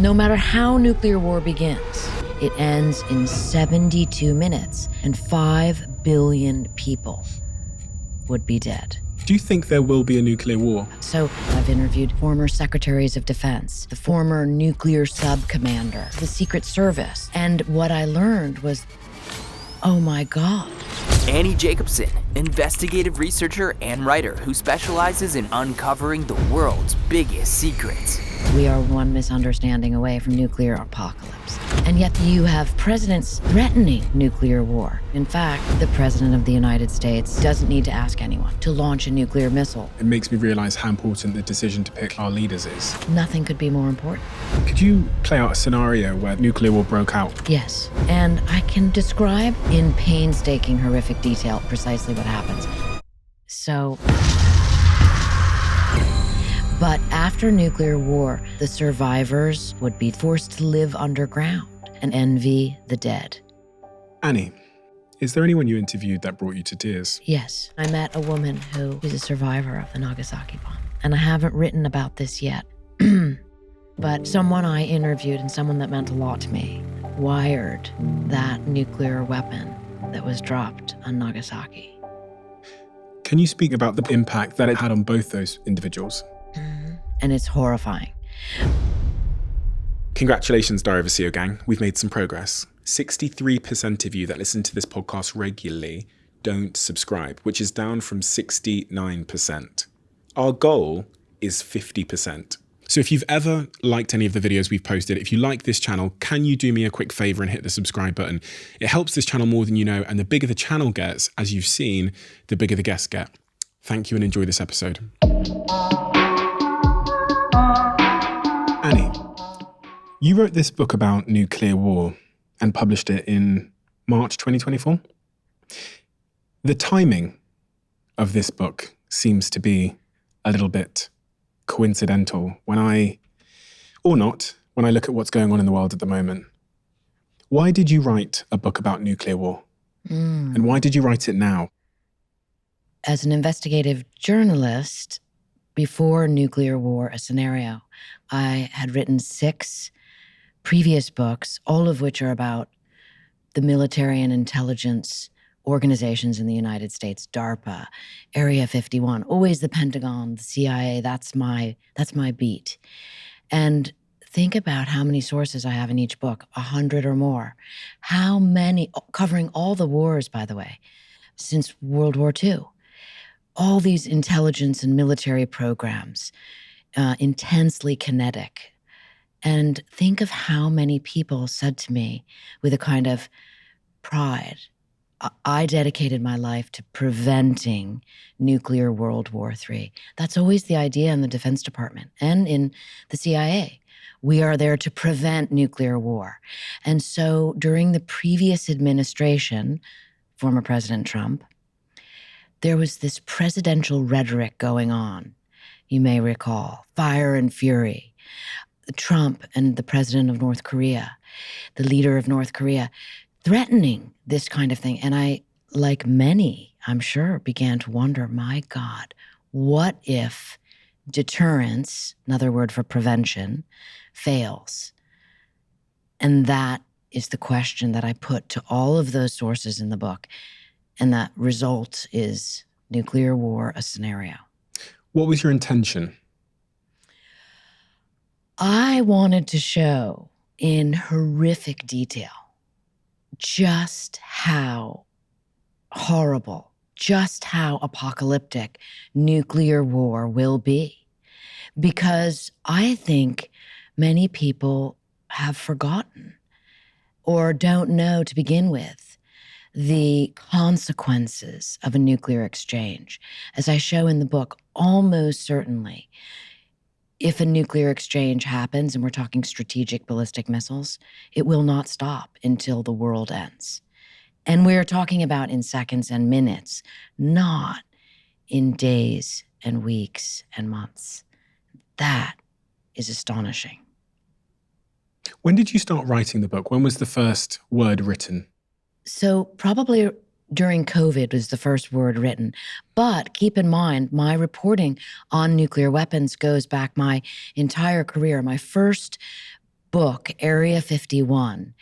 No matter how nuclear war begins, it ends in 72 minutes and 5 billion people would be dead. Do you think there will be a nuclear war? So I've interviewed former secretaries of defense, the former nuclear sub-commander, the Secret Service. And what I learned was, oh my God. Annie Jacobsen, investigative researcher and writer who specializes in uncovering the world's biggest secrets. We are one misunderstanding away from nuclear apocalypse. And yet you have presidents threatening nuclear war. In fact, the President of the United States doesn't need to ask anyone to launch a nuclear missile. It makes me realize how important the decision to pick our leaders is. Nothing could be more important. Could you play out a scenario where nuclear war broke out? Yes, and I can describe in painstaking, horrific detail precisely what happens. But after nuclear war, the survivors would be forced to live underground and envy the dead. Annie, is there anyone you interviewed that brought you to tears? Yes, I met a woman who is a survivor of the Nagasaki bomb. And I haven't written about this yet. But someone I interviewed and someone that meant a lot to me wired that nuclear weapon that was dropped on Nagasaki. Can you speak about the impact that it had on both those individuals? And it's horrifying. Congratulations, Diary of a CEO gang. We've made some progress. 63% of you that listen to this podcast regularly don't subscribe, which is down from 69%. Our goal is 50%. So if you've ever liked any of the videos we've posted, if you like this channel, can you do me a quick favor and hit the subscribe button? It helps this channel more than you know, and the bigger the channel gets, as you've seen, the bigger the guests get. Thank you and enjoy this episode. Annie, you wrote this book about nuclear war and published it in March 2024. The timing of this book seems to be a little bit coincidental when I look at what's going on in the world at the moment. Why did you write a book about nuclear war? And why did you write it now? As an investigative journalist, before Nuclear War, a Scenario, I had written 6 previous books, all of which are about the military and intelligence organizations in the United States, DARPA, Area 51, always the Pentagon, the CIA, that's my beat. And think about how many sources I have in each book, 100 or more. How many, covering all the wars, by the way, since World War II. All these intelligence and military programs, intensely kinetic. And think of how many people said to me with a kind of pride, I dedicated my life to preventing nuclear World War III. That's always the idea in the Defense Department and in the CIA. We are there to prevent nuclear war. And so during the previous administration, former President Trump, there was this presidential rhetoric going on. You may recall, fire and fury. Trump and the president of North Korea, the leader of North Korea, threatening this kind of thing. And I, like many, I'm sure, began to wonder, my God, what if deterrence, another word for prevention, fails? And that is the question that I put to all of those sources in the book. And that result is Nuclear War, a Scenario. What was your intention? I wanted to show in horrific detail just how horrible, just how apocalyptic nuclear war will be. Because I think many people have forgotten or don't know to begin with the consequences of a nuclear exchange. As I show in the book, almost certainly, if a nuclear exchange happens, and we're talking strategic ballistic missiles, it will not stop until the world ends. And we're talking about in seconds and minutes, not in days and weeks and months. That is astonishing. When did you start writing the book? When was the first word written? So probably during COVID was the first word written. But keep in mind, my reporting on nuclear weapons goes back my entire career. My first book, Area 51,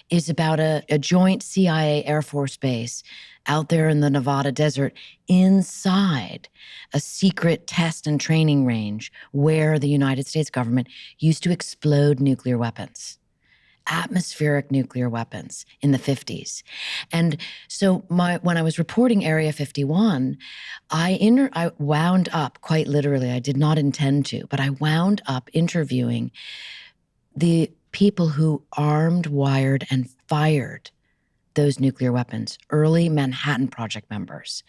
is about a joint CIA Air Force base out there in the Nevada desert inside a secret test and training range where the United States government used to explode nuclear weapons, atmospheric nuclear weapons in the 50s. And so when I was reporting Area 51, I wound up, quite literally, I did not intend to, but I wound up interviewing the people who armed, wired, and fired those nuclear weapons, early Manhattan Project members.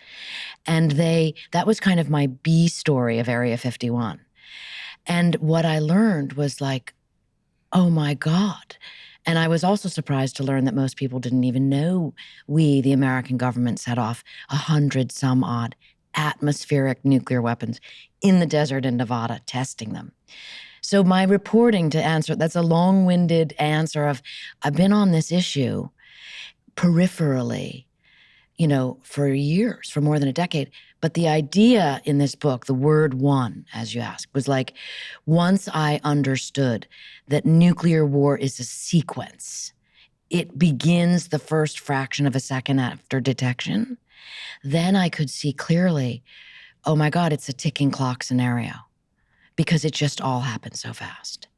And that was kind of my B story of Area 51. And what I learned was like, oh my God. And I was also surprised to learn that most people didn't even know the American government, set off 100 some odd atmospheric nuclear weapons in the desert in Nevada, testing them. So my reporting, to answer, that's a long-winded answer of, I've been on this issue peripherally, for years, for more than a decade. But the idea in this book, the word one, as you asked, was like, once I understood that nuclear war is a sequence, it begins the first fraction of a second after detection, then I could see clearly, oh my God, it's a ticking clock scenario, because it just all happened so fast.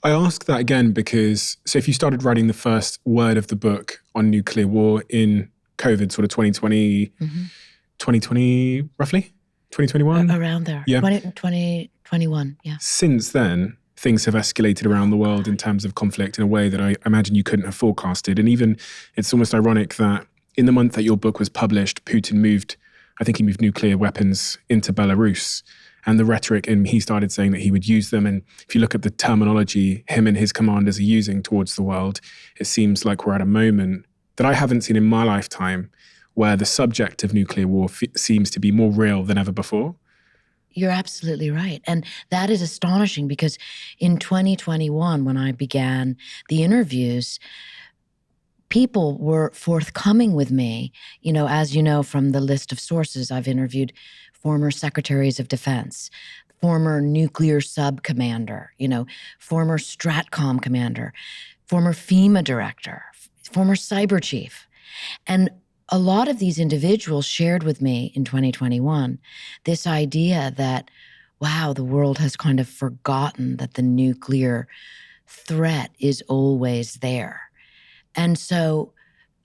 I ask that again because, so if you started writing the first word of the book on nuclear war in COVID, sort of 2020, 2020, roughly? 2021? Around there. Yeah. 2021, yeah. Since then, things have escalated around the world in terms of conflict in a way that I imagine you couldn't have forecasted. And even, it's almost ironic that in the month that your book was published, Putin moved nuclear weapons into Belarus. And the rhetoric, and he started saying that he would use them. And if you look at the terminology him and his commanders are using towards the world, it seems like we're at a moment that I haven't seen in my lifetime where the subject of nuclear war seems to be more real than ever before. You're absolutely right. And that is astonishing because in 2021, when I began the interviews, people were forthcoming with me. As you know from the list of sources, I've interviewed former secretaries of defense, former nuclear sub commander, former Stratcom commander, former FEMA director, former cyber chief. And a lot of these individuals shared with me in 2021 this idea that, wow, the world has kind of forgotten that the nuclear threat is always there. And so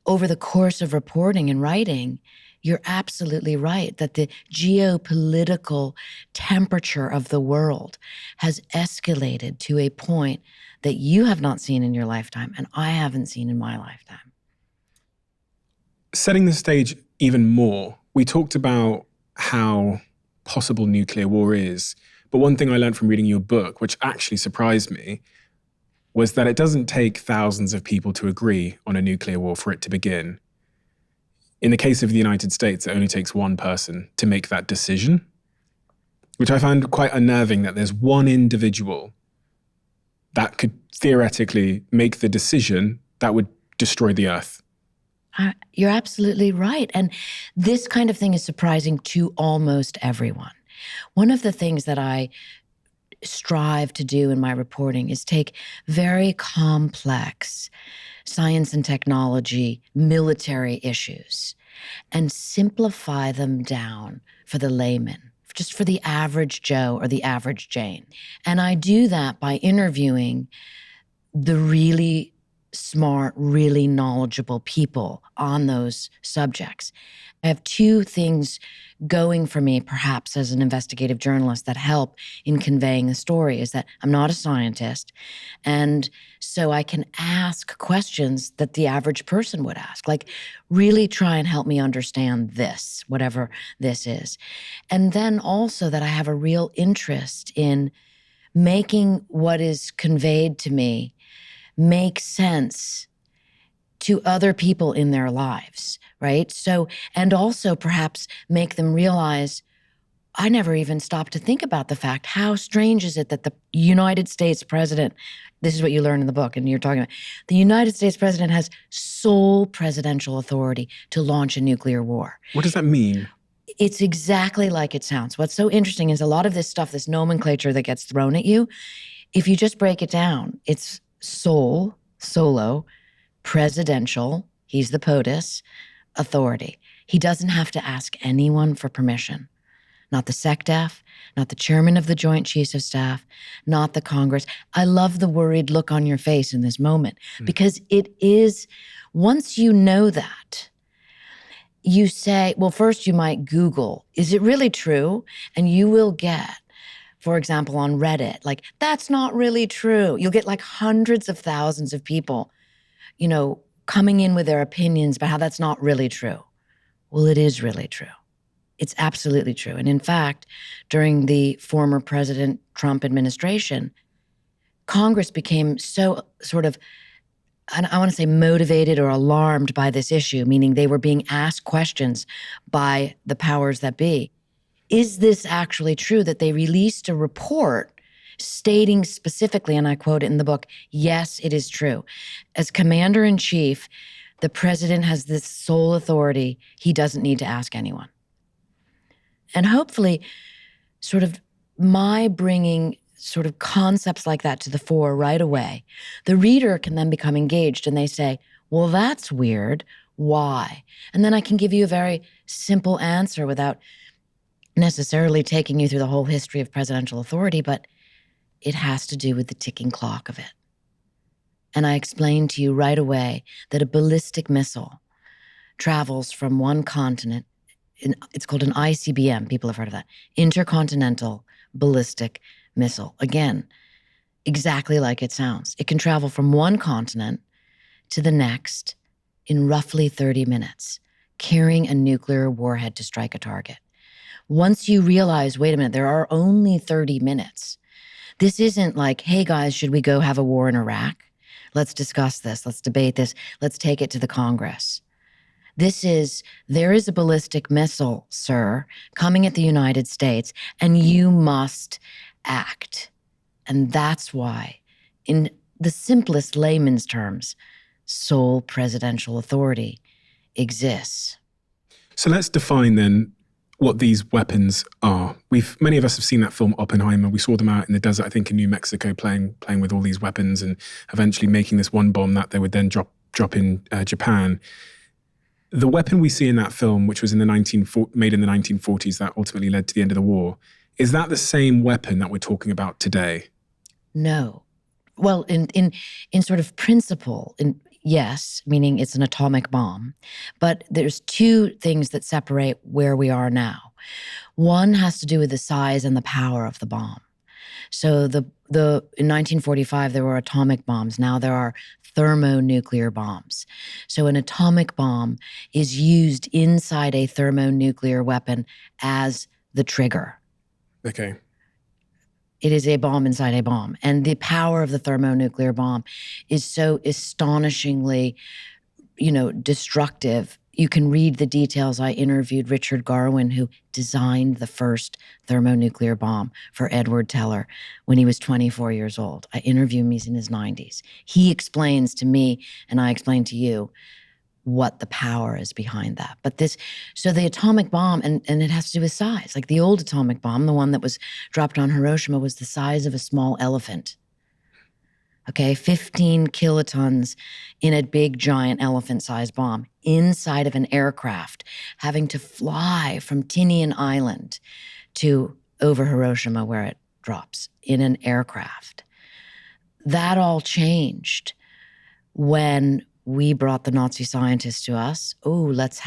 over the course of reporting and writing, you're absolutely right that the geopolitical temperature of the world has escalated to a point that you have not seen in your lifetime and I haven't seen in my lifetime. Setting the stage even more, we talked about how possible nuclear war is. But one thing I learned from reading your book, which actually surprised me, was that it doesn't take thousands of people to agree on a nuclear war for it to begin. In the case of the United States, it only takes one person to make that decision, which I found quite unnerving, that there's one individual that could theoretically make the decision that would destroy the earth. You're absolutely right. And this kind of thing is surprising to almost everyone. One of the things that I strive to do in my reporting is take very complex science and technology, military issues, and simplify them down for the layman, just for the average Joe or the average Jane. And I do that by interviewing the really smart, really knowledgeable people on those subjects. I have two things going for me, perhaps as an investigative journalist, that help in conveying the story, is that I'm not a scientist. And so I can ask questions that the average person would ask, like really try and help me understand this, whatever this is. And then also that I have a real interest in making what is conveyed to me make sense to other people in their lives, right? So, and also perhaps make them realize, I never even stopped to think about the fact, how strange is it that the United States president, this is what you learn in the book and you're talking about, the United States president has sole presidential authority to launch a nuclear war. What does that mean? It's exactly like it sounds. What's so interesting is a lot of this stuff, this nomenclature that gets thrown at you, if you just break it down, it's solo, presidential, he's the POTUS, authority. He doesn't have to ask anyone for permission. Not the SecDef, not the chairman of the Joint Chiefs of Staff, not the Congress. I love the worried look on your face in this moment because it is, once you know that, you say, well, first you might Google, is it really true? And you will get, for example, on Reddit, like, that's not really true. You'll get like hundreds of thousands of people, coming in with their opinions about how that's not really true. Well, it is really true. It's absolutely true. And in fact, during the former President Trump administration, Congress became so sort of, I want to say motivated or alarmed by this issue, meaning they were being asked questions by the powers that be. Is this actually true that they released a report stating specifically, and I quote it in the book, yes, it is true. As commander-in-chief, the president has this sole authority. He doesn't need to ask anyone. And hopefully, sort of my bringing sort of concepts like that to the fore right away, the reader can then become engaged and they say, well, that's weird. Why? And then I can give you a very simple answer without necessarily taking you through the whole history of presidential authority, but it has to do with the ticking clock of it. And I explained to you right away that a ballistic missile travels from one continent. It's called an ICBM. People have heard of that. Intercontinental Ballistic Missile. Again, exactly like it sounds. It can travel from one continent to the next in roughly 30 minutes, carrying a nuclear warhead to strike a target. Once you realize, wait a minute, there are only 30 minutes. This isn't like, hey guys, should we go have a war in Iraq? Let's discuss this. Let's debate this. Let's take it to the Congress. There is a ballistic missile, sir, coming at the United States, and you must act. And that's why, in the simplest layman's terms, sole presidential authority exists. So let's define then what these weapons are. Many of us have seen that film Oppenheimer. We saw them out in the desert, I think in New Mexico, playing with all these weapons and eventually making this one bomb that they would then drop in Japan. The weapon we see in that film, which was made in the 1940s, that ultimately led to the end of the war, is that the same weapon that we're talking about today? No. Well, in sort of principle, yes, meaning it's an atomic bomb. But there's two things that separate where we are now. One has to do with the size and the power of the bomb. So in 1945, there were atomic bombs. Now there are thermonuclear bombs. So an atomic bomb is used inside a thermonuclear weapon as the trigger. Okay. It is a bomb inside a bomb. And the power of the thermonuclear bomb is so astonishingly, destructive. You can read the details. I interviewed Richard Garwin, who designed the first thermonuclear bomb for Edward Teller when he was 24 years old. I interviewed him, he's in his 90s. He explains to me, and I explain to you, what the power is behind that. But so the atomic bomb, and it has to do with size. Like the old atomic bomb, the one that was dropped on Hiroshima, was the size of a small elephant. Okay, 15 kilotons in a big, giant elephant-sized bomb inside of an aircraft, having to fly from Tinian Island to over Hiroshima where it drops in an aircraft. That all changed when we brought the Nazi scientists to us. Let's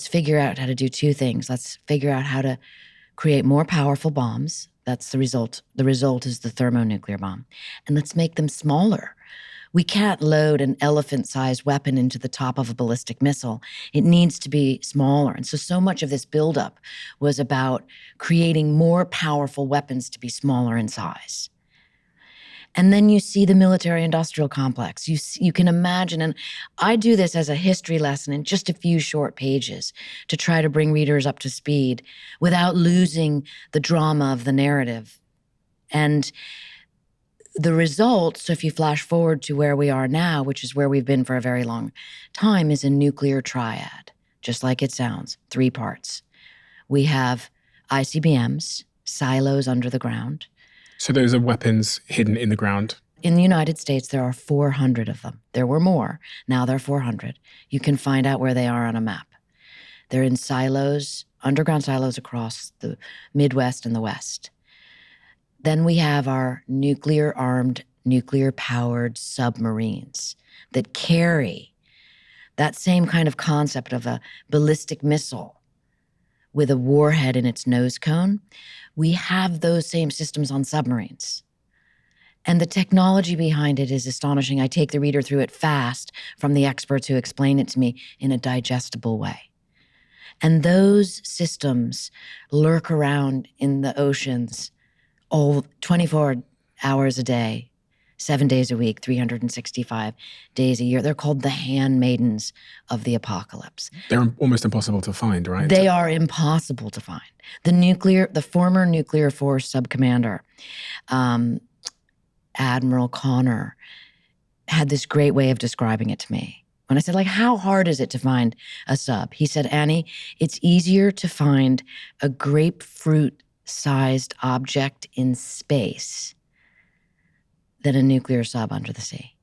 figure out how to do two things. Let's figure out how to create more powerful bombs. That's the result. The result is the thermonuclear bomb. And let's make them smaller. We can't load an elephant-sized weapon into the top of a ballistic missile. It needs to be smaller. And so much of this buildup was about creating more powerful weapons to be smaller in size. And then you see the military-industrial complex. You can imagine, and I do this as a history lesson in just a few short pages to try to bring readers up to speed without losing the drama of the narrative. And the result, so if you flash forward to where we are now, which is where we've been for a very long time, is a nuclear triad, just like it sounds, 3 parts. We have ICBMs, silos under the ground. So those are weapons hidden in the ground. In the United States, there are 400 of them. There were more. Now there are 400. You can find out where they are on a map. They're in silos, underground silos across the Midwest and the West. Then we have our nuclear-armed, nuclear-powered submarines that carry that same kind of concept of a ballistic missile with a warhead in its nose cone. We have those same systems on submarines. And the technology behind it is astonishing. I take the reader through it fast from the experts who explain it to me in a digestible way. And those systems lurk around in the oceans all 24 hours a day, 7 days a week, 365 days a year. They're called the handmaidens of the apocalypse. They're almost impossible to find, right? They are impossible to find. The former nuclear force subcommander, Admiral Connor, had this great way of describing it to me. When I said, how hard is it to find a sub? He said, Annie, it's easier to find a grapefruit-sized object in space than a nuclear sub under the sea.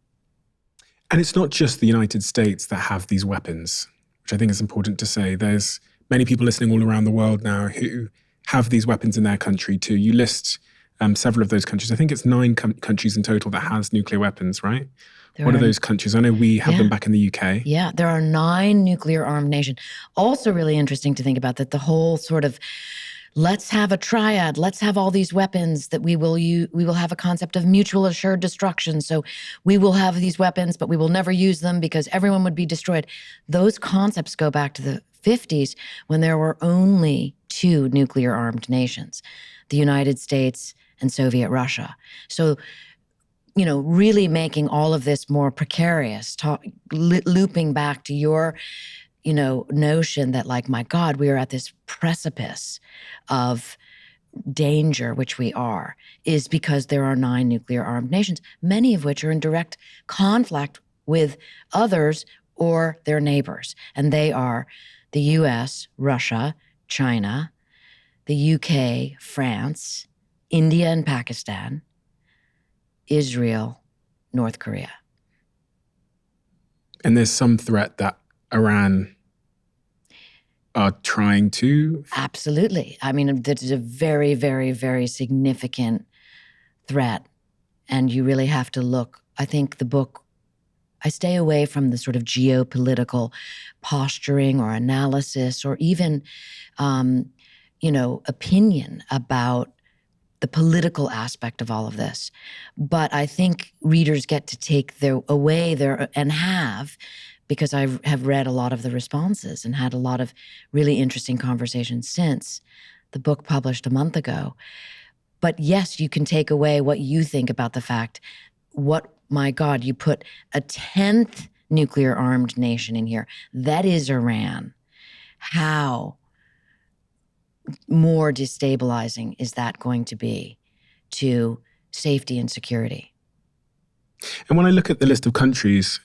And it's not just the United States that have these weapons, which I think is important to say. There's many people listening all around the world now who have these weapons in their country too. You list several of those countries. I think it's 9 countries in total that has nuclear weapons, right? What are those countries? I know we have them back in the UK. Yeah, there are 9 nuclear-armed nations. Also really interesting to think about that the whole sort of, let's have a triad, let's have all these weapons that we will have a concept of mutual assured destruction. So we will have these weapons, but we will never use them because everyone would be destroyed. Those concepts go back to the 50s when there were only 2 nuclear-armed nations, the United States and Soviet Russia. So, really making all of this more precarious, looping back to your, notion that my God, we are at this precipice of danger, which we are, is because there are 9 nuclear-armed nations, many of which are in direct conflict with others or their neighbors. And they are the US, Russia, China, the UK, France, India and Pakistan, Israel, North Korea. And there's some threat that Iran are trying to? Absolutely. I mean, this is a very, very, very significant threat. And you really have to look. I think the book, I stay away from the sort of geopolitical posturing or analysis or even, opinion about the political aspect of all of this. But I think readers get to take and have, because I have read a lot of the responses and had a lot of really interesting conversations since the book published a month ago. But yes, you can take away what you think about the fact, my God, you put a 10th nuclear-armed nation in here. That is Iran. How more destabilizing is that going to be to safety and security? And when I look at the list of countries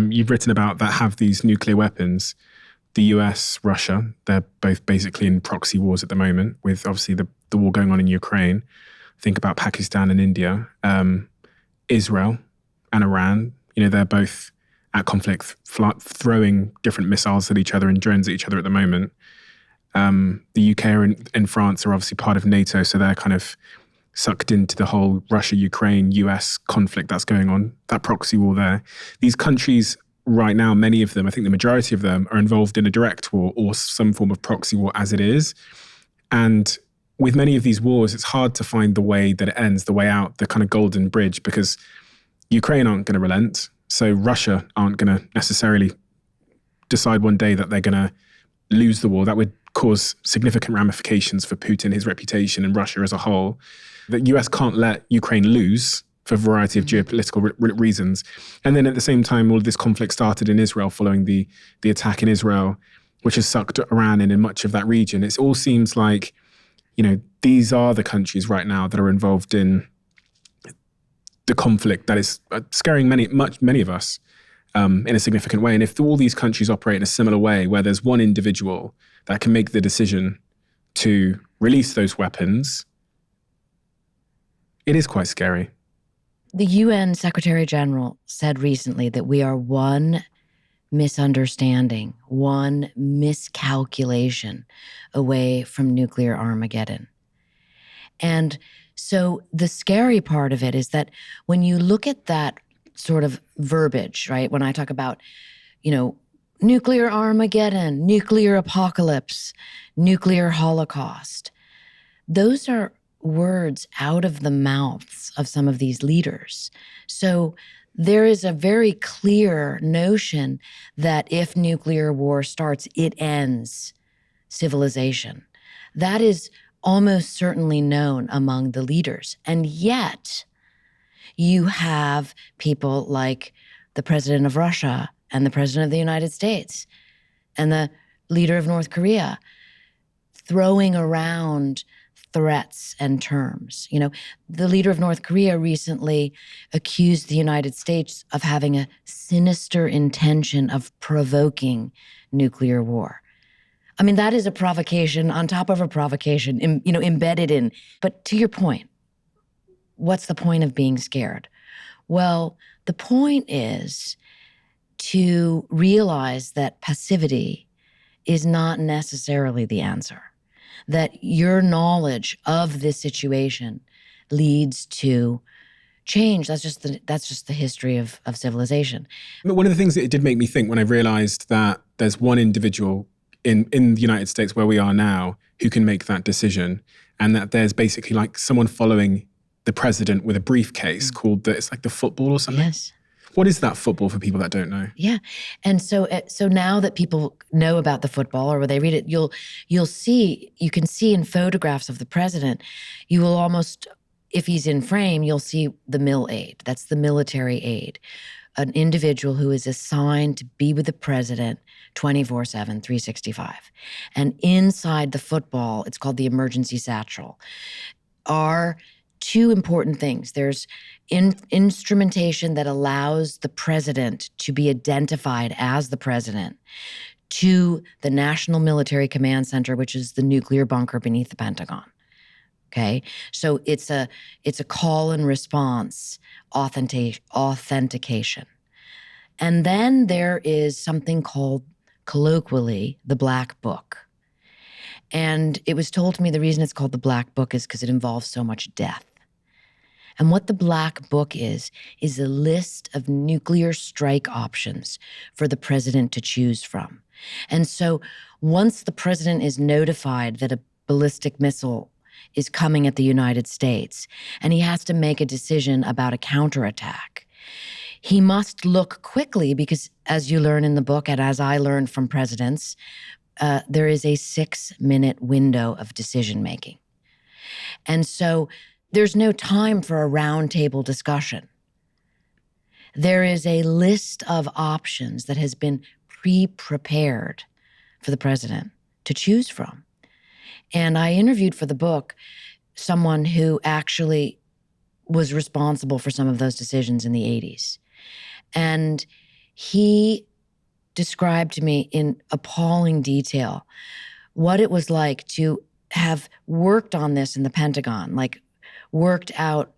you've written about that have these nuclear weapons, the US, Russia, they're both basically in proxy wars at the moment with obviously the war going on in Ukraine. Think about Pakistan and India, Israel and Iran. They're both at conflict, throwing different missiles at each other and drones at each other at the moment. The UK and France are obviously part of NATO, so they're kind of sucked into the whole Russia-Ukraine, US conflict that's going on, that proxy war there. These countries right now, many of them, I think the majority of them, are involved in a direct war or some form of proxy war as it is. And with many of these wars, it's hard to find the way that it ends, the way out, the kind of golden bridge, because Ukraine aren't going to relent. So Russia aren't going to necessarily decide one day that they're going to lose the war. That would cause significant ramifications for Putin, his reputation, and Russia as a whole. The US can't let Ukraine lose for a variety of geopolitical reasons. And then at the same time, all of this conflict started in Israel following the attack in Israel, which has sucked Iran in much of that region. It all seems like, these are the countries right now that are involved in the conflict that is scaring many of us in a significant way. And if all these countries operate in a similar way, where there's one individual that can make the decision to release those weapons It is quite scary. The UN Secretary General said recently that we are one misunderstanding, one miscalculation away from nuclear Armageddon. And so the scary part of it is that when you look at that sort of verbiage, right? When I talk about, nuclear Armageddon, nuclear apocalypse, nuclear holocaust, those are words out of the mouths of some of these leaders. So there is a very clear notion that if nuclear war starts, it ends civilization. That is almost certainly known among the leaders. And yet, you have people like the president of Russia and the president of the United States and the leader of North Korea throwing around threats and terms. The leader of North Korea recently accused the United States of having a sinister intention of provoking nuclear war. I mean, that is a provocation on top of a provocation, embedded in. But to your point, what's the point of being scared? Well, the point is to realize that passivity is not necessarily the answer. That your knowledge of this situation leads to change. That's just the history of civilization. But one of the things that it did make me think when I realized that there's one individual in the United States where we are now who can make that decision, and that there's basically like someone following the president with a briefcase called it's like the football or something. Yes. What is that football for people that don't know? Yeah. And so now that people know about the football, or when they read it, you can see in photographs of the president, you will almost, if he's in frame, you'll see the mil aide. That's the military aide, an individual who is assigned to be with the president 24/7, 365. And inside the football, it's called the emergency satchel, are two important things. There's instrumentation that allows the president to be identified as the president to the National Military Command Center, which is the nuclear bunker beneath the Pentagon. Okay? So it's a call and response authentication. And then there is something called, colloquially, the Black Book. And it was told to me the reason it's called the Black Book is because it involves so much death. And what the Black Book is a list of nuclear strike options for the president to choose from. And so once the president is notified that a ballistic missile is coming at the United States and he has to make a decision about a counterattack, he must look quickly because, as you learn in the book and as I learned from presidents, there is a 6-minute window of decision-making. And so there's no time for a roundtable discussion. There is a list of options that has been pre-prepared for the president to choose from. And I interviewed for the book someone who actually was responsible for some of those decisions in the 80s. And he described to me in appalling detail what it was like to have worked on this in the Pentagon, like worked out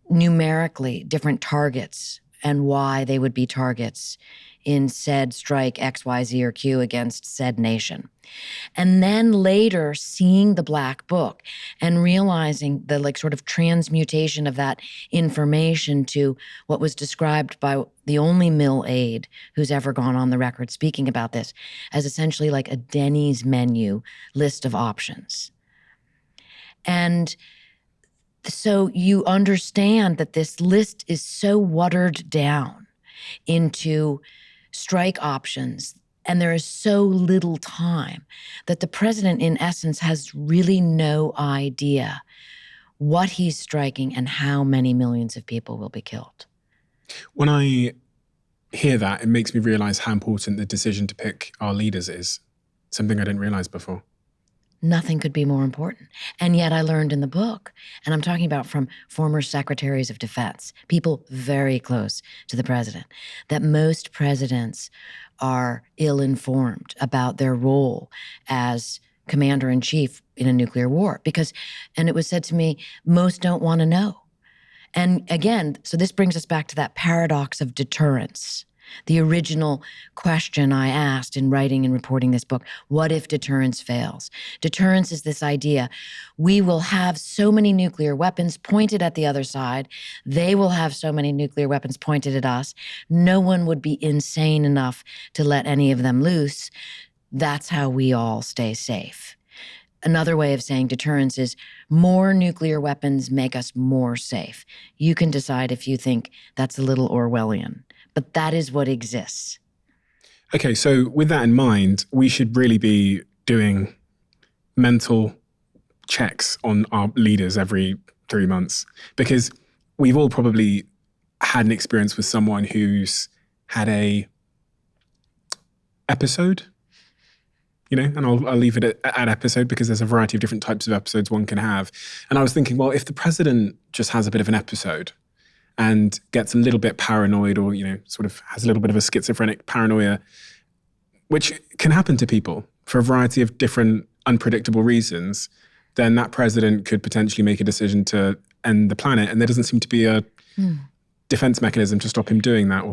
numerically different targets and why they would be targets in said strike X, Y, Z, or Q against said nation. And then later seeing the Black Book and realizing the sort of transmutation of that information to what was described by the only mil aide who's ever gone on the record speaking about this as essentially like a Denny's menu list of options. And so you understand that this list is so watered down into strike options, and there is so little time that the president, in essence, has really no idea what he's striking and how many millions of people will be killed. When I hear that, it makes me realize how important the decision to pick our leaders is. Something I didn't realize before. Nothing could be more important. And yet I learned in the book, and I'm talking about from former secretaries of defense, people very close to the president, that most presidents are ill-informed about their role as commander-in-chief in a nuclear war and it was said to me, most don't want to know. And again, so this brings us back to that paradox of deterrence. The original question I asked in writing and reporting this book, what if deterrence fails? Deterrence is this idea, we will have so many nuclear weapons pointed at the other side, they will have so many nuclear weapons pointed at us, no one would be insane enough to let any of them loose. That's how we all stay safe. Another way of saying deterrence is more nuclear weapons make us more safe. You can decide if you think that's a little Orwellian. But that is what exists. Okay, so with that in mind, we should really be doing mental checks on our leaders every 3 months, because we've all probably had an experience with someone who's had a episode, and I'll leave it at episode because there's a variety of different types of episodes one can have. And I was thinking, well, if the president just has a bit of an episode and gets a little bit paranoid or, sort of has a little bit of a schizophrenic paranoia, which can happen to people for a variety of different unpredictable reasons, then that president could potentially make a decision to end the planet. And there doesn't seem to be a defense mechanism to stop him doing that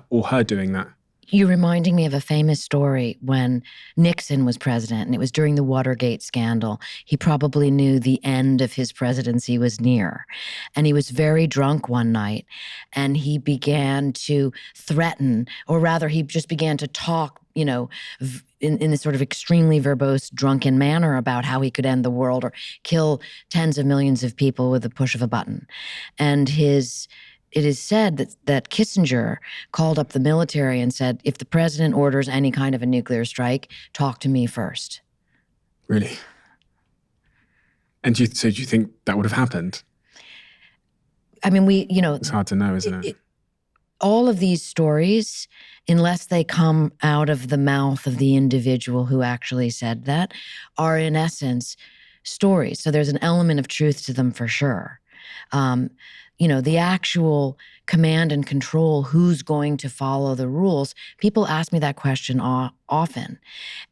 or her doing that. You're reminding me of a famous story when Nixon was president, and it was during the Watergate scandal. He probably knew the end of his presidency was near. And he was very drunk one night, and he began to threaten, or rather, he just began to talk, in this sort of extremely verbose, drunken manner about how he could end the world or kill tens of millions of people with the push of a button. And it is said that Kissinger called up the military and said, if the president orders any kind of a nuclear strike, talk to me first. Really? And do you think that would have happened? I mean, it's hard to know, isn't it? All of these stories, unless they come out of the mouth of the individual who actually said that, are in essence stories. So there's an element of truth to them for sure. The actual command and control, who's going to follow the rules, people ask me that question often.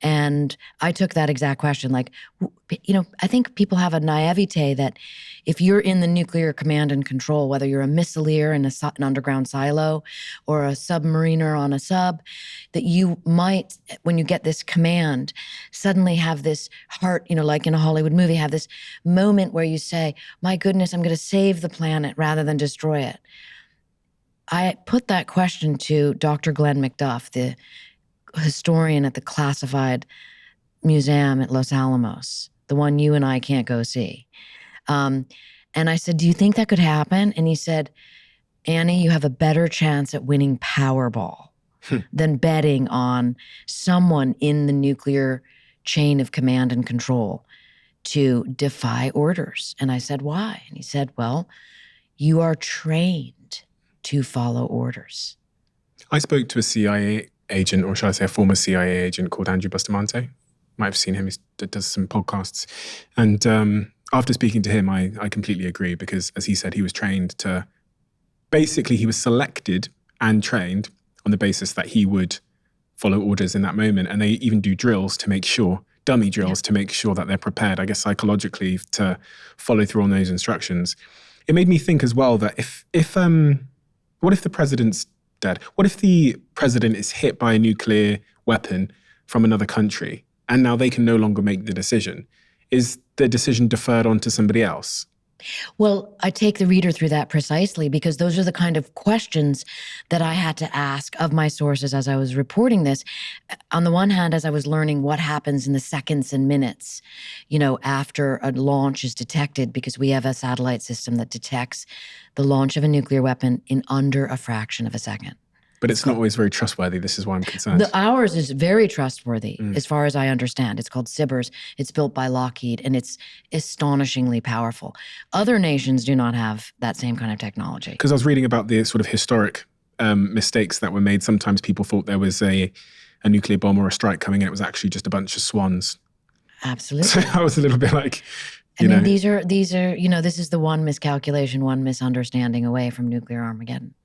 And I took that exact question, I think people have a naivete that if you're in the nuclear command and control, whether you're a missileer in an underground silo or a submariner on a sub, that you might, when you get this command, suddenly have this heart, like in a Hollywood movie, have this moment where you say, my goodness, I'm going to save the planet rather than destroy it. I put that question to Dr. Glenn McDuff, the historian at the Classified Museum at Los Alamos, the one you and I can't go see. And I said, do you think that could happen? And he said, Annie, you have a better chance at winning Powerball than betting on someone in the nuclear chain of command and control to defy orders. And I said, why? And he said, well, you are trained to follow orders. I spoke to a CIA agent, or should I say a former CIA agent called Andrew Bustamante. Might have seen him, he does some podcasts. And after speaking to him, I completely agree, because as he said, he was trained to, basically he was selected and trained on the basis that he would follow orders in that moment. And they even do drills to make sure, dummy drills to make sure that they're prepared, I guess psychologically, to follow through on those instructions. It made me think as well that what if the president's dead? What if the president is hit by a nuclear weapon from another country and now they can no longer make the decision? Is the decision deferred onto somebody else? Well, I take the reader through that precisely because those are the kind of questions that I had to ask of my sources as I was reporting this. On the one hand, as I was learning what happens in the seconds and minutes, after a launch is detected, because we have a satellite system that detects the launch of a nuclear weapon in under a fraction of a second. But it's not always very trustworthy. This is why I'm concerned. Ours is very trustworthy, as far as I understand. It's called SBIRS. It's built by Lockheed, and it's astonishingly powerful. Other nations do not have that same kind of technology. Because I was reading about the sort of historic mistakes that were made. Sometimes people thought there was a nuclear bomb or a strike coming, and it was actually just a bunch of swans. Absolutely. So I was a little bit like, these are, this is the one miscalculation, one misunderstanding away from nuclear Armageddon.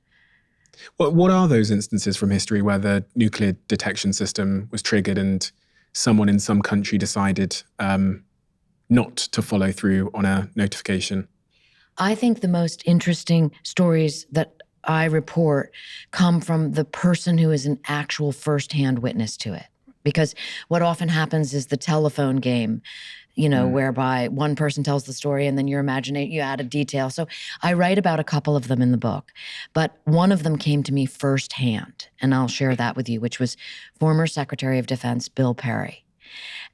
What are those instances from history where the nuclear detection system was triggered and someone in some country decided not to follow through on a notification? I think the most interesting stories that I report come from the person who is an actual firsthand witness to it. Because what often happens is the telephone game, whereby one person tells the story and then you add a detail. So I write about a couple of them in the book, but one of them came to me firsthand, and I'll share that with you, which was former Secretary of Defense Bill Perry.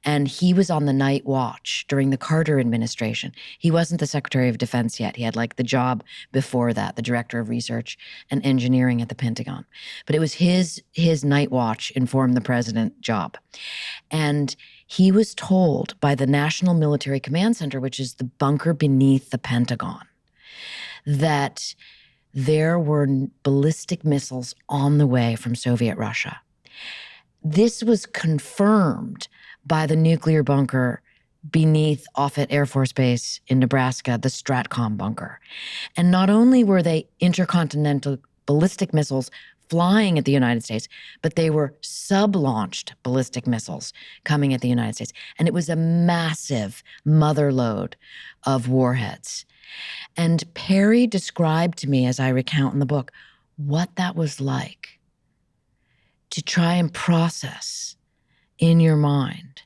And he was on the night watch during the Carter administration. He wasn't the Secretary of Defense yet. He had the job before that, the Director of Research and Engineering at the Pentagon. But it was his night watch informed the president job. And he was told by the National Military Command Center, which is the bunker beneath the Pentagon, that there were ballistic missiles on the way from Soviet Russia. This was confirmed by the nuclear bunker beneath Offutt Air Force Base in Nebraska, the Stratcom bunker. And not only were they intercontinental ballistic missiles flying at the United States, but they were sub-launched ballistic missiles coming at the United States. And it was a massive mother lode of warheads. And Perry described to me, as I recount in the book, what that was like to try and process in your mind,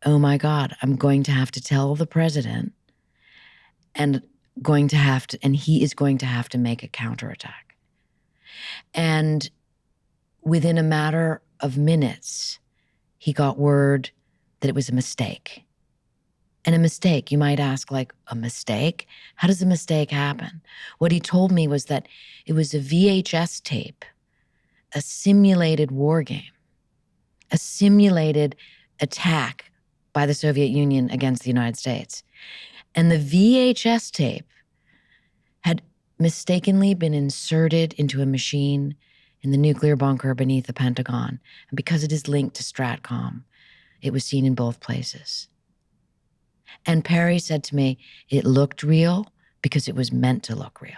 oh my God, I'm going to have to tell the president and he is going to have to make a counterattack. And within a matter of minutes, he got word that it was a mistake. And a mistake, you might ask, a mistake? How does a mistake happen? What he told me was that it was a VHS tape, a simulated war game, a simulated attack by the Soviet Union against the United States. And the VHS tape had mistakenly been inserted into a machine in the nuclear bunker beneath the Pentagon. And because it is linked to Stratcom, it was seen in both places. And Perry said to me, it looked real because it was meant to look real.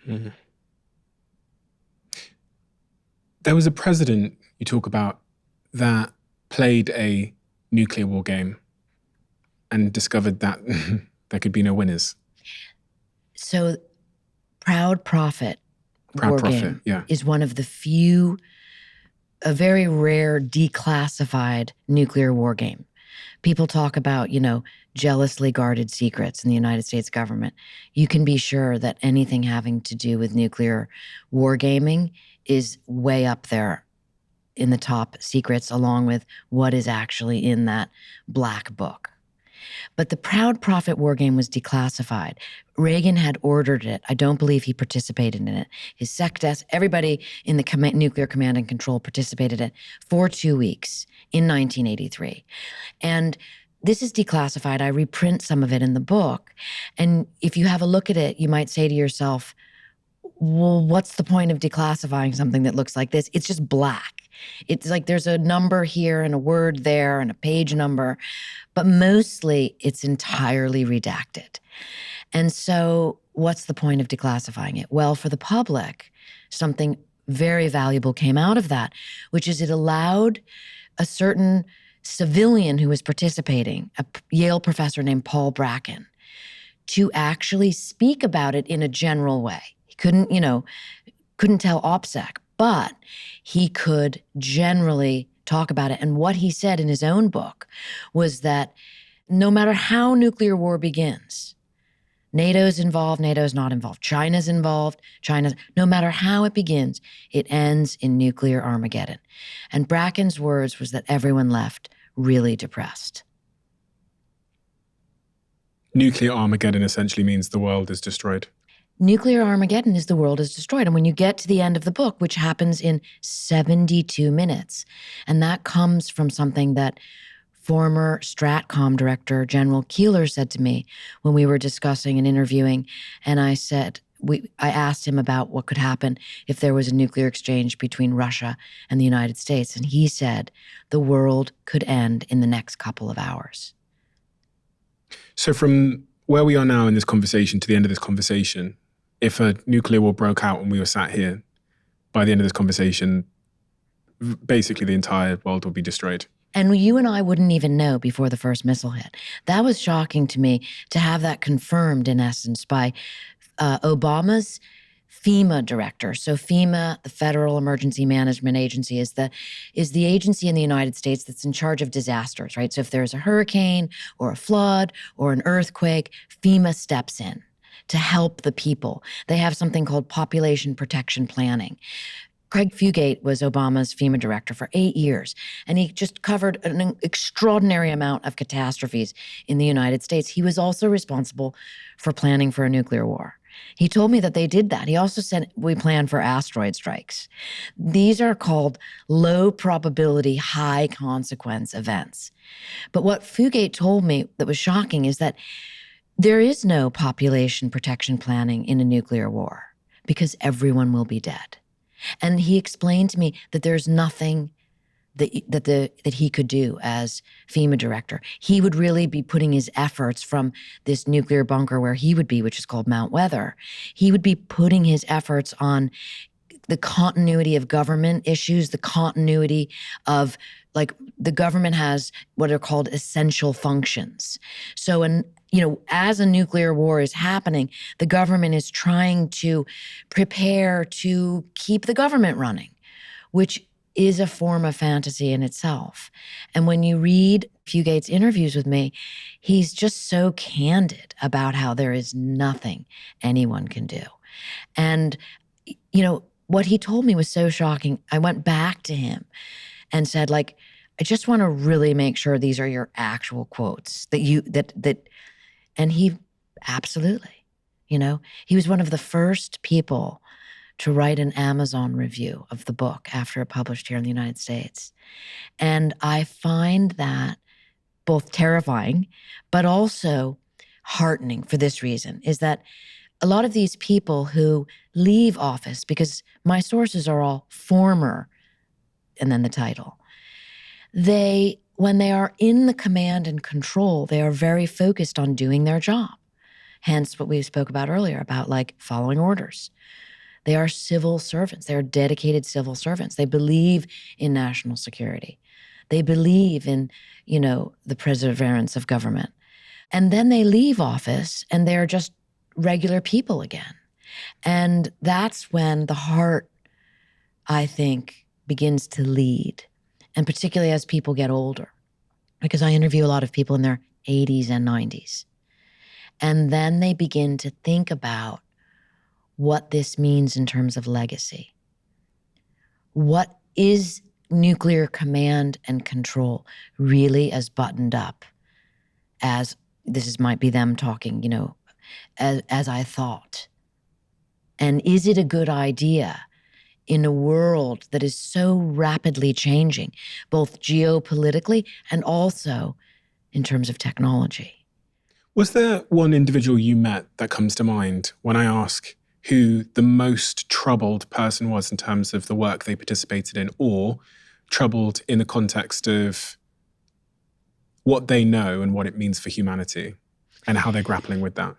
Mm-hmm. There was a president you talk about that played a nuclear war game and discovered that there could be no winners. So Proud Prophet war game is one of the few, a very rare declassified nuclear war game. People talk about, jealously guarded secrets in the United States government. You can be sure that anything having to do with nuclear wargaming is way up there in the top secrets, along with what is actually in that black book. But the Proud Prophet war game was declassified. Reagan had ordered it. I don't believe he participated in it. His SecDes, everybody in the nuclear command and control participated in it for 2 weeks in 1983. And this is declassified. I reprint some of it in the book. And if you have a look at it, you might say to yourself, well, what's the point of declassifying something that looks like this? It's just black. It's there's a number here and a word there and a page number, but mostly it's entirely redacted. And so what's the point of declassifying it? Well, for the public, something very valuable came out of that, which is it allowed a certain civilian who was participating, a Yale professor named Paul Bracken, to actually speak about it in a general way. He couldn't tell OPSEC, but he could generally talk about it. And what he said in his own book was that no matter how nuclear war begins, NATO's involved, NATO's not involved, China's involved, no matter how it begins, it ends in nuclear Armageddon. And Bracken's words was that everyone left really depressed. Nuclear Armageddon essentially means the world is destroyed. Nuclear Armageddon is the world is destroyed. And when you get to the end of the book, which happens in 72 minutes, and that comes from something that former Stratcom director General Keeler said to me when we were discussing and interviewing, and I asked him about what could happen if there was a nuclear exchange between Russia and the United States, and he said the world could end in the next couple of hours. So from where we are now in this conversation to the end of this conversation, if a nuclear war broke out and we were sat here, by the end of this conversation, basically the entire world would be destroyed. And you and I wouldn't even know before the first missile hit. That was shocking to me to have that confirmed, in essence, by Obama's FEMA director. So FEMA, the Federal Emergency Management Agency, is the agency in the United States that's in charge of disasters, right? So if there's a hurricane or a flood or an earthquake, FEMA steps in to help the people. They have something called population protection planning. Craig Fugate was Obama's FEMA director for 8 years, and he just covered an extraordinary amount of catastrophes in the United States. He was also responsible for planning for a nuclear war. He told me that they did that. He also said we plan for asteroid strikes. These are called low probability, high consequence events. But what Fugate told me that was shocking is that there is no population protection planning in a nuclear war because everyone will be dead. And he explained to me that there's nothing that he could do as FEMA director. He would really be putting his efforts from this nuclear bunker where he would be, which is called Mount Weather. He would be putting his efforts on the continuity of government issues, the continuity of, like, the government has what are called essential functions. So as a nuclear war is happening, the government is trying to prepare to keep the government running, which is a form of fantasy in itself. And when you read Fugate's interviews with me, he's just so candid about how there is nothing anyone can do. And, what he told me was so shocking. I went back to him and said, I just want to really make sure these are your actual quotes and he absolutely, he was one of the first people to write an Amazon review of the book after it published here in the United States. And I find that both terrifying, but also heartening for this reason, is that a lot of these people who leave office, because my sources are all former, and then the title, when they are in the command and control, they are very focused on doing their job. Hence what we spoke about earlier about following orders. They are civil servants. They are dedicated civil servants. They believe in national security. They believe in, the perseverance of government. And then they leave office and they're just regular people again. And that's when the heart, I think, begins to lead. And particularly as people get older, because I interview a lot of people in their 80s and 90s. And then they begin to think about what this means in terms of legacy. What is nuclear command and control really as buttoned up as might be them talking, as I thought? And is it a good idea in a world that is so rapidly changing, both geopolitically and also in terms of technology? Was there one individual you met that comes to mind when I ask who the most troubled person was in terms of the work they participated in, or troubled in the context of what they know and what it means for humanity and how they're grappling with that?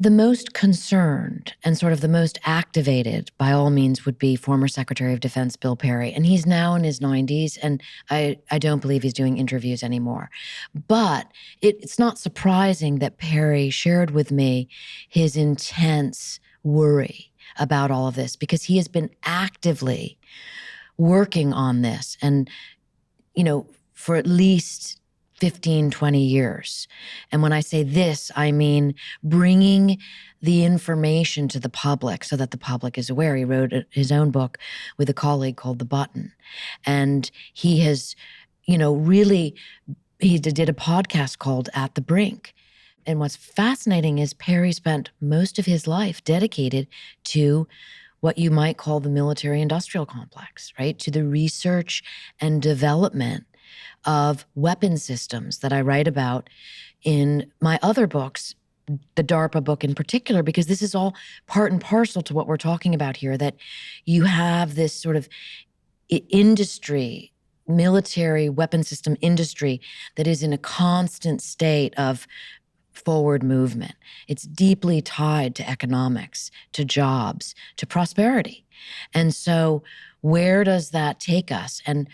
The most concerned and sort of the most activated, by all means, would be former Secretary of Defense Bill Perry. And he's now in his 90s, and I don't believe he's doing interviews anymore. But it's not surprising that Perry shared with me his intense worry about all of this, because he has been actively working on this and, for at least 15, 20 years. And when I say this, I mean bringing the information to the public so that the public is aware. He wrote his own book with a colleague called The Button. And he has, he did a podcast called At the Brink. And what's fascinating is Perry spent most of his life dedicated to what you might call the military-industrial complex, right? To the research and development of weapon systems that I write about in my other books, the DARPA book in particular, because this is all part and parcel to what we're talking about here, that you have this sort of industry, military weapon system industry that is in a constant state of forward movement. It's deeply tied to economics, to jobs, to prosperity. And so where does that take us? And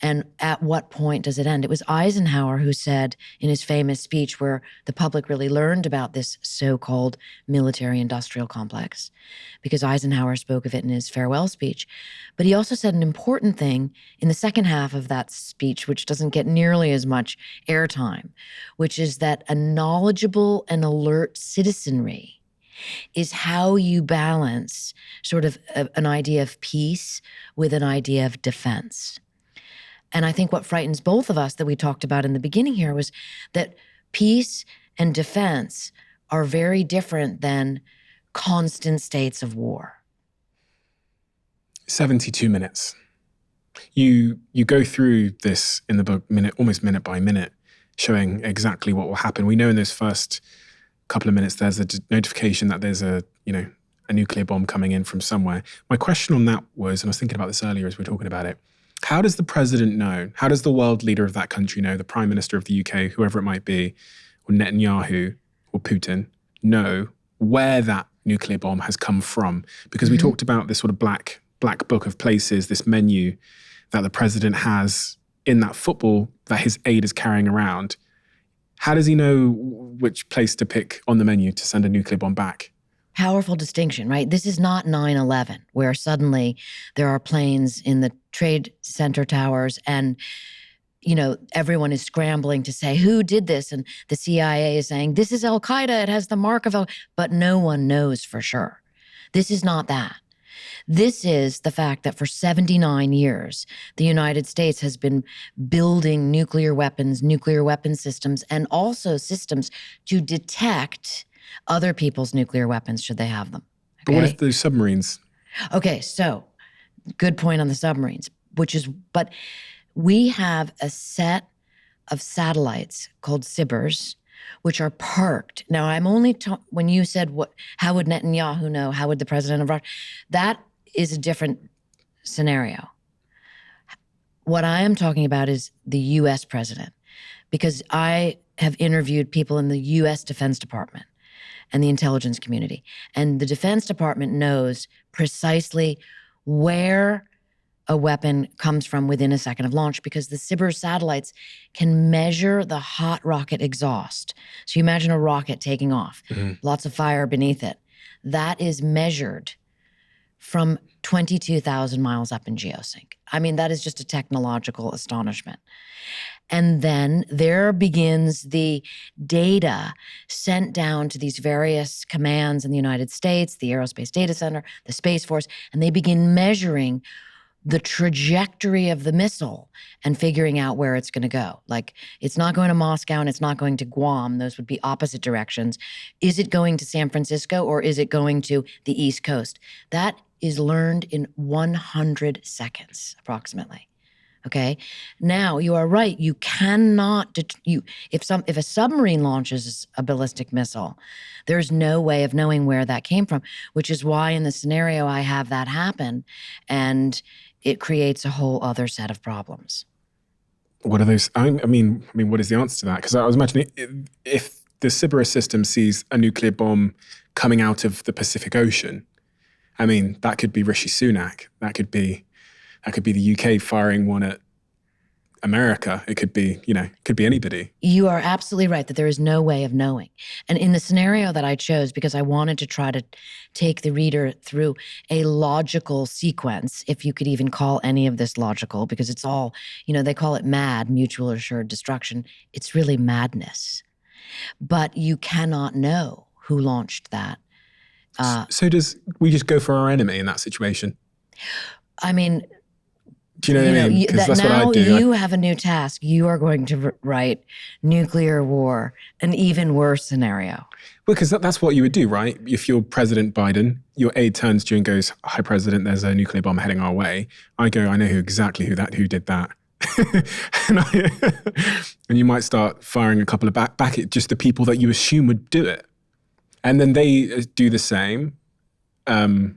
And at what point does it end? It was Eisenhower who said in his famous speech, where the public really learned about this so-called military-industrial complex, because Eisenhower spoke of it in his farewell speech. But he also said an important thing in the second half of that speech, which doesn't get nearly as much airtime, which is that a knowledgeable and alert citizenry is how you balance sort of an idea of peace with an idea of defense. And I think what frightens both of us that we talked about in the beginning here was that peace and defense are very different than constant states of war. 72 minutes. You go through this in the book almost minute by minute, showing exactly what will happen. We know in those first couple of minutes there's a notification that there's a nuclear bomb coming in from somewhere. My question on that was, and I was thinking about this earlier as we were talking about it, how does the president know? How does the world leader of that country know, the prime minister of the UK, whoever it might be, or Netanyahu or Putin, know where that nuclear bomb has come from? Because we talked about this sort of black book of places, this menu that the president has in that football that his aide is carrying around. How does he know which place to pick on the menu to send a nuclear bomb back? Powerful distinction, right? This is not 9/11, where suddenly there are planes in the Trade Center towers and, everyone is scrambling to say, who did this? And the CIA is saying, this is Al-Qaeda, it has the mark of but no one knows for sure. This is not that. This is the fact that for 79 years, the United States has been building nuclear weapon systems, and also systems to detect other people's nuclear weapons should they have them. Okay? But what if those submarines? Okay, so good point on the submarines, but we have a set of satellites called SBIRS, which are parked. Now, I'm only when you said how would Netanyahu know? How would the president of Russia? That is a different scenario. What I am talking about is the U.S. president, because I have interviewed people in the U.S. Defense Department and the intelligence community. And the Defense Department knows precisely where a weapon comes from within a second of launch, because the SBIRS satellites can measure the hot rocket exhaust. So you imagine a rocket taking off, lots of fire beneath it. That is measured from 22,000 miles up in geosync. I mean, that is just a technological astonishment. And then there begins the data sent down to these various commands in the United States, the Aerospace Data Center, the Space Force, and they begin measuring the trajectory of the missile and figuring out where it's going to go. Like, it's not going to Moscow and it's not going to Guam. Those would be opposite directions. Is it going to San Francisco or is it going to the East Coast? That is learned in 100 seconds, approximately. Okay. Now, you are right. You cannot. If a submarine launches a ballistic missile, there's no way of knowing where that came from. Which is why, in the scenario, I have that happen, and it creates a whole other set of problems. What are those? I mean, what is the answer to that? Because I was imagining if the SBIRS system sees a nuclear bomb coming out of the Pacific Ocean, I mean, that could be Rishi Sunak. That could be the UK firing one at America. It could be, anybody. You are absolutely right that there is no way of knowing. And in the scenario that I chose, because I wanted to try to take the reader through a logical sequence, if you could even call any of this logical, because it's all, they call it MAD, mutual assured destruction. It's really madness. But you cannot know who launched that. So we just go for our enemy in that situation? I mean, do you know what I mean? Because that's what I do. You have a new task. You are going to write nuclear war, an even worse scenario. Well, because that's what you would do, right? If you're President Biden, your aide turns to you and goes, "Hi, President, there's a nuclear bomb heading our way." I go, "I know who did that." and you might start firing a couple of back at just the people that you assume would do it. And then they do the same. And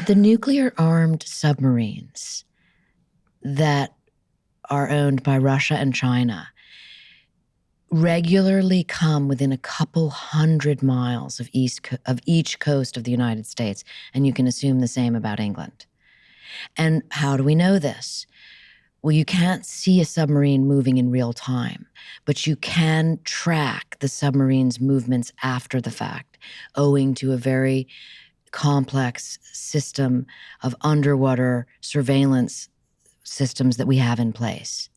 the nuclear-armed submarines that are owned by Russia and China regularly come within a couple hundred miles of each coast of the United States, and you can assume the same about England. And how do we know this? Well, you can't see a submarine moving in real time, but you can track the submarine's movements after the fact, owing to a very complex system of underwater surveillance systems that we have in place.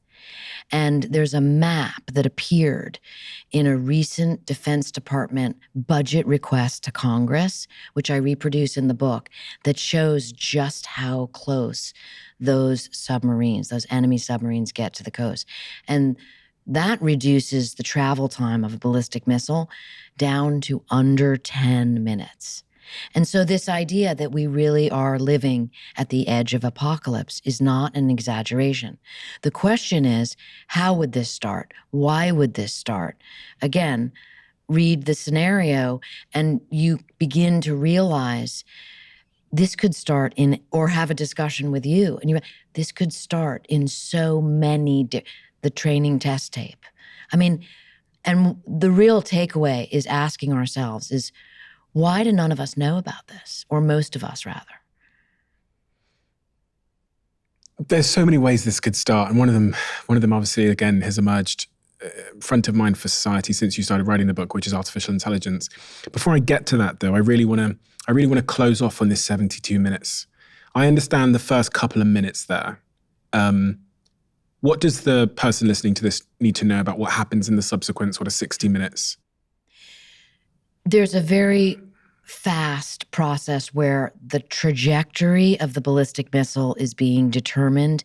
And there's a map that appeared in a recent Defense Department budget request to Congress, which I reproduce in the book, that shows just how close those submarines, those enemy submarines, get to the coast. And that reduces the travel time of a ballistic missile down to under 10 minutes. And so this idea that we really are living at the edge of apocalypse is not an exaggeration. The question is, how would this start? Why would this start? Again, read the scenario and you begin to realize this could start in, or have a discussion with you, and this could start in so many, the training test tape. I mean, and the real takeaway is asking ourselves is, why do none of us know about this? Or most of us, rather? There's so many ways this could start. And one of them obviously, again, has emerged front of mind for society since you started writing the book, which is artificial intelligence. Before I get to that, though, I really want to close off on this 72 minutes. I understand the first couple of minutes there. What does the person listening to this need to know about what happens in the subsequent sort of 60 minutes? There's a very fast process where the trajectory of the ballistic missile is being determined.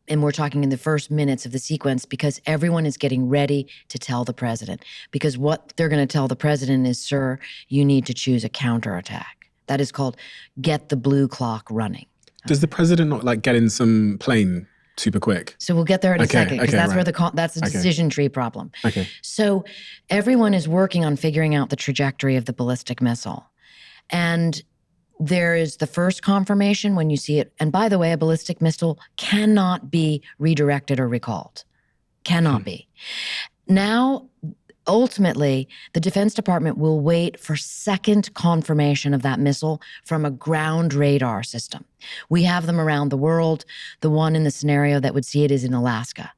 And we're talking in the first minutes of the sequence because everyone is getting ready to tell the president. Because what they're going to tell the president is, sir, you need to choose a counterattack. That is called get the blue clock running. Does the president not get in some plane super quick? So we'll get there in a second, because that's right. where that's a decision tree problem. Okay. So everyone is working on figuring out the trajectory of the ballistic missile. And there is the first confirmation when you see it. And by the way, a ballistic missile cannot be redirected or recalled. Cannot be. Now, ultimately, the Defense Department will wait for second confirmation of that missile from a ground radar system. We have them around the world. The one in the scenario that would see it is in Alaska.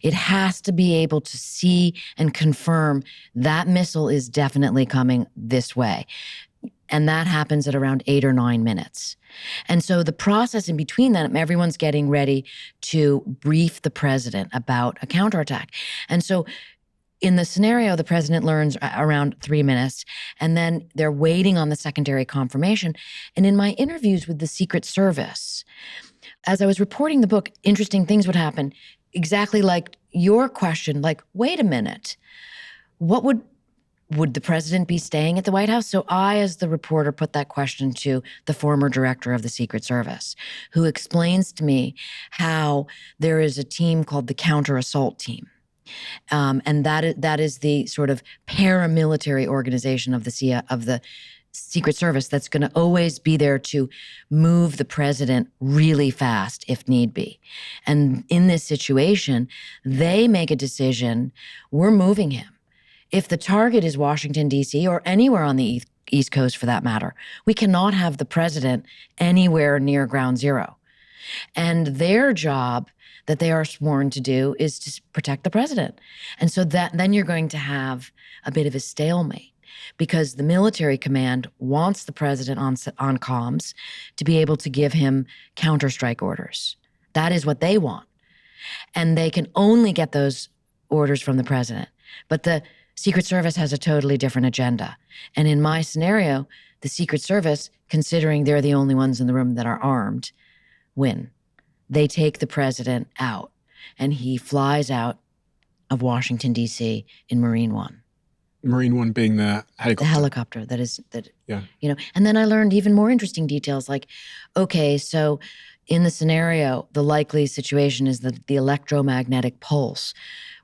It has to be able to see and confirm that missile is definitely coming this way. And that happens at around 8 or 9 minutes. And so the process in between that, everyone's getting ready to brief the president about a counterattack. And so in the scenario, the president learns around 3 minutes, and then they're waiting on the secondary confirmation. And in my interviews with the Secret Service, as I was reporting the book, interesting things would happen, exactly like your question, like, wait a minute, would the president be staying at the White House? So I, as the reporter, put that question to the former director of the Secret Service, who explains to me how there is a team called the Counter Assault Team. And that is the sort of paramilitary organization of the Secret Service that's going to always be there to move the president really fast if need be. And in this situation, they make a decision, we're moving him. If the target is Washington, D.C., or anywhere on the East Coast for that matter, we cannot have the president anywhere near ground zero. And their job that they are sworn to do is to protect the president. And so then you're going to have a bit of a stalemate, because the military command wants the president on comms to be able to give him counterstrike orders. That is what they want. And they can only get those orders from the president. But the Secret Service has a totally different agenda. And in my scenario, the Secret Service, considering they're the only ones in the room that are armed, win. They take the president out, and he flies out of Washington, D.C. in Marine One. Marine One being the helicopter. The helicopter and then I learned even more interesting details, like, okay, so in the scenario, the likely situation is that the electromagnetic pulse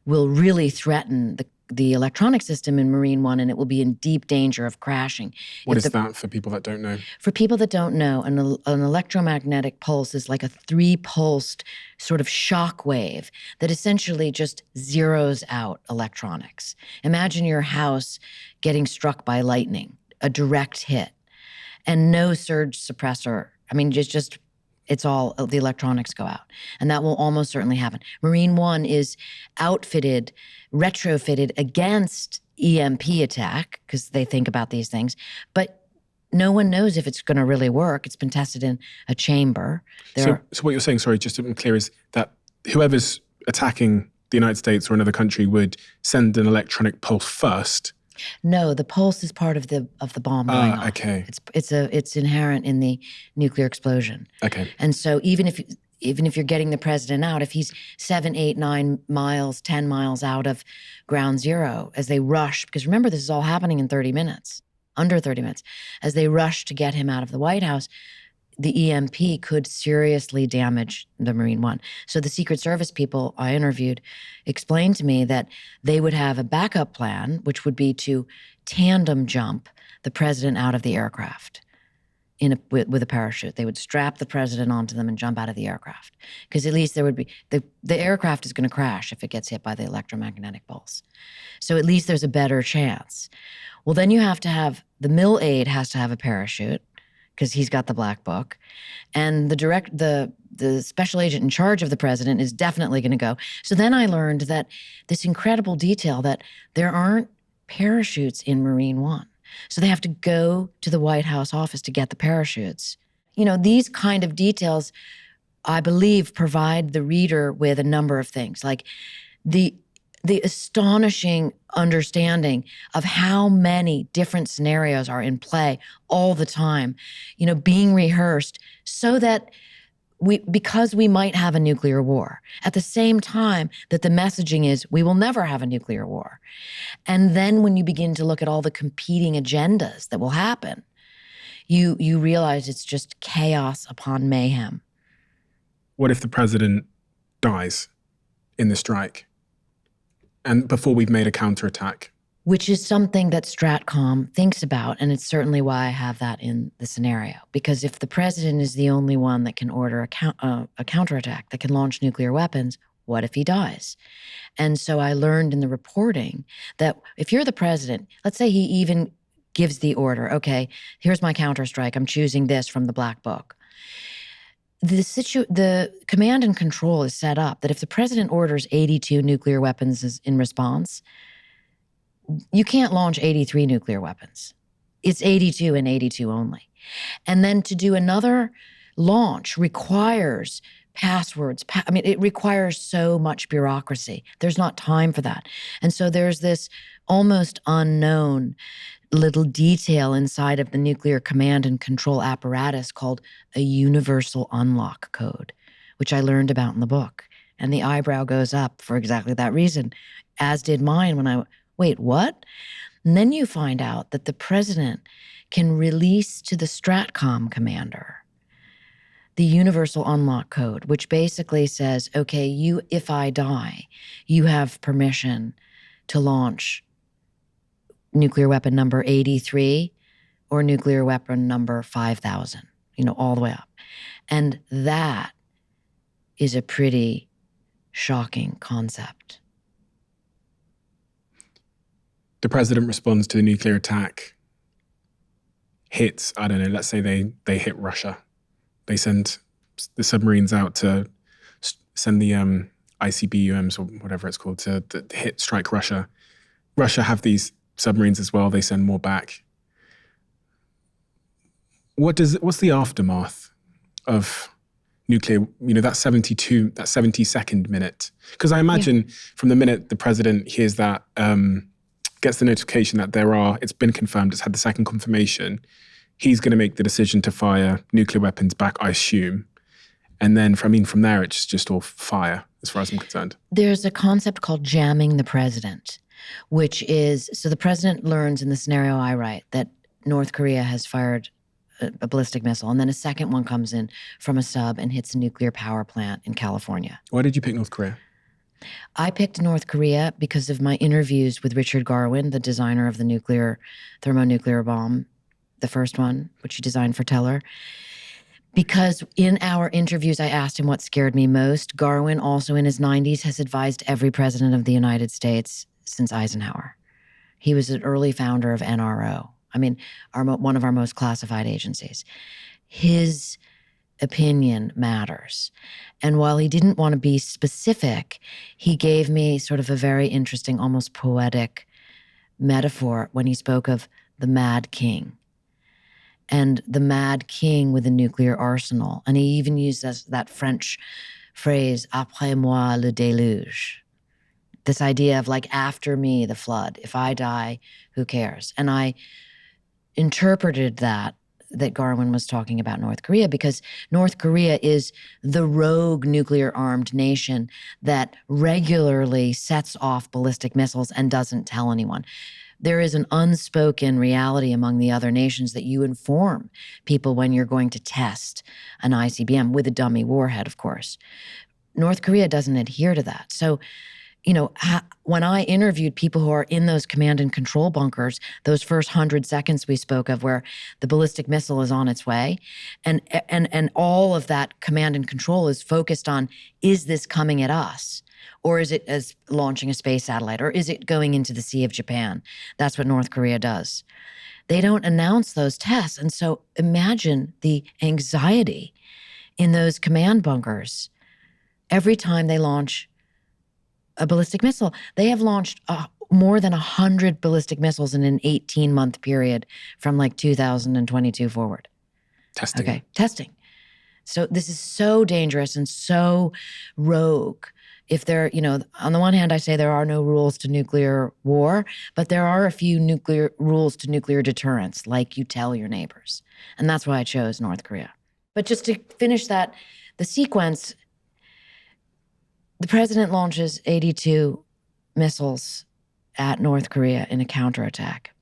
will really threaten the electronic system in Marine One, and it will be in deep danger of crashing. What is that for people that don't know? For people that don't know, an electromagnetic pulse is like a 3-pulsed sort of shock wave that essentially just zeroes out electronics. Imagine your house getting struck by lightning, a direct hit, and no surge suppressor. I mean, just It's all, the electronics go out. And that will almost certainly happen. Marine One is retrofitted against EMP attack, because they think about these things. But no one knows if it's going to really work. It's been tested in a chamber. So what you're saying, sorry, just to be clear, is that whoever's attacking the United States or another country would send an electronic pulse first. No, the pulse is part of the bomb going off. Okay. It's inherent in the nuclear explosion. Okay. And so even if you're getting the president out, if he's 7, 8, 9 miles, 10 miles out of ground zero as they rush, because remember, this is all happening in 30 minutes, under 30 minutes, as they rush to get him out of the White House, the EMP could seriously damage the Marine One. So the Secret Service people I interviewed explained to me that they would have a backup plan, which would be to tandem jump the president out of the aircraft with a parachute. They would strap the president onto them and jump out of the aircraft. Because at least there would be, the aircraft is going to crash if it gets hit by the electromagnetic pulse. So at least there's a better chance. Well, then you have to have, the mill aide has to have a parachute, because he's got the black book. And the special agent in charge of the president is definitely going to go. So then I learned that this incredible detail that there aren't parachutes in Marine One. So they have to go to the White House office to get the parachutes. You know, these kind of details, I believe, provide the reader with a number of things, like the astonishing understanding of how many different scenarios are in play all the time, you know, being rehearsed so that because we might have a nuclear war, at the same time that the messaging is we will never have a nuclear war. And then when you begin to look at all the competing agendas that will happen, you realize it's just chaos upon mayhem. What if the president dies in the strike? And before we've made a counterattack? Which is something that Stratcom thinks about, and it's certainly why I have that in the scenario. Because if the president is the only one that can order a counterattack, that can launch nuclear weapons, what if he dies? And so I learned in the reporting that if you're the president, let's say he even gives the order, okay, here's my counterstrike, I'm choosing this from the black book. The command and control is set up that if the president orders 82 nuclear weapons in response, you can't launch 83 nuclear weapons. It's 82 and 82 only. And then to do another launch requires passwords. It requires so much bureaucracy. There's not time for that. And so there's this almost unknown little detail inside of the nuclear command and control apparatus called a universal unlock code, which I learned about in the book. And the eyebrow goes up for exactly that reason, as did mine when wait, what? And then you find out that the president can release to the Stratcom commander the universal unlock code, which basically says, okay, if I die, you have permission to launch nuclear weapon number 83 or nuclear weapon number 5,000, all the way up. And that is a pretty shocking concept. The president responds to the nuclear attack, hits, I don't know, let's say they hit Russia. They send the submarines out to send the ICBMs or whatever it's called to strike Russia. Russia have these submarines as well. They send more back. What's the aftermath of nuclear, that 70-second minute? Because I imagine from the minute the president hears that, gets the notification that it's been confirmed, it's had the second confirmation, he's going to make the decision to fire nuclear weapons back, I assume. And then from there, it's just all fire, as far as I'm concerned. There's a concept called jamming the president, which is, so the president learns in the scenario I write that North Korea has fired a ballistic missile, and then a second one comes in from a sub and hits a nuclear power plant in California. Why did you pick North Korea? I picked North Korea because of my interviews with Richard Garwin, the designer of the thermonuclear bomb, the first one, which he designed for Teller. Because in our interviews, I asked him what scared me most. Garwin, also in his 90s, has advised every president of the United States since Eisenhower. He was an early founder of NRO. One of our most classified agencies. His opinion matters. And while he didn't want to be specific, he gave me sort of a very interesting, almost poetic metaphor when he spoke of the Mad King. And the Mad King with a nuclear arsenal. And he even used that French phrase, après moi le déluge. This idea of like, after me, the flood. If I die, who cares? And I interpreted that Garwin was talking about North Korea, because North Korea is the rogue nuclear-armed nation that regularly sets off ballistic missiles and doesn't tell anyone. There is an unspoken reality among the other nations that you inform people when you're going to test an ICBM with a dummy warhead, of course. North Korea doesn't adhere to that. So, when I interviewed people who are in those command and control bunkers, those first 100 seconds we spoke of where the ballistic missile is on its way, and all of that command and control is focused on, is this coming at us? Or is it as launching a space satellite? Or is it going into the Sea of Japan? That's what North Korea does. They don't announce those tests. And so imagine the anxiety in those command bunkers every time they launch a ballistic missile. They have launched more than 100 ballistic missiles in an 18-month period from like 2022 forward. Testing. Okay, testing. So this is so dangerous and so rogue. If there, on the one hand, I say there are no rules to nuclear war, but there are a few rules to nuclear deterrence, like you tell your neighbors. And that's why I chose North Korea. But just to finish the sequence, the president launches 82 missiles at North Korea in a counterattack.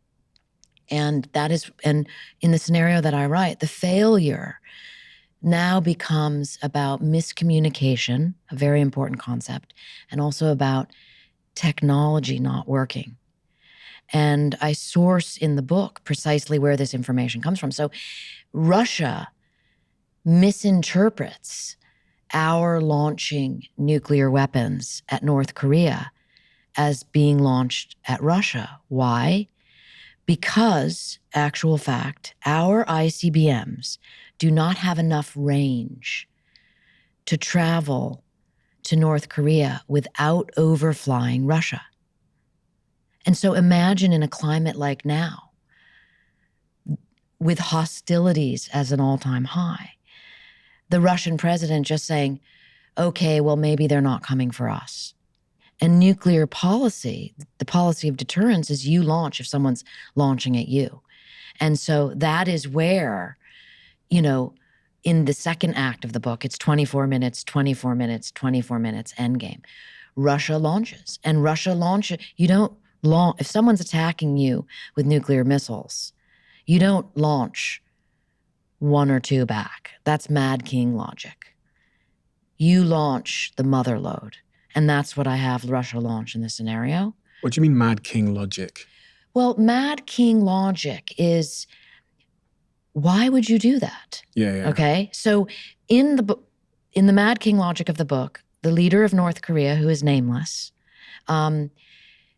And in the scenario that I write, the failure now becomes about miscommunication, a very important concept, and also about technology not working. And I source in the book precisely where this information comes from. So Russia misinterprets our launching nuclear weapons at North Korea as being launched at Russia. Why? Because, actual fact, our ICBMs do not have enough range to travel to North Korea without overflying Russia. And so imagine in a climate like now, with hostilities as an all-time high, the Russian president just saying, okay, well, maybe they're not coming for us. And nuclear policy, the policy of deterrence, is you launch if someone's launching at you. And so that is where, in the second act of the book, it's 24 minutes, 24 minutes, 24 minutes, endgame. Russia launches. And Russia launches, if someone's attacking you with nuclear missiles, you don't launch one or two back. That's Mad King logic. You launch the mother load. And that's what I have Russia launch in this scenario. What do you mean Mad King logic? Well, Mad King logic is, why would you do that? Yeah. Okay? So in the Mad King logic of the book, the leader of North Korea, who is nameless,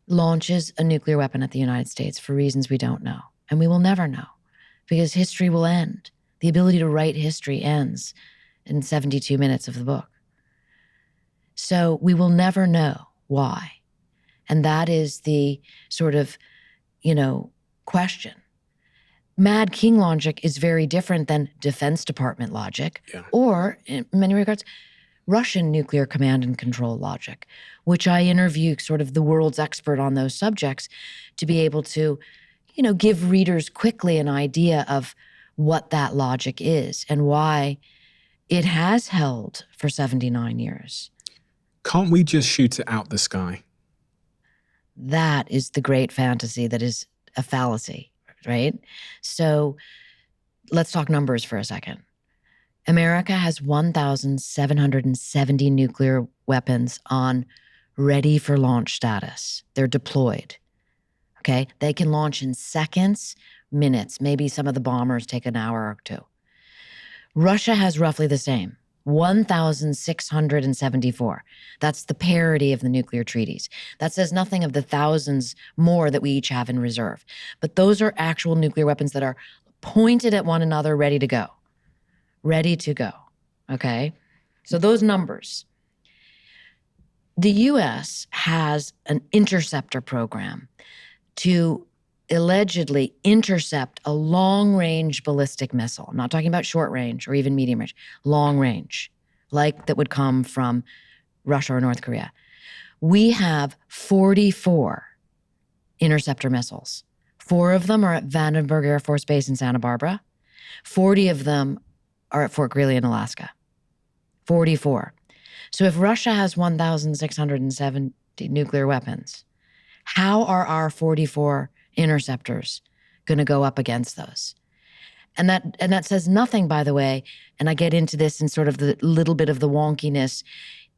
launches a nuclear weapon at the United States for reasons we don't know. And we will never know, because history will end. The ability to write history ends in 72 minutes of the book. So we will never know why. And that is the sort of, question. Mad King logic is very different than Defense Department logic, or, in many regards, Russian nuclear command and control logic, which I interview sort of the world's expert on those subjects to be able to, give readers quickly an idea of what that logic is and why it has held for 79 years. Can't we just shoot it out the sky? That is the great fantasy that is a fallacy, right? So let's talk numbers for a second. America has 1,770 nuclear weapons on ready for launch status. They're deployed, okay? They can launch in seconds, minutes. Maybe some of the bombers take an hour or two. Russia has roughly the same, 1,674. That's the parity of the nuclear treaties. That says nothing of the thousands more that we each have in reserve. But those are actual nuclear weapons that are pointed at one another, ready to go. Ready to go. okay? So those numbers. The U.S. has an interceptor program to allegedly intercept a long-range ballistic missile. I'm not talking about short range or even medium range, long range, like that would come from Russia or North Korea. We have 44 interceptor missiles. 4 of them are at Vandenberg Air Force Base in Santa Barbara. 40 of them are at Fort Greely in Alaska. 44. So if Russia has 1,670 nuclear weapons, how are our 44 interceptors going to go up against those? And that says nothing, by the way, and I get into this in sort of the little bit of the wonkiness.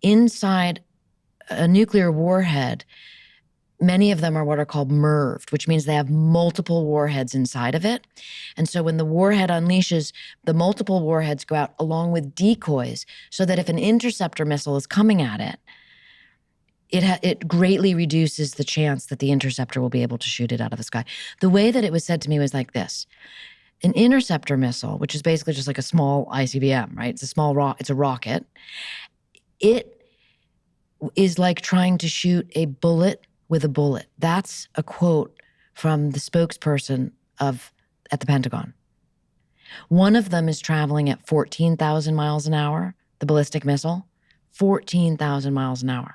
Inside a nuclear warhead, many of them are what are called MIRVed, which means they have multiple warheads inside of it. And so when the warhead unleashes, the multiple warheads go out along with decoys so that if an interceptor missile is coming at it, it greatly reduces the chance that the interceptor will be able to shoot it out of the sky. The way that it was said to me was like this. An interceptor missile, which is basically just like a small ICBM, right? It's a small it's a rocket. It is like trying to shoot a bullet with a bullet. That's a quote from the spokesperson at the Pentagon. One of them is traveling at 14,000 miles an hour, the ballistic missile, 14,000 miles an hour.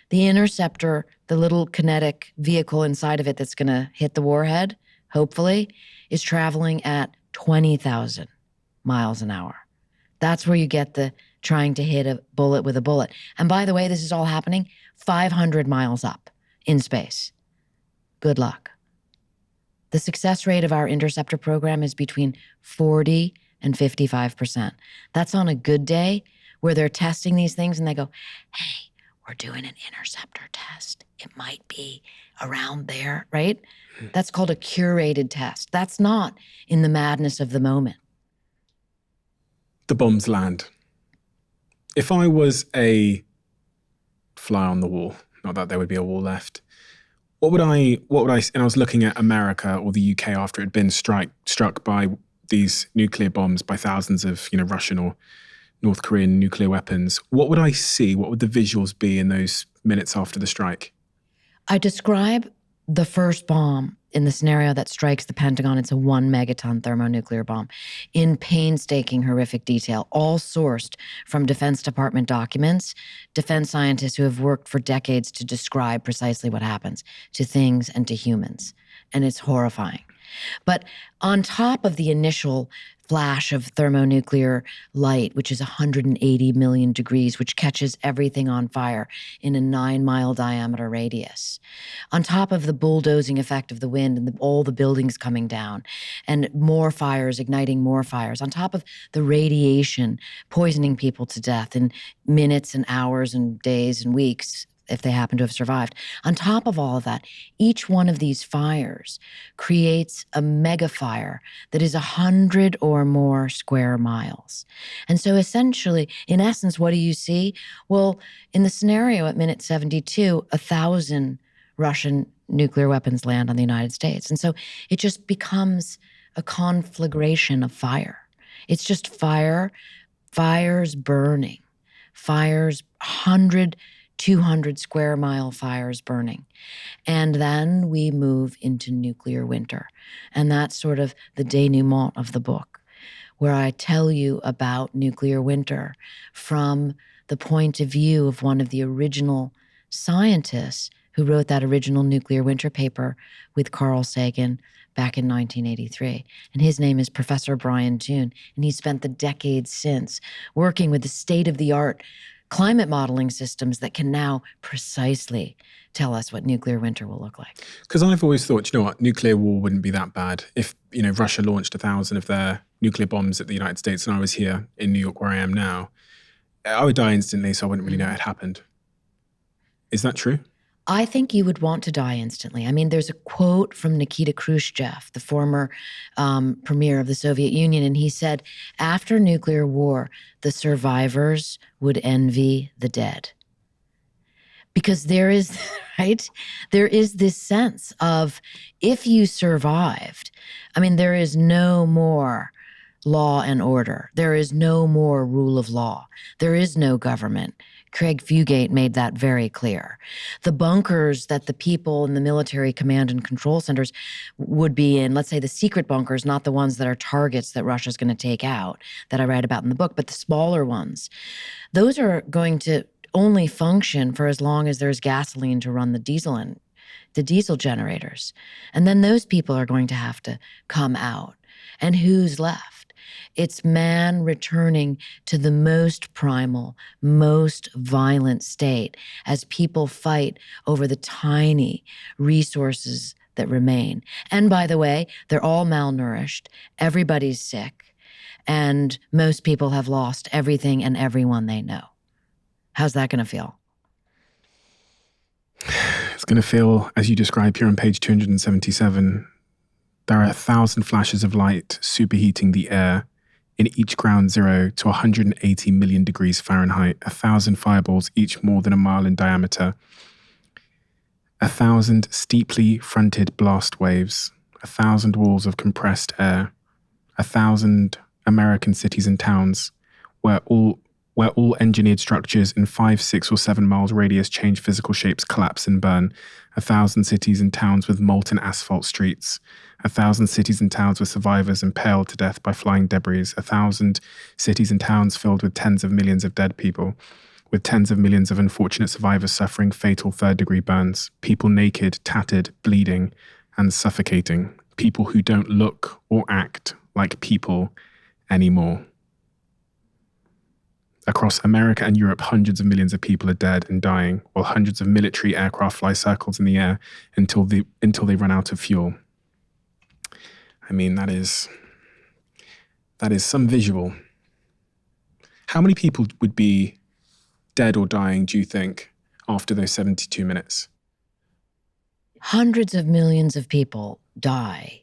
The interceptor, the little kinetic vehicle inside of it that's going to hit the warhead, hopefully, is traveling at 20,000 miles an hour. That's where you get the trying to hit a bullet with a bullet. And by the way, this is all happening 500 miles up in space. Good luck. The success rate of our interceptor program is between 40 and 55%. That's on a good day where they're testing these things and they go, hey, we're doing an interceptor test. It might be around there, right? That's called a curated test. That's not in the madness of the moment. The bombs land. If I was a fly on the wall, not that there would be a wall left, what would I, and I was looking at America or the UK after it had been struck by these nuclear bombs by thousands of, Russian or North Korean nuclear weapons. What would I see? What would the visuals be in those minutes after the strike? I describe the first bomb in the scenario that strikes the Pentagon. It's a 1 megaton thermonuclear bomb in painstaking, horrific detail, all sourced from Defense Department documents, defense scientists who have worked for decades to describe precisely what happens to things and to humans. And it's horrifying. But on top of the initial flash of thermonuclear light, which is 180 million degrees, which catches everything on fire in a 9-mile diameter radius. On top of the bulldozing effect of the wind and all the buildings coming down and more fires, igniting more fires. On top of the radiation poisoning people to death in minutes and hours and days and weeks, if they happen to have survived. On top of all of that, each one of these fires creates a mega fire that is 100 or more square miles. And so essentially, in essence, what do you see? Well, in the scenario at minute 72, 1,000 Russian nuclear weapons land on the United States. And so it just becomes a conflagration of fire. It's just fire, fires burning, fires 100, 200 square mile fires burning. And then we move into nuclear winter. And that's sort of the denouement of the book, where I tell you about nuclear winter from the point of view of one of the original scientists who wrote that original nuclear winter paper with Carl Sagan back in 1983. And his name is Professor Brian Toon. And he spent the decades since working with the state-of-the-art climate modeling systems that can now precisely tell us what nuclear winter will look like. Because I've always thought, nuclear war wouldn't be that bad. If, Russia launched 1,000 of their nuclear bombs at the United States and I was here in New York where I am now, I would die instantly, so I wouldn't really know it had happened. Is that true? I think you would want to die instantly. I mean, there's a quote from Nikita Khrushchev, the former premier of the Soviet Union, and he said, after nuclear war, the survivors would envy the dead. Because there is, right? There is this sense of if you survived, I mean, there is no more law and order. There is no more rule of law. There is no government. Craig Fugate made that very clear. The bunkers that the people in the military command and control centers would be in, let's say the secret bunkers, not the ones that are targets that Russia's going to take out, that I write about in the book, but the smaller ones, those are going to only function for as long as there's gasoline to run the diesel generators. And then those people are going to have to come out. And who's left? It's man returning to the most primal, most violent state as people fight over the tiny resources that remain. And by the way, they're all malnourished, everybody's sick, and most people have lost everything and everyone they know. How's that going to feel? It's going to feel, as you describe here on page 277, there are 1,000 flashes of light superheating the air in each ground zero to 180 million degrees Fahrenheit, 1,000 fireballs, each more than a mile in diameter, 1,000 steeply fronted blast waves, 1,000 walls of compressed air, 1,000 American cities and towns where all engineered structures in 5, 6, or 7 miles radius change physical shapes, collapse and burn, 1,000 cities and towns with molten asphalt streets, 1,000 cities and towns with survivors impaled to death by flying debris, 1,000 cities and towns filled with tens of millions of dead people, with tens of millions of unfortunate survivors suffering fatal third-degree burns, people naked, tattered, bleeding, and suffocating, people who don't look or act like people anymore. Across America and Europe, hundreds of millions of people are dead and dying, while hundreds of military aircraft fly circles in the air until they run out of fuel. I mean, that is some visual. How many people would be dead or dying, do you think, after those 72 minutes? Hundreds of millions of people die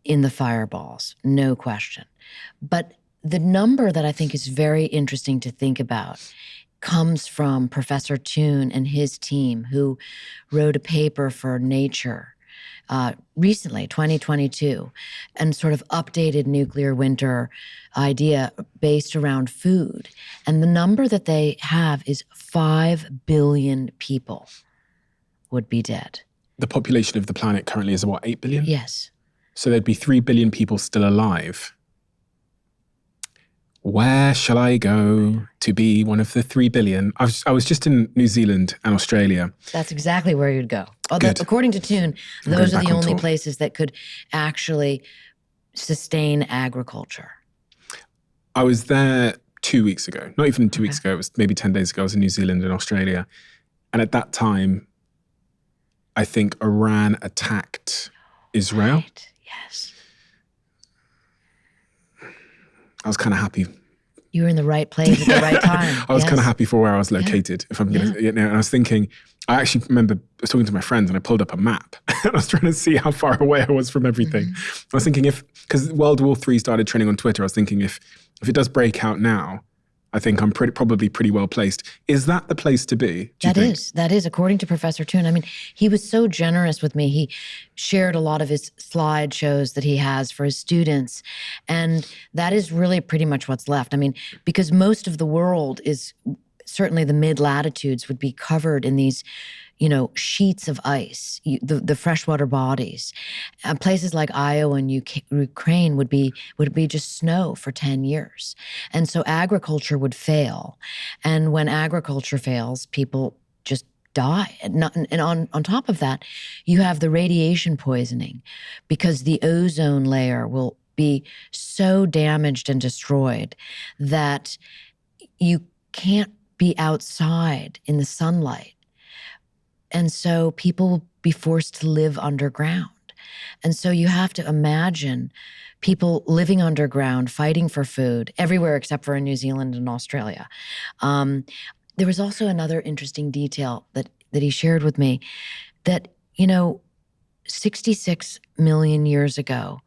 in the fireballs, no question. But the number that I think is very interesting to think about comes from Professor Toon and his team, who wrote a paper for Nature recently, 2022, and sort of updated nuclear winter idea based around food. And the number that they have is 5 billion people would be dead. The population of the planet currently is what, 8 billion? Yes. So there'd be 3 billion people still alive. Where shall I go to be one of the 3 billion? I was just in New Zealand and Australia. That's exactly where you'd go. Although, Good. according to Toon, I'm those going are the back on only tour. places that could actually sustain agriculture. I was there 2 weeks ago. Not even 2 weeks ago. It was maybe 10 days ago. I was in New Zealand and Australia. And at that time, I think Iran attacked Israel. Right. Yes. I was kind of happy. You were in the right place at the right time. I was Yes. kind of happy for where I was located. If I'm going to, and I was thinking, I actually remember I was talking to my friends and I pulled up a map and I was trying to see how far away I was from everything. I was thinking because World War III started trending on Twitter, I was thinking if it does break out now, I think I'm probably pretty well placed. Is that the place to be? Do you think? That is, according to Professor Toon. I mean, he was so generous with me. He shared a lot of his slideshows that he has for his students. And that is really pretty much what's left. I mean, because most of the world is, certainly the mid-latitudes would be covered in these, sheets of ice, the freshwater bodies. Places like Iowa and Ukraine would be just snow for 10 years. And so agriculture would fail. And when agriculture fails, people just die. And on top of that, you have the radiation poisoning because the ozone layer will be so damaged and destroyed that you can't be outside in the sunlight. And so people will be forced to live underground. And so you have to imagine people living underground, fighting for food everywhere except for in New Zealand and Australia. There was also another interesting detail that he shared with me that, 66 million years ago,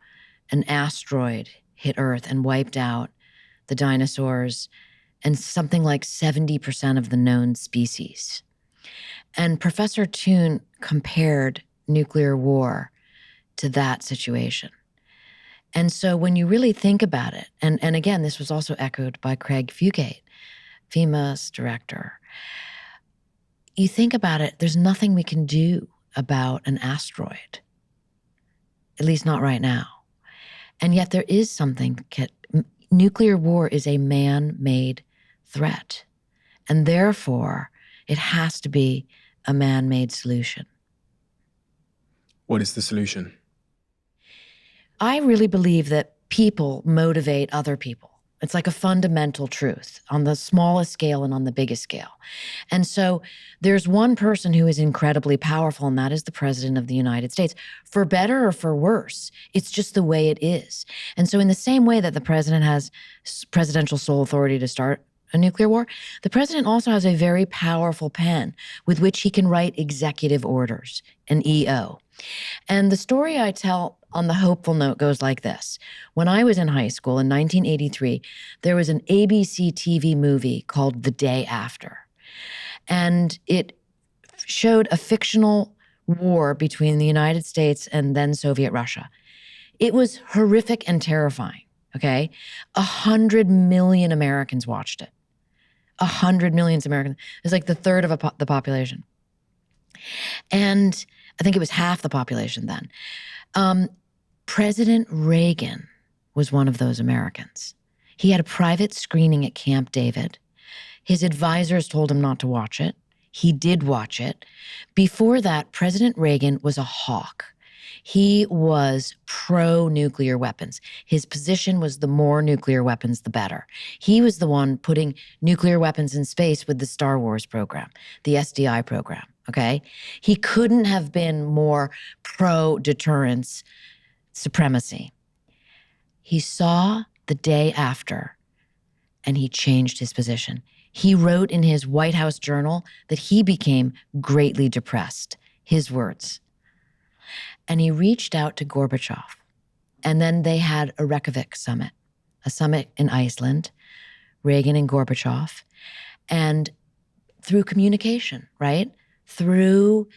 an asteroid hit Earth and wiped out the dinosaurs and something like 70% of the known species. And Professor Toon compared nuclear war to that situation. And so when you really think about it, and again, this was also echoed by Craig Fugate, FEMA's director, you think about it, there's nothing we can do about an asteroid, at least not right now. And yet there is something. Nuclear war is a man-made threat, and therefore it has to be a man-made solution. What is the solution? I really believe that people motivate other people. It's like a fundamental truth on the smallest scale and on the biggest scale. And so there's one person who is incredibly powerful, and that is the President of the United States, for better or for worse. It's just the way it is. And so in the same way that the president has presidential sole authority to start a nuclear war, the president also has a very powerful pen with which he can write executive orders, an EO. And the story I tell on the hopeful note goes like this. When I was in high school in 1983, there was an ABC TV movie called The Day After. And it showed a fictional war between the United States and then Soviet Russia. It was horrific and terrifying, okay? 100 million Americans watched it. 100 million Americans. It was like the third of the population. And I think it was half the population then. President Reagan was one of those Americans. He had a private screening at Camp David. His advisors told him not to watch it. He did watch it. Before that, President Reagan was a hawk. He was pro-nuclear weapons. His position was the more nuclear weapons, the better. He was the one putting nuclear weapons in space with the Star Wars program, the SDI program, okay? He couldn't have been more pro-deterrence supremacy. He saw The Day After, and he changed his position. He wrote in his White House journal that he became greatly depressed, his words. And he reached out to Gorbachev. And then they had a Reykjavik summit, a summit in Iceland, Reagan and Gorbachev. And through communication, right? Through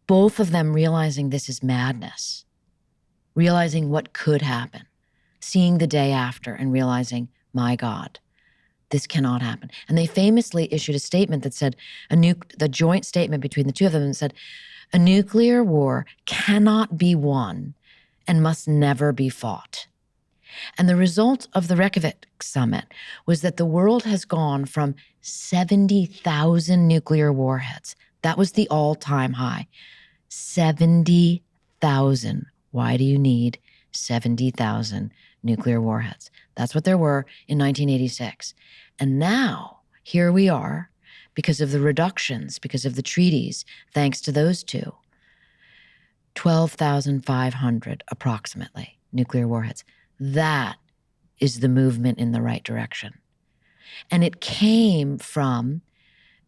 both of them realizing this is madness, realizing what could happen, seeing The Day After and realizing, my God, this cannot happen. And they famously issued a statement that said, the joint statement between the two of them said, a nuclear war cannot be won and must never be fought. And the result of the Reykjavik summit was that the world has gone from 70,000 nuclear warheads. That was the all-time high. 70,000. Why do you need 70,000 nuclear warheads? That's what there were in 1986. And now, here we are, because of the reductions, because of the treaties, thanks to those two, 12,500 approximately nuclear warheads. That is the movement in the right direction. And it came from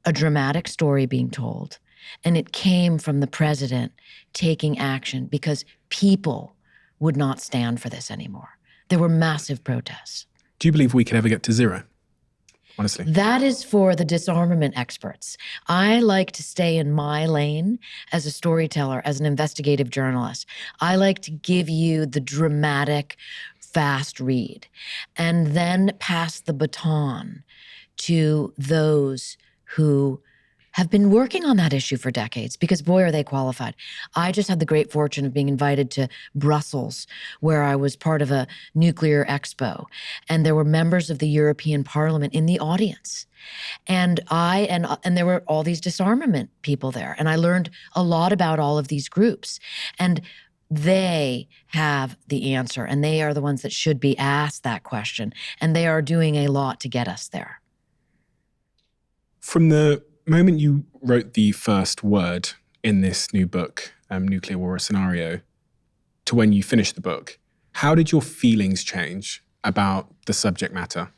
a dramatic story being told, and it came from the president taking action because people would not stand for this anymore. There were massive protests. Do you believe we could ever get to zero? Honestly. That is for the disarmament experts. I like to stay in my lane as a storyteller, as an investigative journalist. I like to give you the dramatic, fast read, and then pass the baton to those who have been working on that issue for decades, because boy, are they qualified. I just had the great fortune of being invited to Brussels, where I was part of a nuclear expo, and there were members of the European Parliament in the audience. And there were all these disarmament people there, and I learned a lot about all of these groups. And they have the answer, and they are the ones that should be asked that question, and they are doing a lot to get us there. From the moment you wrote the first word in this new book, Nuclear War: A Scenario, to when you finished the book, how did your feelings change about the subject matter?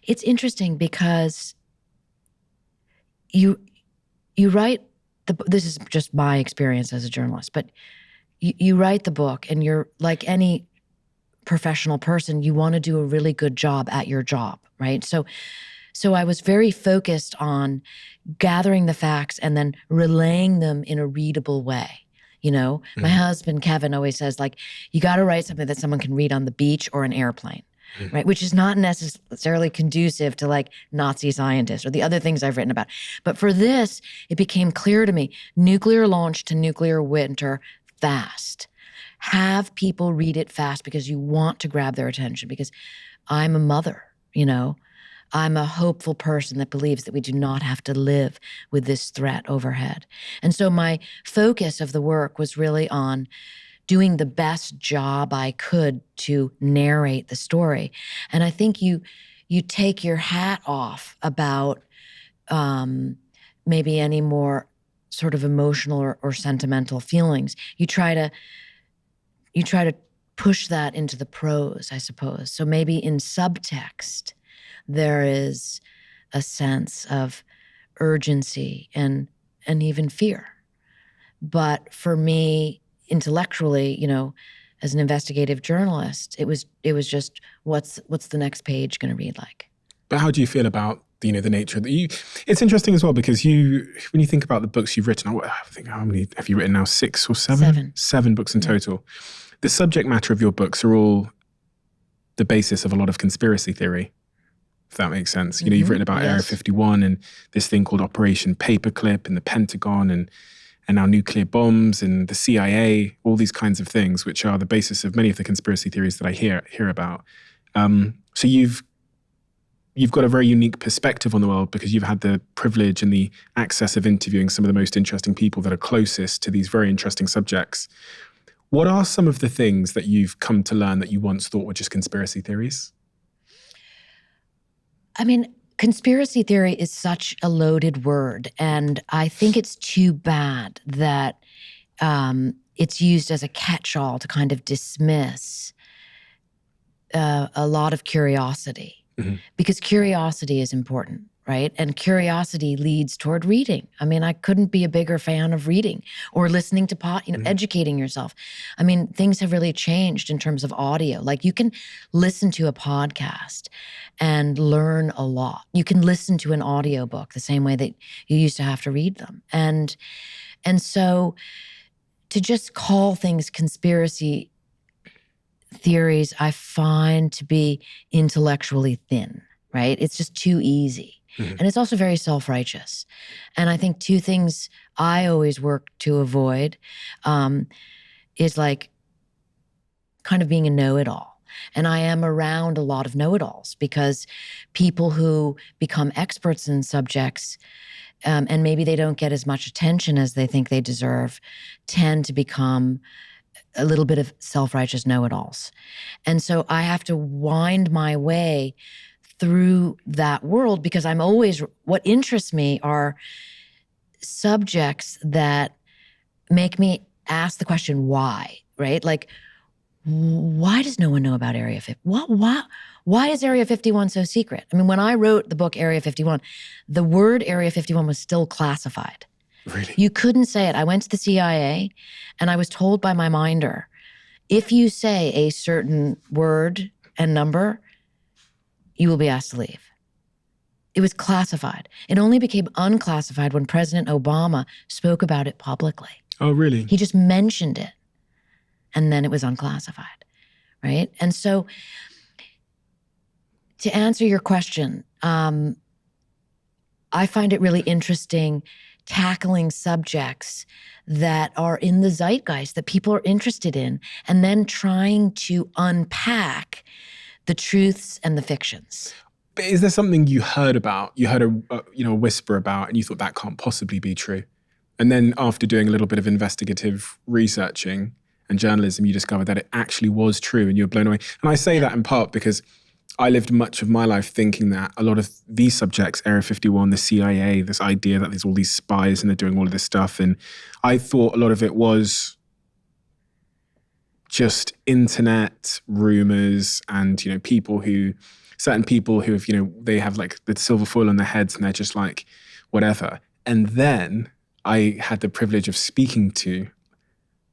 It's interesting because you write this is just my experience as a journalist, but you write the book, and you're like any professional person, you want to do a really good job at your job, right? So I was very focused on gathering the facts and then relaying them in a readable way. You know, my husband, Kevin, always says, like, you got to write something that someone can read on the beach or an airplane, right? Which is not necessarily conducive to like Nazi scientists or the other things I've written about. But for this, it became clear to me, nuclear launch to nuclear winter fast. Have people read it fast because you want to grab their attention, because I'm a mother, you know. I'm a hopeful person that believes that we do not have to live with this threat overhead. And so my focus of the work was really on doing the best job I could to narrate the story. And I think you take your hat off about maybe any more sort of emotional or sentimental feelings. You try to push that into the prose, I suppose. So maybe in subtext, there is a sense of urgency and even fear. But for me, intellectually, you know, as an investigative journalist, it was just what's the next page going to read like? But how do you feel about the nature of it's interesting as well, because when you think about the books you've written, I think, how many have you written now? 6 or 7? 7 books in total. The subject matter of your books are all the basis of a lot of conspiracy theory, if that makes sense. You know, you've written about Area 51 and this thing called Operation Paperclip and the Pentagon and now nuclear bombs and the CIA, all these kinds of things, which are the basis of many of the conspiracy theories that I hear about. So you've got a very unique perspective on the world because you've had the privilege and the access of interviewing some of the most interesting people that are closest to these very interesting subjects. What are some of the things that you've come to learn that you once thought were just conspiracy theories? I mean, conspiracy theory is such a loaded word, and I think it's too bad that it's used as a catch-all to kind of dismiss a lot of curiosity, because curiosity is important, right? And curiosity leads toward reading. I mean, I couldn't be a bigger fan of reading or listening to educating yourself. I mean, things have really changed in terms of audio. Like, you can listen to a podcast and learn a lot. You can listen to an audiobook the same way that you used to have to read them. And so to just call things conspiracy theories, I find to be intellectually thin, right? It's just too easy. And it's also very self-righteous. And I think 2 things I always work to avoid is like kind of being a know-it-all. And I am around a lot of know-it-alls because people who become experts in subjects and maybe they don't get as much attention as they think they deserve tend to become a little bit of self-righteous know-it-alls. And so I have to wind my way through that world because what interests me are subjects that make me ask the question, why, right? Like, why does no one know about Area 51? Why is Area 51 so secret? I mean, when I wrote the book Area 51, the word Area 51 was still classified. Really? You couldn't say it. I went to the CIA and I was told by my minder, if you say a certain word and number, you will be asked to leave. It was classified. It only became unclassified when President Obama spoke about it publicly. Oh, really? He just mentioned it, and then it was unclassified, right? And so to answer your question, I find it really interesting tackling subjects that are in the zeitgeist that people are interested in, and then trying to unpack the truths and the fictions. But is there something you heard about? You heard a whisper about, and you thought that can't possibly be true. And then after doing a little bit of investigative researching and journalism, you discovered that it actually was true, and you were blown away. And I say that in part because I lived much of my life thinking that a lot of these subjects, Area 51, the CIA, this idea that there's all these spies and they're doing all of this stuff, and I thought a lot of it was just internet rumors and, certain people who have, they have like the silver foil on their heads and they're just like, whatever. And then I had the privilege of speaking to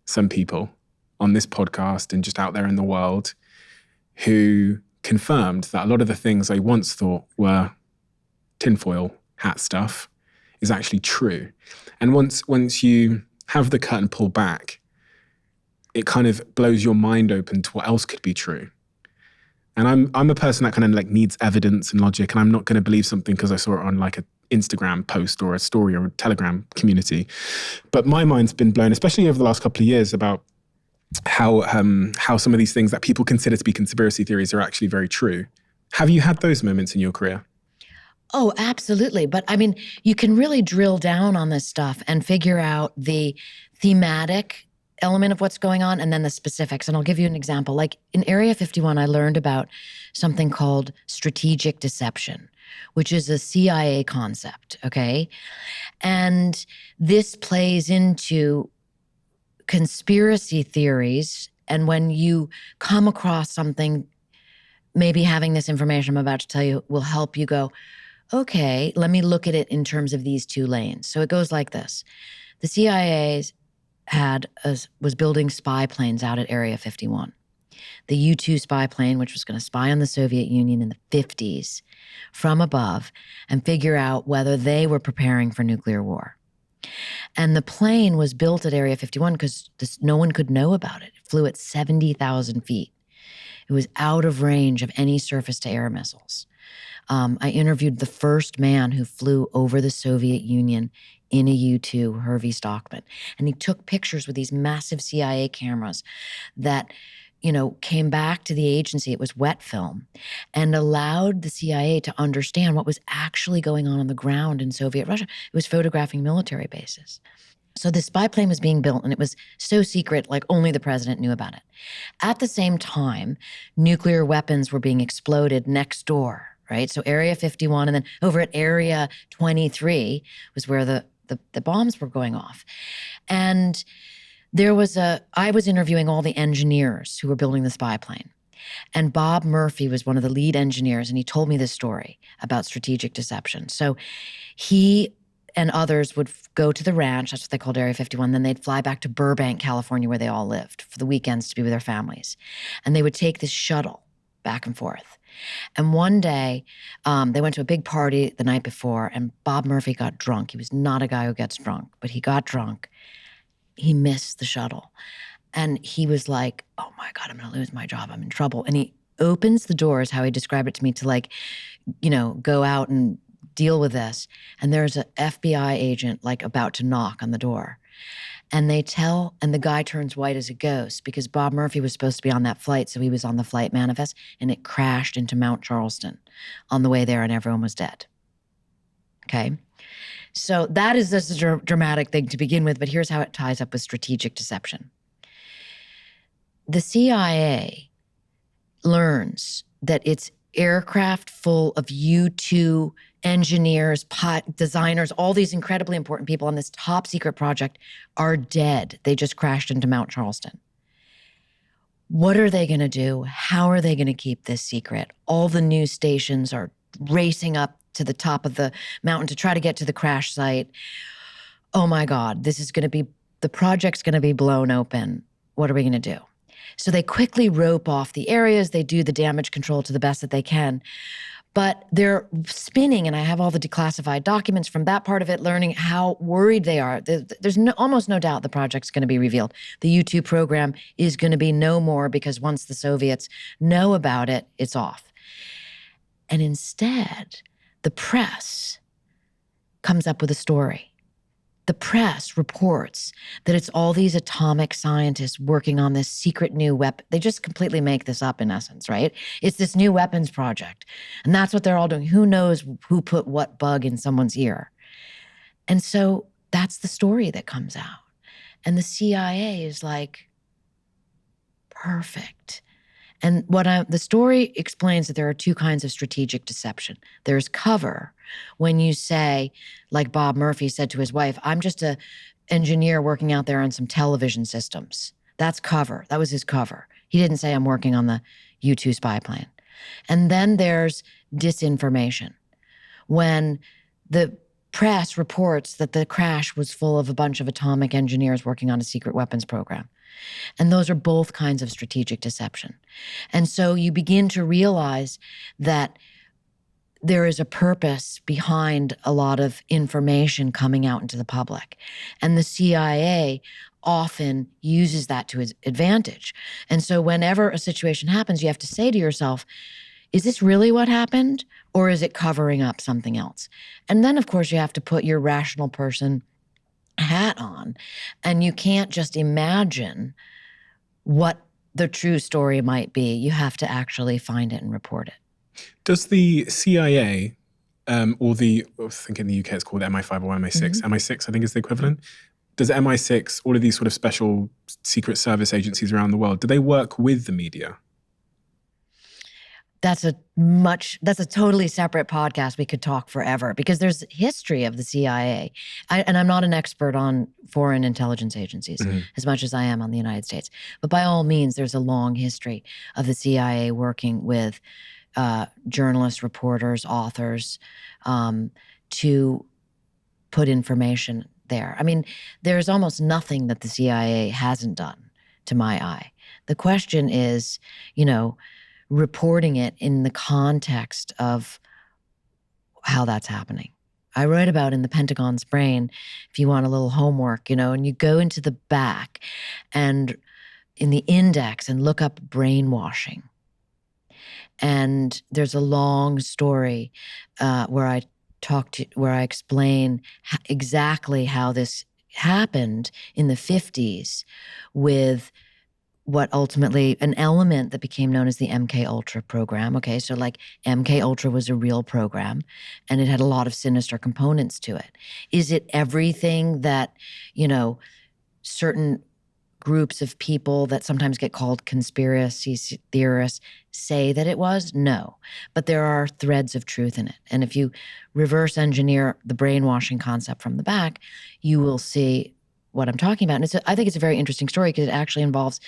some people on this podcast and just out there in the world who confirmed that a lot of the things I once thought were tinfoil hat stuff is actually true. And once you have the curtain pulled back, it kind of blows your mind open to what else could be true. And I'm a person that kind of like needs evidence and logic, and I'm not going to believe something because I saw it on like a Instagram post or a story or a Telegram community. But my mind's been blown, especially over the last couple of years, about how some of these things that people consider to be conspiracy theories are actually very true. Have you had those moments in your career? Oh, absolutely. But I mean, you can really drill down on this stuff and figure out the thematic element of what's going on and then the specifics. And I'll give you an example. Like in Area 51, I learned about something called strategic deception, which is a CIA concept, okay? And this plays into conspiracy theories. And when you come across something, maybe having this information I'm about to tell you will help you go, okay, let me look at it in terms of these two lanes. So it goes like this. The CIA was building spy planes out at Area 51. The U-2 spy plane, which was going to spy on the Soviet Union in the 50s from above and figure out whether they were preparing for nuclear war. And the plane was built at Area 51 because no one could know about it. It flew at 70,000 feet. It was out of range of any surface-to-air missiles. I interviewed the first man who flew over the Soviet Union in a U-2, Hervey Stockman. And he took pictures with these massive CIA cameras that, came back to the agency. It was wet film and allowed the CIA to understand what was actually going on the ground in Soviet Russia. It was photographing military bases. So the spy plane was being built and it was so secret, like only the president knew about it. At the same time, nuclear weapons were being exploded next door, right? So Area 51 and then over at Area 23 was where the bombs were going off. And I was interviewing all the engineers who were building the spy plane. And Bob Murphy was one of the lead engineers, and he told me this story about strategic deception. So he and others would go to the ranch, that's what they called Area 51, then they'd fly back to Burbank, California, where they all lived for the weekends to be with their families. And they would take this shuttle back and forth. And one day, they went to a big party the night before, and Bob Murphy got drunk. He was not a guy who gets drunk, but he got drunk. He missed the shuttle. And he was like, oh my God, I'm going to lose my job. I'm in trouble. And he opens the doors, how he described it to me, to go out and deal with this. And there's an FBI agent about to knock on the door. And the guy turns white as a ghost because Bob Murphy was supposed to be on that flight. So he was on the flight manifest and it crashed into Mount Charleston on the way there and everyone was dead. Okay. So that is just a dramatic thing to begin with, but here's how it ties up with strategic deception. The CIA learns that its aircraft full of U-2 engineers, designers, all these incredibly important people on this top secret project are dead. They just crashed into Mount Charleston. What are they going to do? How are they going to keep this secret? All the news stations are racing up to the top of the mountain to try to get to the crash site. Oh my God, the project's going to be blown open. What are we going to do? So they quickly rope off the areas. They do the damage control to the best that they can. But they're spinning, and I have all the declassified documents from that part of it, learning how worried they are. There's almost no doubt the project's going to be revealed. The U-2 program is going to be no more because once the Soviets know about it, it's off. And instead, the press comes up with a story. The press reports that it's all these atomic scientists working on this secret new weapon. They just completely make this up in essence, right? It's this new weapons project. And that's what they're all doing. Who knows who put what bug in someone's ear? And so that's the story that comes out. And the CIA is like, perfect. And the story explains that there are two kinds of strategic deception. There's cover, when you say, like Bob Murphy said to his wife, I'm just an engineer working out there on some television systems. That's cover. That was his cover. He didn't say I'm working on the U-2 spy plane. And then there's disinformation. When the press reports that the crash was full of a bunch of atomic engineers working on a secret weapons program. And those are both kinds of strategic deception. And so you begin to realize that there is a purpose behind a lot of information coming out into the public. And the CIA often uses that to its advantage. And so whenever a situation happens, you have to say to yourself, is this really what happened? Or is it covering up something else? And then, of course, you have to put your rational person hat on. And you can't just imagine what the true story might be. You have to actually find it and report it. Does the CIA, I think in the UK it's called MI5 or MI6, MI6 I think is the equivalent. Does MI6, all of these sort of special secret service agencies around the world, do they work with the media? That's a totally separate podcast. We could talk forever because there's history of the CIA. And I'm not an expert on foreign intelligence agencies as much as I am on the United States. But by all means, there's a long history of the CIA working with journalists, reporters, authors to put information there. I mean, there's almost nothing that the CIA hasn't done to my eye. The question is, reporting it in the context of how that's happening. I wrote about in the Pentagon's Brain, if you want a little homework, and you go into the back and in the index and look up brainwashing. And there's a long story where I explain exactly how this happened in the 50s with what ultimately an element that became known as the MK Ultra program. Okay, so like MK Ultra was a real program and it had a lot of sinister components to it. Is it everything that, certain groups of people that sometimes get called conspiracy theorists say that it was? No, but there are threads of truth in it. And if you reverse engineer the brainwashing concept from the back, you will see what I'm talking about. And I think it's a very interesting story because it actually involves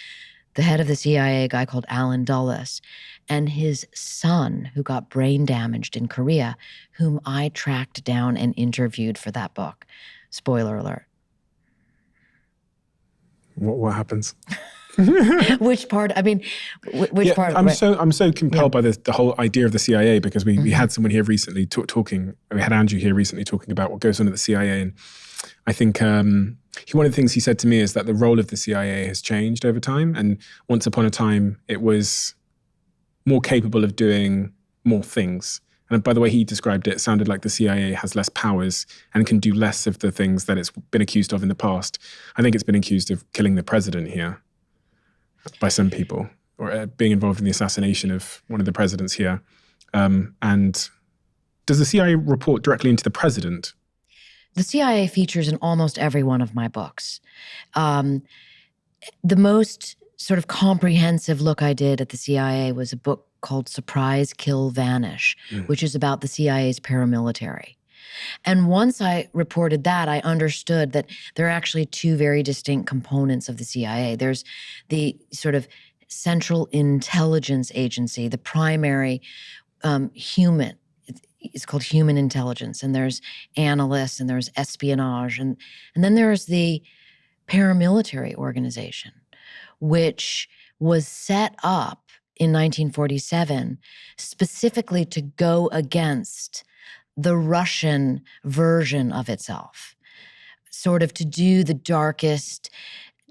the head of the CIA, a guy called Alan Dulles, and his son who got brain damaged in Korea, whom I tracked down and interviewed for that book. Spoiler alert. What happens? Which part? I mean, which part? I'm so compelled by the whole idea of the CIA because we had someone here recently talking. We had Andrew here recently talking about what goes on at the CIA, and I think one of the things he said to me is that the role of the CIA has changed over time, and once upon a time it was more capable of doing more things. And by the way he described it, it sounded like the CIA has less powers and can do less of the things that it's been accused of in the past. I think it's been accused of killing the president here by some people, or being involved in the assassination of one of the presidents here. And does the CIA report directly into the president? The CIA features in almost every one of my books. The most sort of comprehensive look I did at the CIA was a book called Surprise, Kill, Vanish, which is about the CIA's paramilitary. And once I reported that, I understood that there are actually two very distinct components of the CIA. There's the sort of Central Intelligence Agency, the primary human. It's called human intelligence. And there's analysts and there's espionage. And then there's the paramilitary organization, which was set up in 1947 specifically to go against the Russian version of itself, sort of to do the darkest,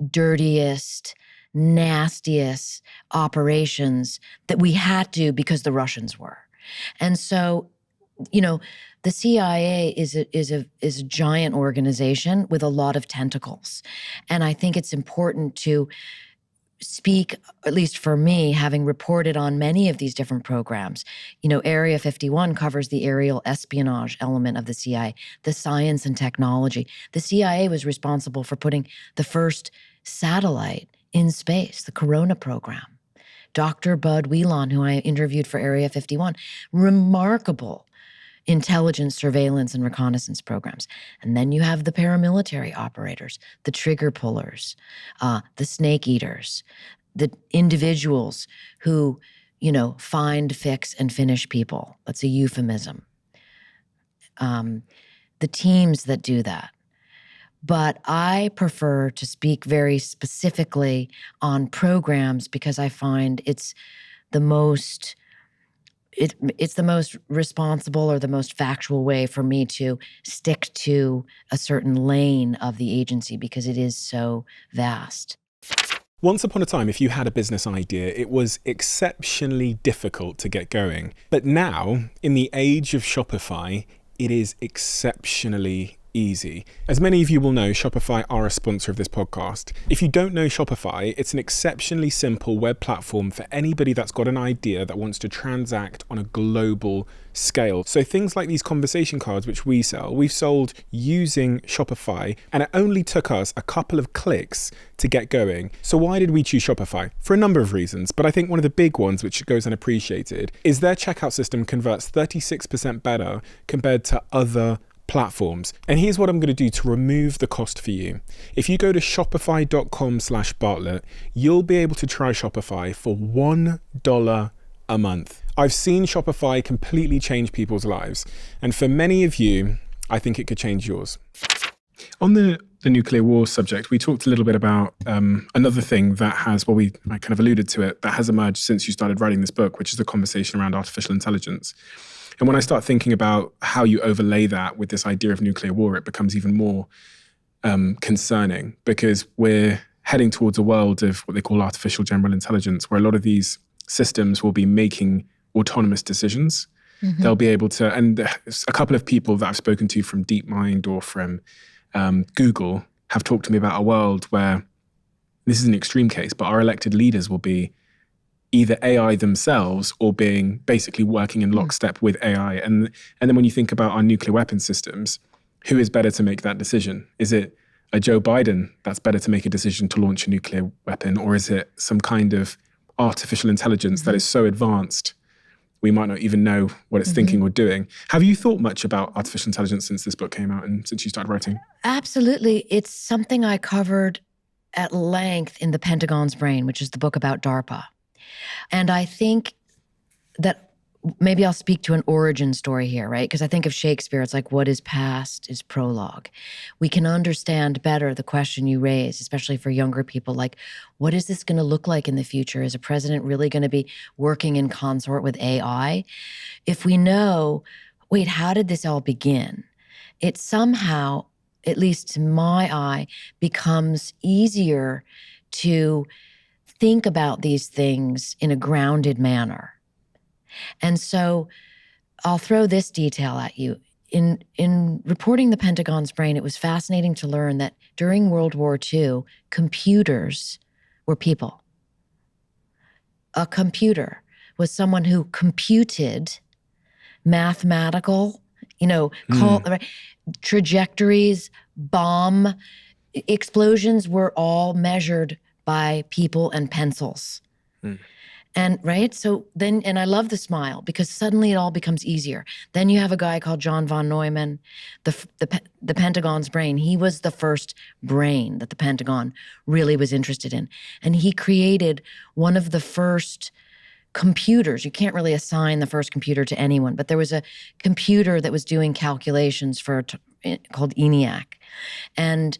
dirtiest, nastiest operations that we had to because the Russians were. And so, the CIA is a giant organization with a lot of tentacles. And I think it's important to speak, at least for me, having reported on many of these different programs. Area 51 covers the aerial espionage element of the CIA, the science and technology. The CIA was responsible for putting the first satellite in space, the Corona program. Dr. Bud Whelan, who I interviewed for Area 51, remarkable intelligence, surveillance, and reconnaissance programs. And then you have the paramilitary operators, the trigger pullers, the snake eaters, the individuals who, find, fix, and finish people. That's a euphemism. The teams that do that. But I prefer to speak very specifically on programs because I find it's the most it's the most responsible or the most factual way for me to stick to a certain lane of the agency because it is so vast. Once upon a time, if you had a business idea, it was exceptionally difficult to get going. But now, in the age of Shopify, it is exceptionally easy. As many of you will know, Shopify are a sponsor of this podcast. If you don't know Shopify, it's an exceptionally simple web platform for anybody that's got an idea that wants to transact on a global scale. So things like these conversation cards, which we sell, we've sold using Shopify, and it only took us a couple of clicks to get going. So why did we choose Shopify? For a number of reasons, but I think one of the big ones, which goes unappreciated, is their checkout system converts 36% better compared to other platforms. And here's what I'm going to do to remove the cost for you. If you go to shopify.com/Bartlett, you'll be able to try Shopify for $1 a month. I've seen Shopify completely change people's lives. And for many of you, I think it could change yours. On the nuclear war subject, we talked a little bit about another thing that has, I kind of alluded to it, that has emerged since you started writing this book, which is the conversation around artificial intelligence. And when I start thinking about how you overlay that with this idea of nuclear war, it becomes even more concerning because we're heading towards a world of what they call artificial general intelligence, where a lot of these systems will be making autonomous decisions. Mm-hmm. They'll be able to, and a couple of people that I've spoken to from DeepMind or from Google have talked to me about a world where, this is an extreme case, but our elected leaders will be either AI themselves or being basically working in lockstep with AI. And then when you think about our nuclear weapon systems, who is better to make that decision? Is it a Joe Biden that's better to make a decision to launch a nuclear weapon? Or is it some kind of artificial intelligence that is so advanced we might not even know what it's thinking or doing? Have you thought much about artificial intelligence since this book came out and since you started writing? Absolutely. It's something I covered at length in The Pentagon's Brain, which is the book about DARPA. And I think that maybe I'll speak to an origin story here, right? Because I think of Shakespeare, it's like what is past is prologue. We can understand better the question you raise, especially for younger people, like what is this going to look like in the future? Is a president really going to be working in consort with AI? If we know, wait, how did this all begin? It somehow, at least to my eye, becomes easier to think about these things in a grounded manner. And so I'll throw this detail at you. In reporting The Pentagon's Brain, it was fascinating to learn that during World War II, computers were people. A computer was someone who computed mathematical, trajectories, bomb explosions were all measured by people and pencils. And right, so then, and I love the smile because suddenly it all becomes easier. Then you have a guy called John von Neumann, the Pentagon's brain. He was the first brain that the Pentagon really was interested in. And he created one of the first computers. You can't really assign the first computer to anyone, but there was a computer that was doing calculations called ENIAC. And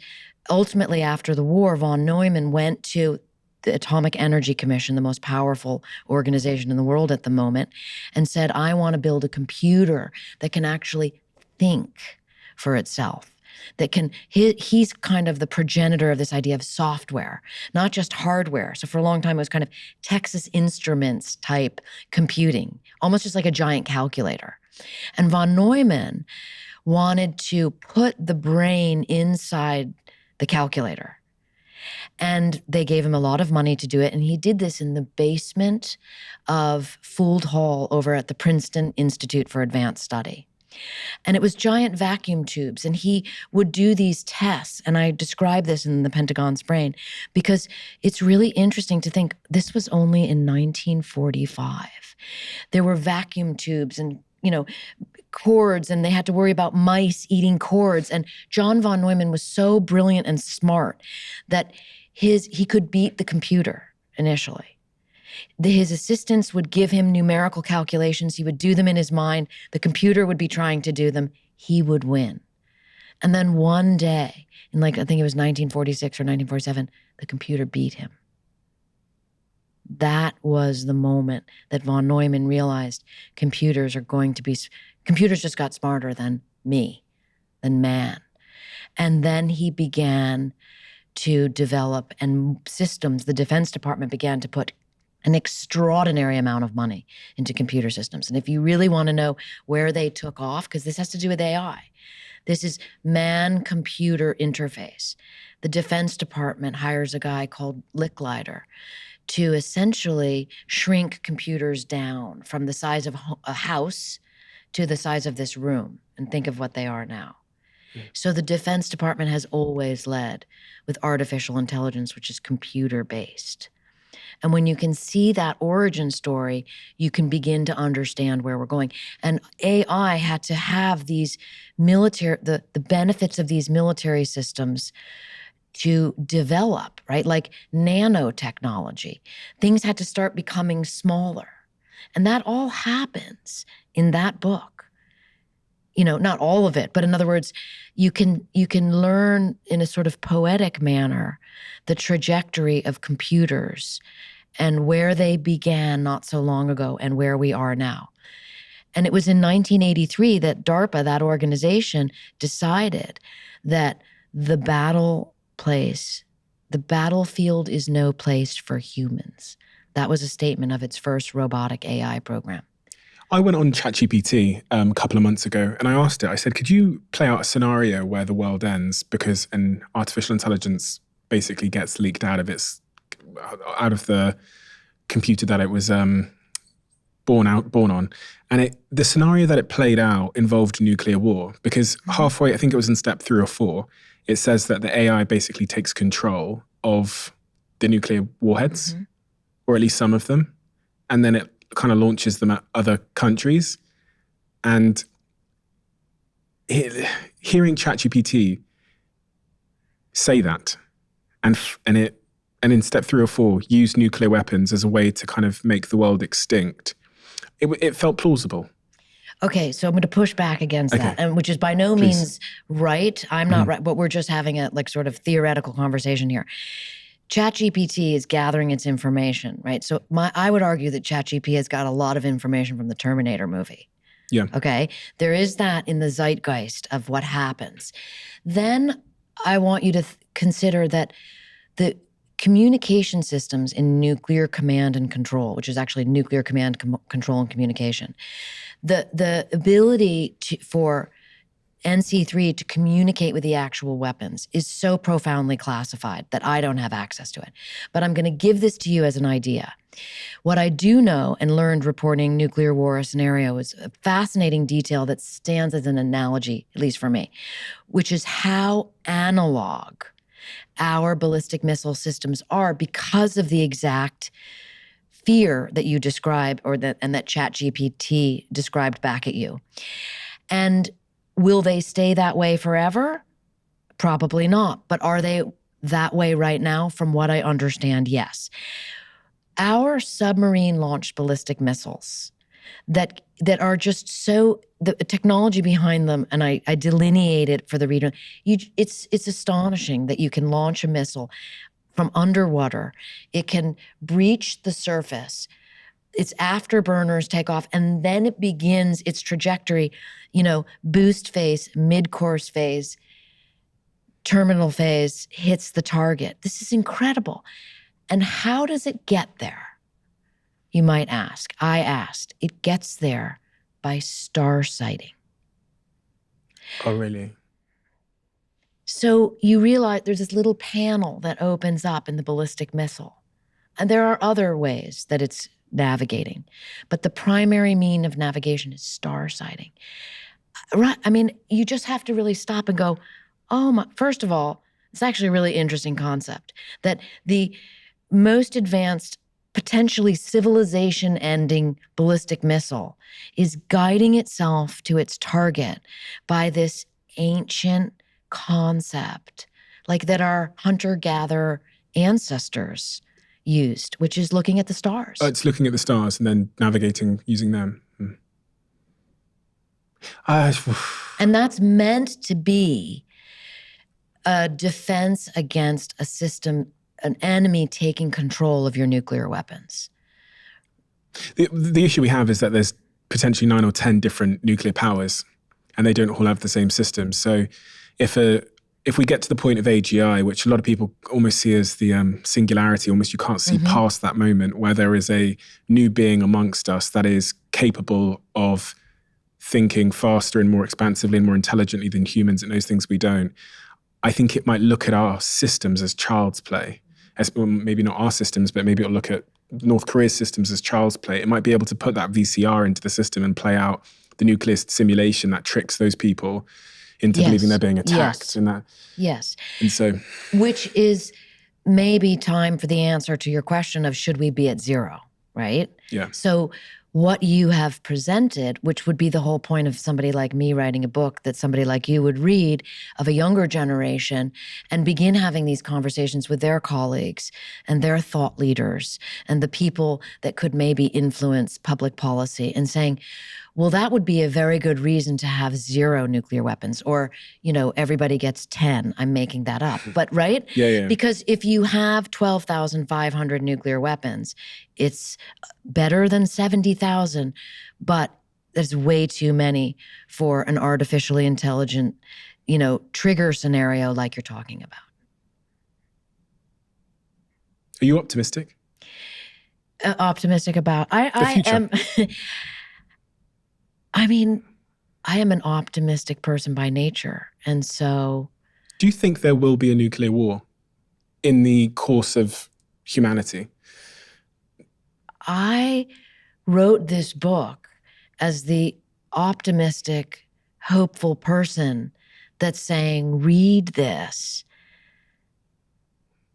ultimately, after the war, von Neumann went to the Atomic Energy Commission, the most powerful organization in the world at the moment, and said, I want to build a computer that can actually think for itself. He's kind of the progenitor of this idea of software, not just hardware. So for a long time, it was kind of Texas Instruments type computing, almost just like a giant calculator. And von Neumann wanted to put the brain inside the calculator. And they gave him a lot of money to do it. And he did this in the basement of Fould Hall over at the Princeton Institute for Advanced Study. And it was giant vacuum tubes. And he would do these tests. And I describe this in The Pentagon's Brain because it's really interesting to think this was only in 1945. There were vacuum tubes and, cords, and they had to worry about mice eating cords. And John von Neumann was so brilliant and smart that he could beat the computer initially. His assistants would give him numerical calculations. He would do them in his mind. The computer would be trying to do them. He would win. And then one day, I think it was 1946 or 1947, the computer beat him. That was the moment that von Neumann realized computers just got smarter than me, than man. And then he began to develop and systems. The Defense Department began to put an extraordinary amount of money into computer systems. And if you really want to know where they took off, because this has to do with AI, this is man-computer interface. The Defense Department hires a guy called Licklider to essentially shrink computers down from the size of a house to the size of this room, and think of what they are now. So the Defense Department has always led with artificial intelligence, which is computer-based. And when you can see that origin story, you can begin to understand where we're going. And AI had to have these the benefits of these military systems to develop, right? Like nanotechnology. Things had to start becoming smaller. And that all happens in that book. Not all of it, but in other words, you can learn in a sort of poetic manner the trajectory of computers and where they began not so long ago and where we are now. And it was in 1983 that DARPA, that organization, decided that the battlefield is no place for humans. That was a statement of its first robotic AI program. I went on ChatGPT a couple of months ago and I asked it, I said, could you play out a scenario where the world ends because an artificial intelligence basically gets leaked out of the computer that it was born on. And the scenario that it played out involved nuclear war because halfway, I think it was in step 3 or 4, it says that the AI basically takes control of the nuclear warheads, or at least some of them. And then it kind of launches them at other countries. And hearing ChatGPT say that, and in step 3 or 4, use nuclear weapons as a way to kind of make the world extinct, it felt plausible. Okay, so I'm going to push back against that, and which is by no means right. I'm not right, but we're just having a sort of theoretical conversation here. ChatGPT is gathering its information, right? So I would argue that ChatGPT has got a lot of information from the Terminator movie. Yeah. Okay? There is that in the zeitgeist of what happens. Then I want you to consider that the communication systems in nuclear command and control, which is actually nuclear command, control, and communication, the ability for NC3 to communicate with the actual weapons is so profoundly classified that I don't have access to it. But I'm going to give this to you as an idea. What I do know and learned reporting nuclear war scenario is a fascinating detail that stands as an analogy, at least for me, which is how analog our ballistic missile systems are because of the exact fear that you describe and that ChatGPT described back at you. And will they stay that way forever? Probably not. But are they that way right now? From what I understand, yes. Our submarine-launched ballistic missiles that are just so, the technology behind them, and I delineate it for the reader, it's astonishing that you can launch a missile from underwater. It can breach the surface. Its afterburners take off, and then it begins its trajectory, boost phase, mid-course phase, terminal phase, hits the target. This is incredible. And how does it get there? You might ask. I asked. It gets there by star sighting. Oh, really? So you realize there's this little panel that opens up in the ballistic missile. And there are other ways that it's navigating. But the primary mean of navigation is star sighting. Right? I mean, you just have to really stop and go, oh my, first of all, it's actually a really interesting concept that the most advanced, potentially civilization-ending ballistic missile is guiding itself to its target by this ancient concept, like that our hunter-gatherer ancestors used, which is looking at the stars. It's looking at the stars and then navigating using them. And that's meant to be a defense against a system, an enemy taking control of your nuclear weapons. The issue we have is that there's potentially 9 or 10 different nuclear powers, and they don't all have the same systems. So if we get to the point of AGI, which a lot of people almost see as the singularity, almost you can't see past that moment where there is a new being amongst us that is capable of thinking faster and more expansively and more intelligently than humans, and knows things we don't. I think it might look at our systems as child's play. Well, maybe not our systems, but maybe it'll look at North Korea's systems as child's play. It might be able to put that VCR into the system and play out the nuclear simulation that tricks those people into believing they're being attacked. Yes. And so, which is maybe time for the answer to your question of should we be at zero, right? Yeah. So what you have presented, which would be the whole point of somebody like me writing a book that somebody like you would read of a younger generation and begin having these conversations with their colleagues and their thought leaders and the people that could maybe influence public policy and saying, well, that would be a very good reason to have 0 nuclear weapons, or, everybody gets 10. I'm making that up, but right? Yeah. Because if you have 12,500 nuclear weapons, it's better than 70,000, but there's way too many for an artificially intelligent, trigger scenario like you're talking about. Are you optimistic? Optimistic about The future. I am an optimistic person by nature. And so. Do you think there will be a nuclear war in the course of humanity? I wrote this book as the optimistic, hopeful person that's saying, read this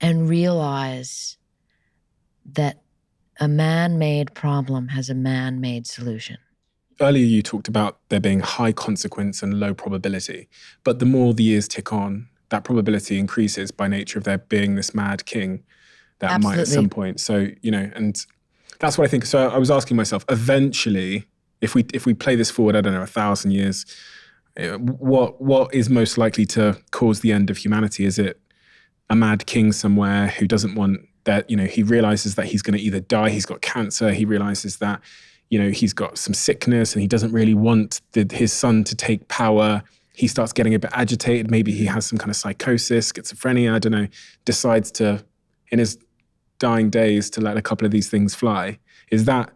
and realize that a man-made problem has a man-made solution. Earlier, you talked about there being high consequence and low probability. But the more the years tick on, that probability increases by nature of there being this mad king that Absolutely. might at some point. So, and that's what I think. So I was asking myself, eventually, if we play this forward, I don't know, 1,000 years, what is most likely to cause the end of humanity? Is it a mad king somewhere who doesn't want that, he realizes that he's going to either die, he's got cancer, he realizes that he's got some sickness and he doesn't really want his son to take power. He starts getting a bit agitated. Maybe he has some kind of psychosis, schizophrenia, I don't know, decides to, in his dying days, to let a couple of these things fly. Is that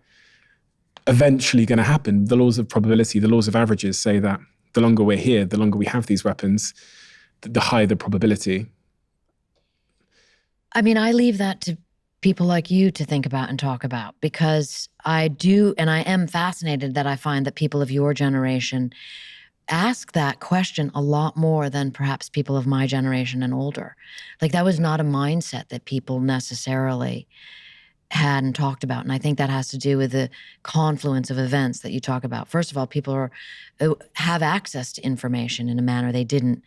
eventually going to happen? The laws of probability, the laws of averages say that the longer we're here, the longer we have these weapons, the higher the probability. I leave that to people like you to think about and talk about, because I do, and I am fascinated that I find that people of your generation ask that question a lot more than perhaps people of my generation and older. Like, that was not a mindset that people necessarily had and talked about. And I think that has to do with the confluence of events that you talk about. First of all, people have access to information in a manner they didn't,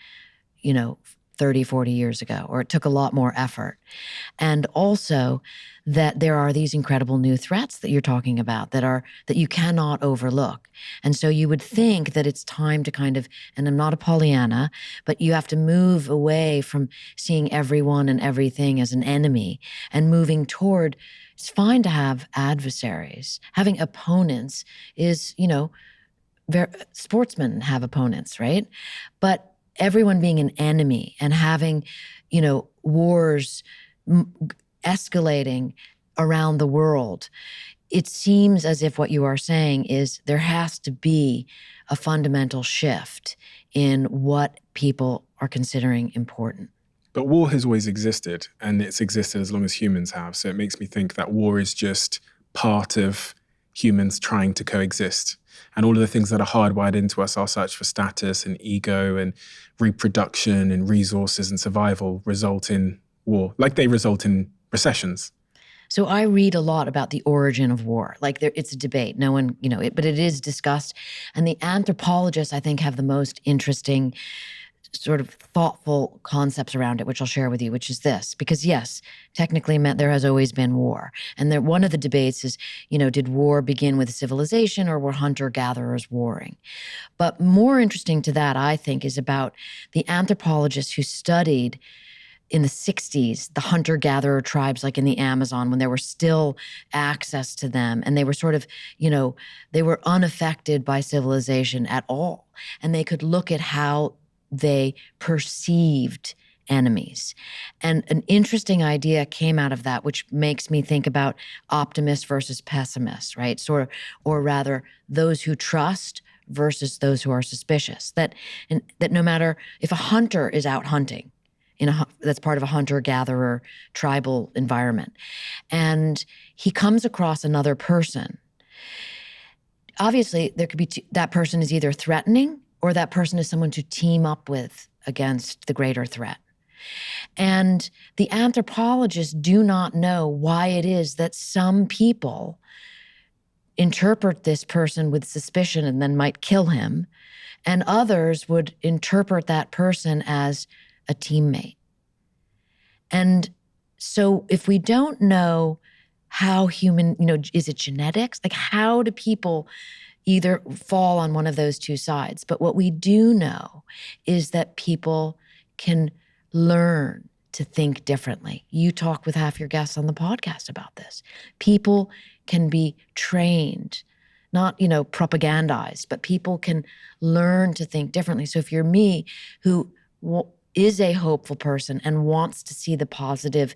30, 40 years ago, or it took a lot more effort. And also that there are these incredible new threats that you're talking about that you cannot overlook. And so you would think that it's time to kind of, and I'm not a Pollyanna, but you have to move away from seeing everyone and everything as an enemy and moving toward, it's fine to have adversaries. Having opponents is, sportsmen have opponents, right? But everyone being an enemy and having, wars escalating around the world, it seems as if what you are saying is there has to be a fundamental shift in what people are considering important. But war has always existed, and it's existed as long as humans have. So it makes me think that war is just part of humans trying to coexist. And all of the things that are hardwired into us, our search for status and ego and reproduction and resources and survival, result in war, like they result in recessions. So I read a lot about the origin of war. Like, it's a debate. No one, but it is discussed. And the anthropologists, I think, have the most interesting sort of thoughtful concepts around it, which I'll share with you, which is this. Because yes, technically there has always been war. And one of the debates is, did war begin with civilization, or were hunter-gatherers warring? But more interesting to that, I think, is about the anthropologists who studied in the 60s, the hunter-gatherer tribes like in the Amazon, when there were still access to them and they were sort of, they were unaffected by civilization at all. And they could look at how they perceived enemies. And an interesting idea came out of that, which makes me think about optimists versus pessimists, right? Or rather, those who trust versus those who are suspicious. That no matter if a hunter is out hunting, that's part of a hunter-gatherer tribal environment, and he comes across another person, obviously there could be that person is either threatening or that person is someone to team up with against the greater threat. And the anthropologists do not know why it is that some people interpret this person with suspicion and then might kill him, and others would interpret that person as a teammate. And so if we don't know how human, is it genetics? Like, how do people either fall on one of those two sides? But what we do know is that people can learn to think differently. You talk with half your guests on the podcast about this. People can be trained, not, propagandized, but people can learn to think differently. So if you're me, who is a hopeful person and wants to see the positive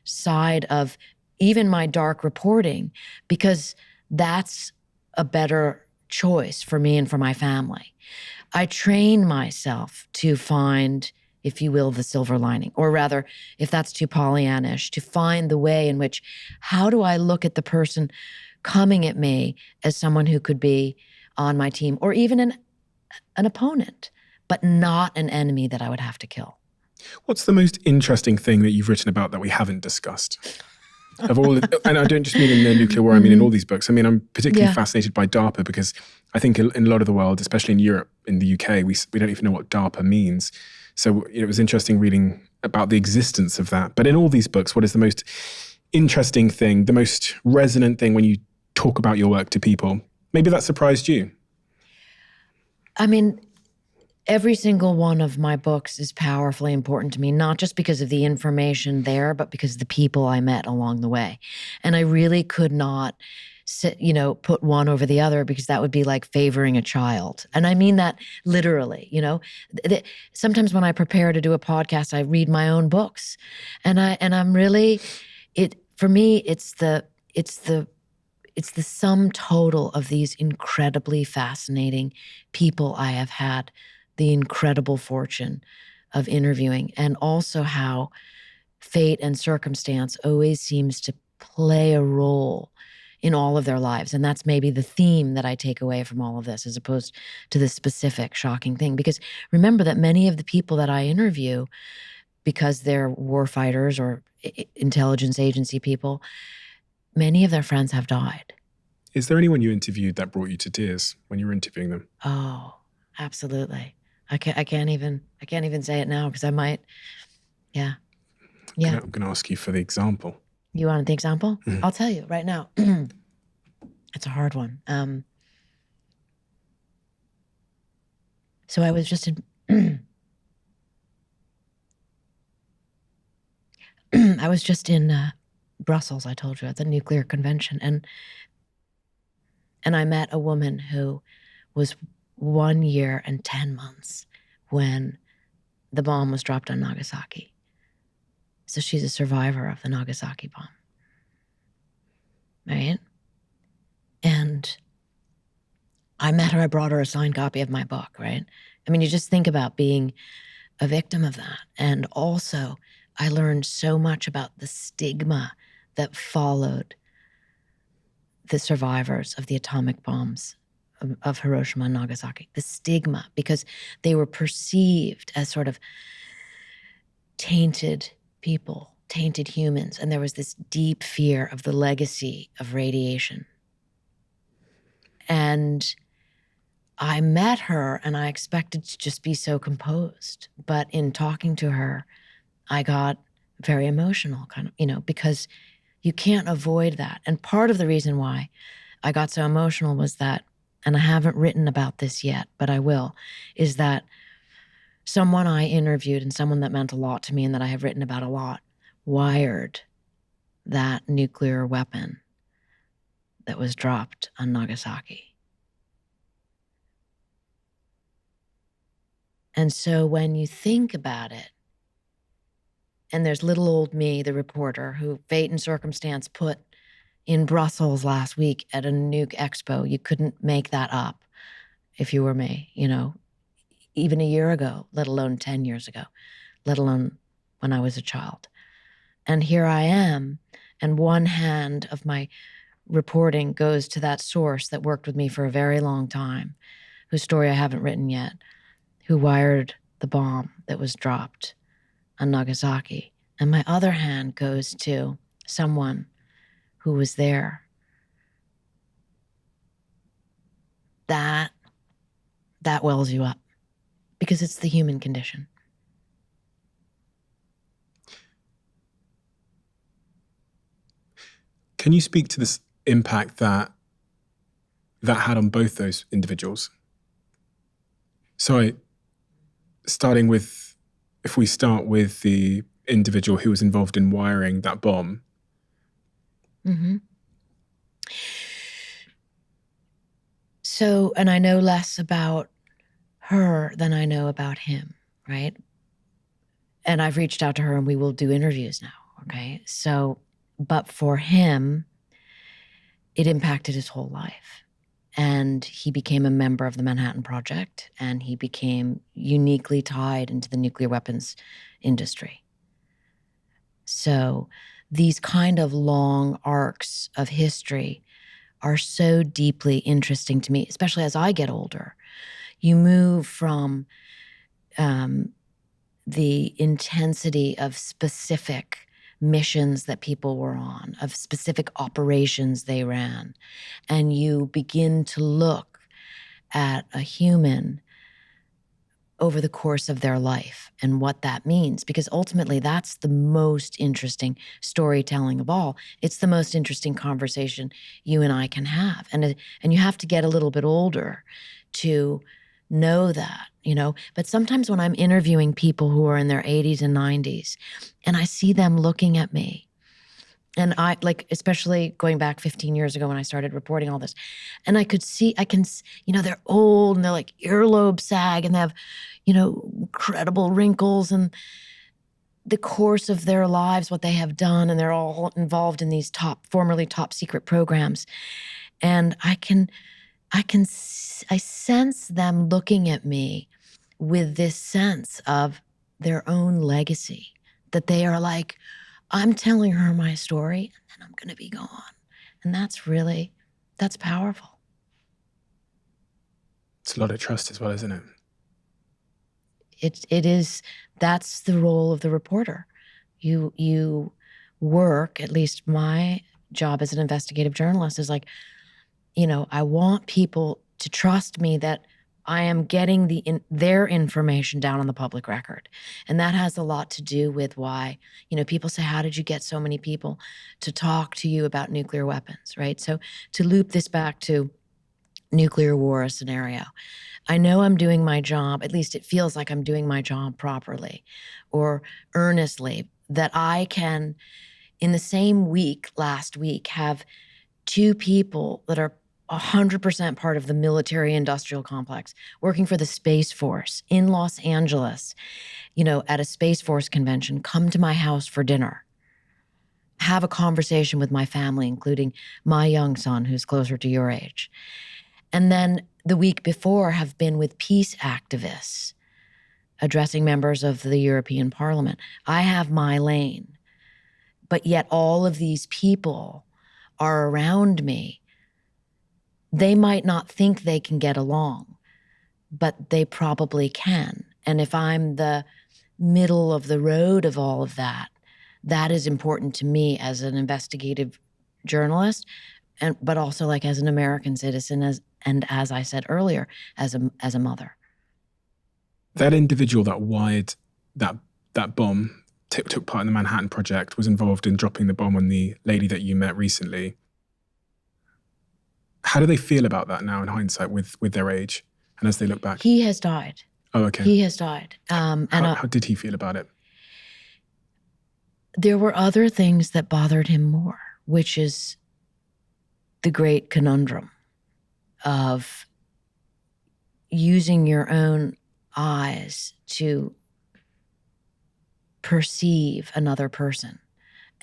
side of even my dark reporting, because that's a better choice for me and for my family, I train myself to find, if you will, the silver lining, or rather, if that's too Pollyannish, to find the way in which, how do I look at the person coming at me as someone who could be on my team or even an opponent, but not an enemy that I would have to kill. What's the most interesting thing that you've written about that we haven't discussed? Of all, and I don't just mean in the nuclear war, I mean in all these books. I mean, I'm particularly fascinated by DARPA because I think in a lot of the world, especially in Europe, in the UK, we don't even know what DARPA means. So it was interesting reading about the existence of that. But in all these books, what is the most interesting thing, the most resonant thing when you talk about your work to people? Maybe that surprised you. I mean, every single one of my books is powerfully important to me, not just because of the information there, but because of the people I met along the way. And I really could not put one over the other, because that would be like favoring a child. And I mean that literally, sometimes when I prepare to do a podcast, I read my own books, and I'm really, for me, it's the sum total of these incredibly fascinating people I have had the incredible fortune of interviewing, and also how fate and circumstance always seems to play a role in all of their lives. And that's maybe the theme that I take away from all of this, as opposed to the specific shocking thing. Because remember that many of the people that I interview, because they're war fighters or intelligence agency people, many of their friends have died. Is there anyone you interviewed that brought you to tears when you were interviewing them? Oh, absolutely. I can't even say it now, because I might. Yeah. I'm going to ask you for the example. You want the example? Mm-hmm. I'll tell you right now. It's a hard one. So I was just in I was just in Brussels, I told you, at the nuclear convention, and I met a woman who was 1 year and 10 months when the bomb was dropped on Nagasaki. So she's a survivor of the Nagasaki bomb, right? And I met her, I brought her a signed copy of my book, right? I mean, you just think about being a victim of that. And also, I learned so much about the stigma that followed the survivors of the atomic bombs of Hiroshima and Nagasaki. The stigma, because they were perceived as sort of tainted people, tainted humans. And there was this deep fear of the legacy of radiation. And I met her and I expected to just be so composed. But in talking to her, I got very emotional, kind of, because you can't avoid that. And part of the reason why I got so emotional was that, and I haven't written about this yet, but I will, is that someone I interviewed and someone that meant a lot to me and that I have written about a lot, wired that nuclear weapon that was dropped on Nagasaki. And so when you think about it, and there's little old me, the reporter, who fate and circumstance put in Brussels last week at a nuke expo. You couldn't make that up if you were me, even a year ago, let alone 10 years ago, let alone when I was a child. And here I am, and one hand of my reporting goes to that source that worked with me for a very long time, whose story I haven't written yet, who wired the bomb that was dropped on Nagasaki. And my other hand goes to someone who was there. That wells you up, because it's the human condition. Can you speak to this impact that had on both those individuals? So starting with, if we start with the individual who was involved in wiring that bomb. Mm-hmm. So, and I know less about her than I know about him, right? And I've reached out to her and we will do interviews now, okay? So, but for him, it impacted his whole life. And he became a member of the Manhattan Project, and he became uniquely tied into the nuclear weapons industry. So these kind of long arcs of history are so deeply interesting to me, especially as I get older. You move from the intensity of specific missions that people were on, of specific operations they ran, and you begin to look at a human over the course of their life and what that means, because ultimately that's the most interesting storytelling of all. It's the most interesting conversation you and I can have. And you have to get a little bit older to know that, But sometimes when I'm interviewing people who are in their 80s and 90s, and I see them looking at me, and I, especially going back 15 years ago when I started reporting all this, and they're old and they're like earlobe sag and they have, incredible wrinkles and the course of their lives, what they have done, and they're all involved in these formerly top secret programs. And I sense them looking at me with this sense of their own legacy, that they are like, I'm telling her my story and then I'm going to be gone. And that's powerful. It's a lot of trust as well, isn't it? It is, that's the role of the reporter. You work, at least my job as an investigative journalist is like, I want people to trust me that I am getting their information down on the public record. And that has a lot to do with why, people say, how did you get so many people to talk to you about nuclear weapons, right? So to loop this back to nuclear war scenario, I know I'm doing my job, at least it feels like I'm doing my job properly or earnestly, that I can, in the same week, last week, have two people that are 100% part of the military industrial complex, working for the Space Force in Los Angeles, at a Space Force convention, come to my house for dinner, have a conversation with my family, including my young son, who's closer to your age. And then the week before have been with peace activists, addressing members of the European Parliament. I have my lane, but yet all of these people are around me. They might not think they can get along, but they probably can. And if I'm the middle of the road of all of that, that is important to me as an investigative journalist, but also as an American citizen, as I said earlier, as a mother. That individual that wired that bomb, took part in the Manhattan Project, was involved in dropping the bomb on the lady that you met recently. How do they feel about that now in hindsight with their age and as they look back? He has died. Oh, okay. He has died. How did he feel about it? There were other things that bothered him more, which is the great conundrum of using your own eyes to perceive another person.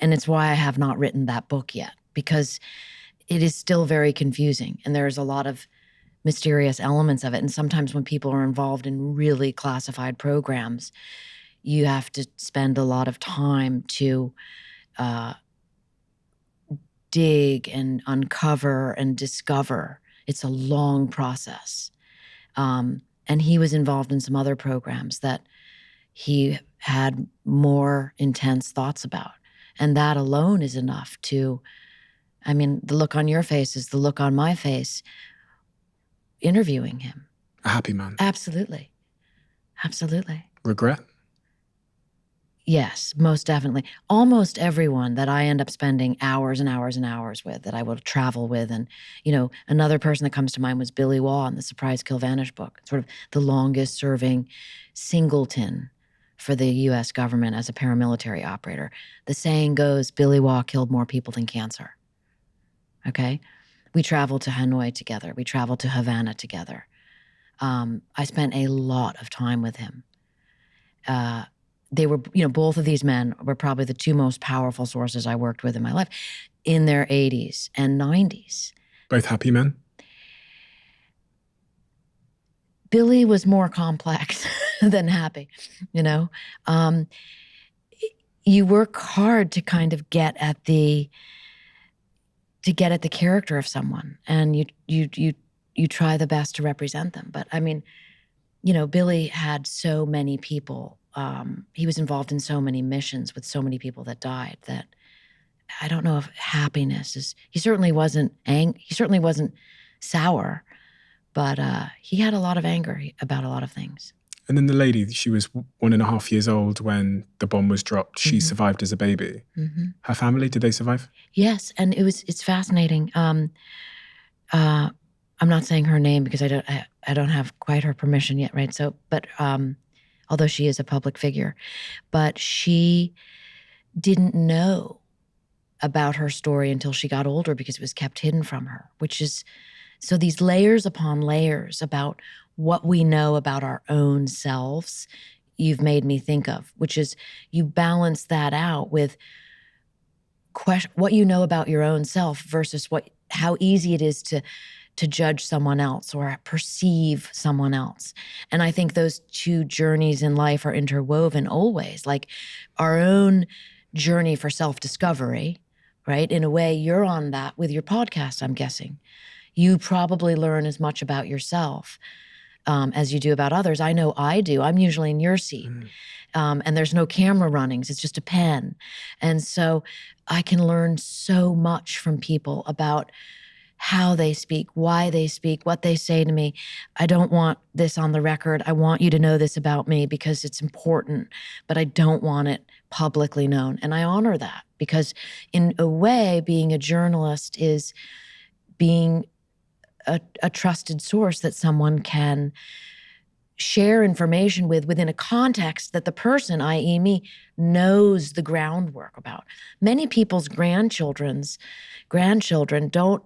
And it's why I have not written that book yet, because it is still very confusing. And there's a lot of mysterious elements of it. And sometimes when people are involved in really classified programs, you have to spend a lot of time to dig and uncover and discover. It's a long process. And he was involved in some other programs that he had more intense thoughts about. And that alone is enough to, I mean, the look on your face is the look on my face interviewing him. A happy man. Absolutely. Absolutely. Regret? Yes, most definitely. Almost everyone that I end up spending hours and hours and hours with, that I will travel with. And, you know, another person that comes to mind was Billy Waugh in the Surprise Kill Vanish book, sort of the longest serving singleton for the U.S. government as a paramilitary operator. The saying goes, Billy Waugh killed more people than cancer. Okay? We traveled to Hanoi together. We traveled to Havana together. I spent a lot of time with him. They were, you know, both of these men were probably the two most powerful sources I worked with in my life in their 80s and 90s. Both happy men? Billy was more complex than happy, you know. You work hard to kind of get at the character of someone, and you try the best to represent them. But I mean, you know, Billy had so many people. He was involved in so many missions with so many people that died that I don't know if happiness is. He certainly wasn't he certainly wasn't sour, but he had a lot of anger about a lot of things. And then the lady, she was 1.5 years old when the bomb was dropped. She survived as a baby. Mm-hmm. Her family, did they survive? Yes, and it's fascinating. I'm not saying her name because I don't have quite her permission yet, right? So, but although she is a public figure, but she didn't know about her story until she got older because it was kept hidden from her, which is, so these layers upon layers about what we know about our own selves, you've made me think of, which is you balance that out with what you know about your own self versus how easy it is to judge someone else or perceive someone else. And I think those two journeys in life are interwoven always, like our own journey for self-discovery, right? In a way, you're on that with your podcast, I'm guessing. You probably learn as much about yourself as you do about others. I know I do. I'm usually in your seat. And there's no camera runnings. It's just a pen. And so I can learn so much from people about how they speak, why they speak, what they say to me. I don't want this on the record. I want you to know this about me because it's important, but I don't want it publicly known. And I honor that because in a way, being a journalist is being a trusted source that someone can share information with within a context that the person, i.e. me, knows the groundwork about. Many people's grandchildren don't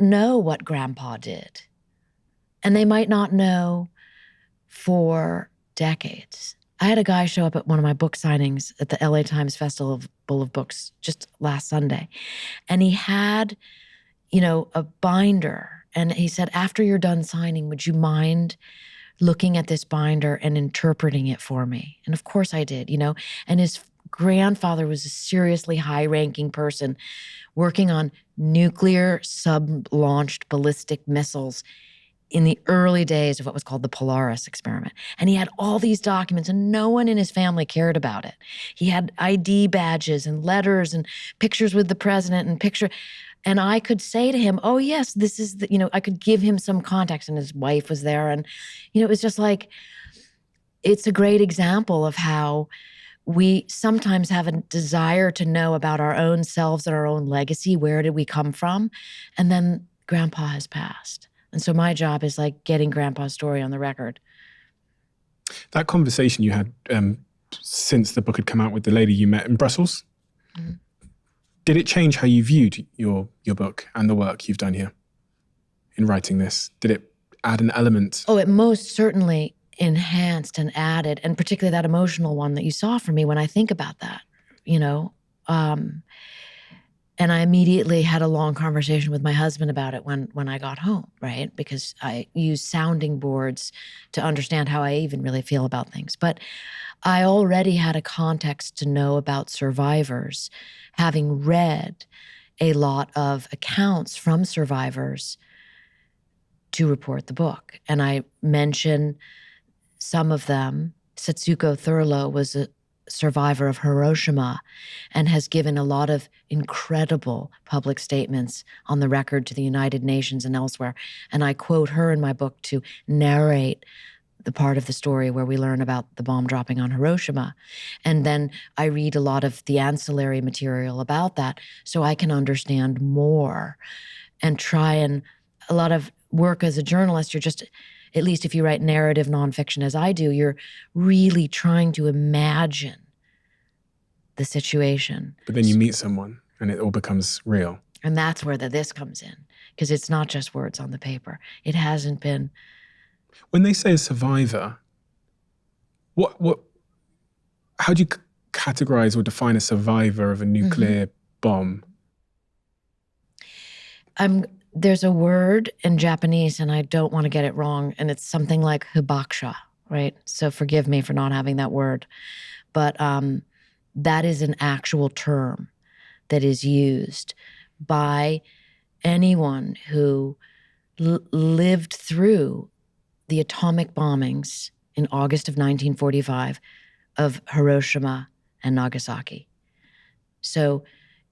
know what grandpa did. And they might not know for decades. I had a guy show up at one of my book signings at the LA Times Festival of Books just last Sunday. And he had, you know, a binder. And he said, after you're done signing, would you mind looking at this binder and interpreting it for me? And of course I did, you know. And his grandfather was a seriously high-ranking person working on nuclear sub-launched ballistic missiles in the early days of what was called the Polaris experiment. And he had all these documents and no one in his family cared about it. He had ID badges and letters and pictures with the president and and I could say to him, oh yes, this is you know, I could give him some context, and his wife was there. And, you know, it was just like, it's a great example of how we sometimes have a desire to know about our own selves and our own legacy. Where did we come from? And then grandpa has passed. And so my job is like getting grandpa's story on the record That conversation you had since the book had come out with the lady you met in Brussels, did it change how you viewed your book and the work you've done here in writing this? Did it add an element? Oh, it most certainly enhanced and added, and particularly that emotional one that you saw from me when I think about that, you know. And I immediately had a long conversation with my husband about it when I got home, right? Because I use sounding boards to understand how I even really feel about things. But I already had a context to know about survivors, having read a lot of accounts from survivors to report the book. And I mention some of them. Setsuko Thurlow was a survivor of Hiroshima and has given a lot of incredible public statements on the record to the United Nations and elsewhere. And I quote her in my book to narrate the part of the story where we learn about the bomb dropping on Hiroshima. And then I read a lot of the ancillary material about that so I can understand more and try, and a lot of work as a journalist, you're just, at least if you write narrative nonfiction as I do, you're really trying to imagine the situation. But then you meet someone and it all becomes real. And that's where this comes in, because it's not just words on the paper. It hasn't been. When they say a survivor, how do you categorize or define a survivor of a nuclear bomb? There's a word in Japanese, and I don't want to get it wrong, and it's something like hibakusha, right? So forgive me for not having that word. But that is an actual term that is used by anyone who lived through the atomic bombings in August of 1945 of Hiroshima and Nagasaki. So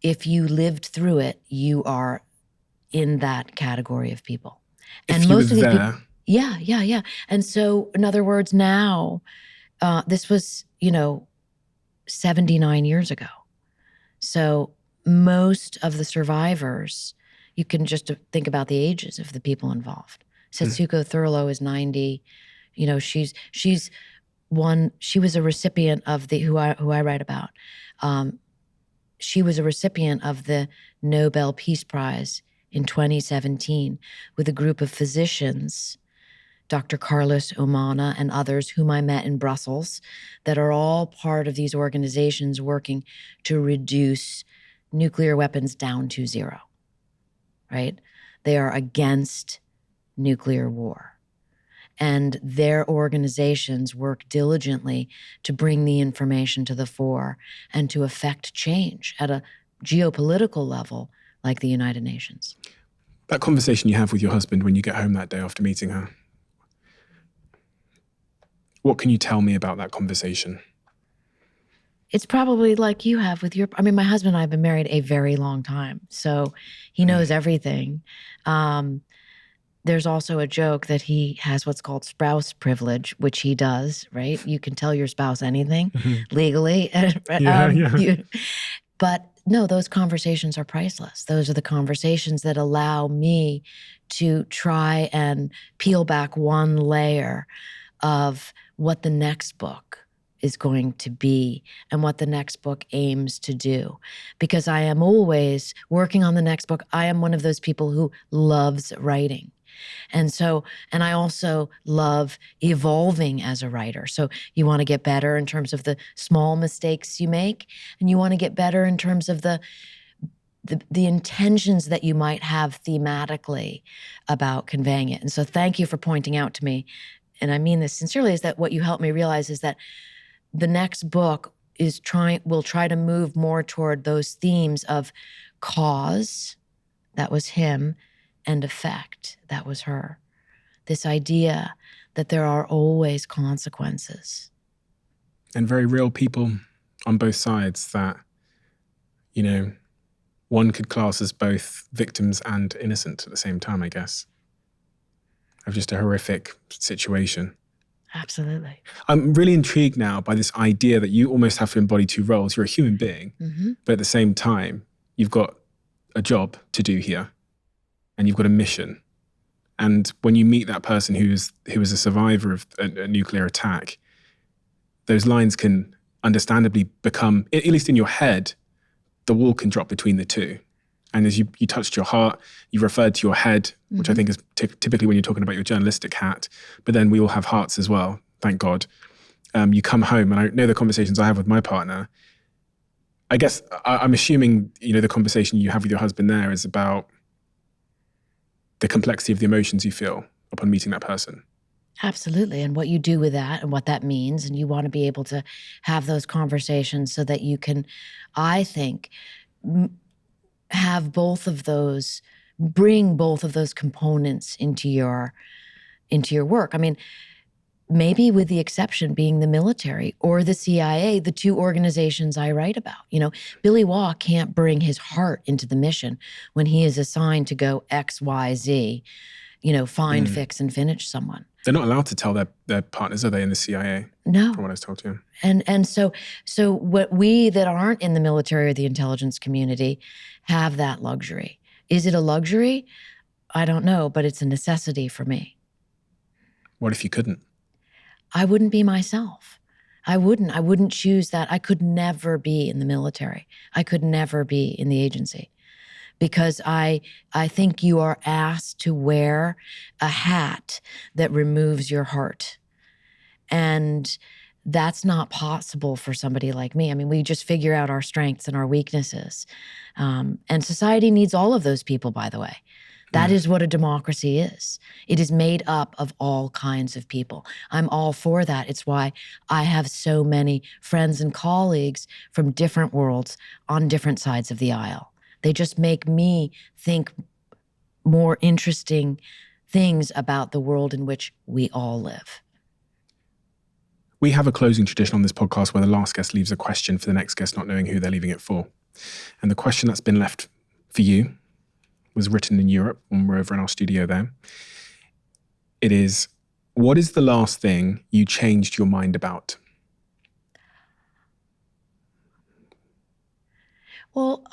if you lived through it, you are in that category of people. And if most of these people, yeah. And so, in other words, now, this was, 79 years ago. So most of the survivors, you can just think about the ages of the people involved. Setsuko Thurlow is 90. She was a recipient of who I write about. She was a recipient of the Nobel Peace Prize in 2017 with a group of physicians, Dr. Carlos Omana and others whom I met in Brussels, that are all part of these organizations working to reduce nuclear weapons down to zero, right? They are against nuclear war. And their organizations work diligently to bring the information to the fore and to affect change at a geopolitical level like the United Nations. That conversation you have with your husband when you get home that day after meeting her, what can you tell me about that conversation? It's probably like you have with my husband and I have been married a very long time, so he knows everything. There's also a joke that he has what's called spouse privilege, which he does, right? You can tell your spouse anything legally. But no, those conversations are priceless. Those are the conversations that allow me to try and peel back one layer of what the next book is going to be and what the next book aims to do. Because I am always working on the next book. I am one of those people who loves writing. And I also love evolving as a writer. So you want to get better in terms of the small mistakes you make, and you want to get better in terms of the intentions that you might have thematically about conveying it. And so thank you for pointing out to me, and I mean this sincerely, is that what you helped me realize is that the next book will try to move more toward those themes of cause, that was him, and effect, that was her. This idea that there are always consequences. And very real people on both sides that, one could class as both victims and innocent at the same time, I guess, of just a horrific situation. Absolutely. I'm really intrigued now by this idea that you almost have to embody two roles. You're a human being, but at the same time, you've got a job to do here. And you've got a mission. And when you meet that person who is a survivor of a nuclear attack, those lines can understandably become, at least in your head, the wall can drop between the two. And as you touched your heart, you referred to your head, which I think is typically when you're talking about your journalistic hat, but then we all have hearts as well, thank God. You come home, and I know the conversations I have with my partner, I guess I'm assuming, the conversation you have with your husband there is about the complexity of the emotions you feel upon meeting that person. Absolutely. And what you do with that and what that means. And you want to be able to have those conversations so that you can, I think, have both of those, bring both of those components into your work. I mean, maybe with the exception being the military or the CIA, the two organizations I write about. Billy Waugh can't bring his heart into the mission when he is assigned to go X, Y, Z, find, fix, and finish someone. They're not allowed to tell their partners, are they, in the CIA? No. From what I was told to. And so what we that aren't in the military or the intelligence community have that luxury. Is it a luxury? I don't know, but it's a necessity for me. What if you couldn't? I wouldn't be myself. I wouldn't choose that. I could never be in the military. I could never be in the agency. Because I think you are asked to wear a hat that removes your heart. And that's not possible for somebody like me. I mean, we just figure out our strengths and our weaknesses. And society needs all of those people, by the way. That is what a democracy is. It is made up of all kinds of people. I'm all for that. It's why I have so many friends and colleagues from different worlds on different sides of the aisle. They just make me think more interesting things about the world in which we all live. We have a closing tradition on this podcast where the last guest leaves a question for the next guest, not knowing who they're leaving it for. And the question that's been left for you was written in Europe when we're over in our studio there. It is, what is the last thing you changed your mind about? Well,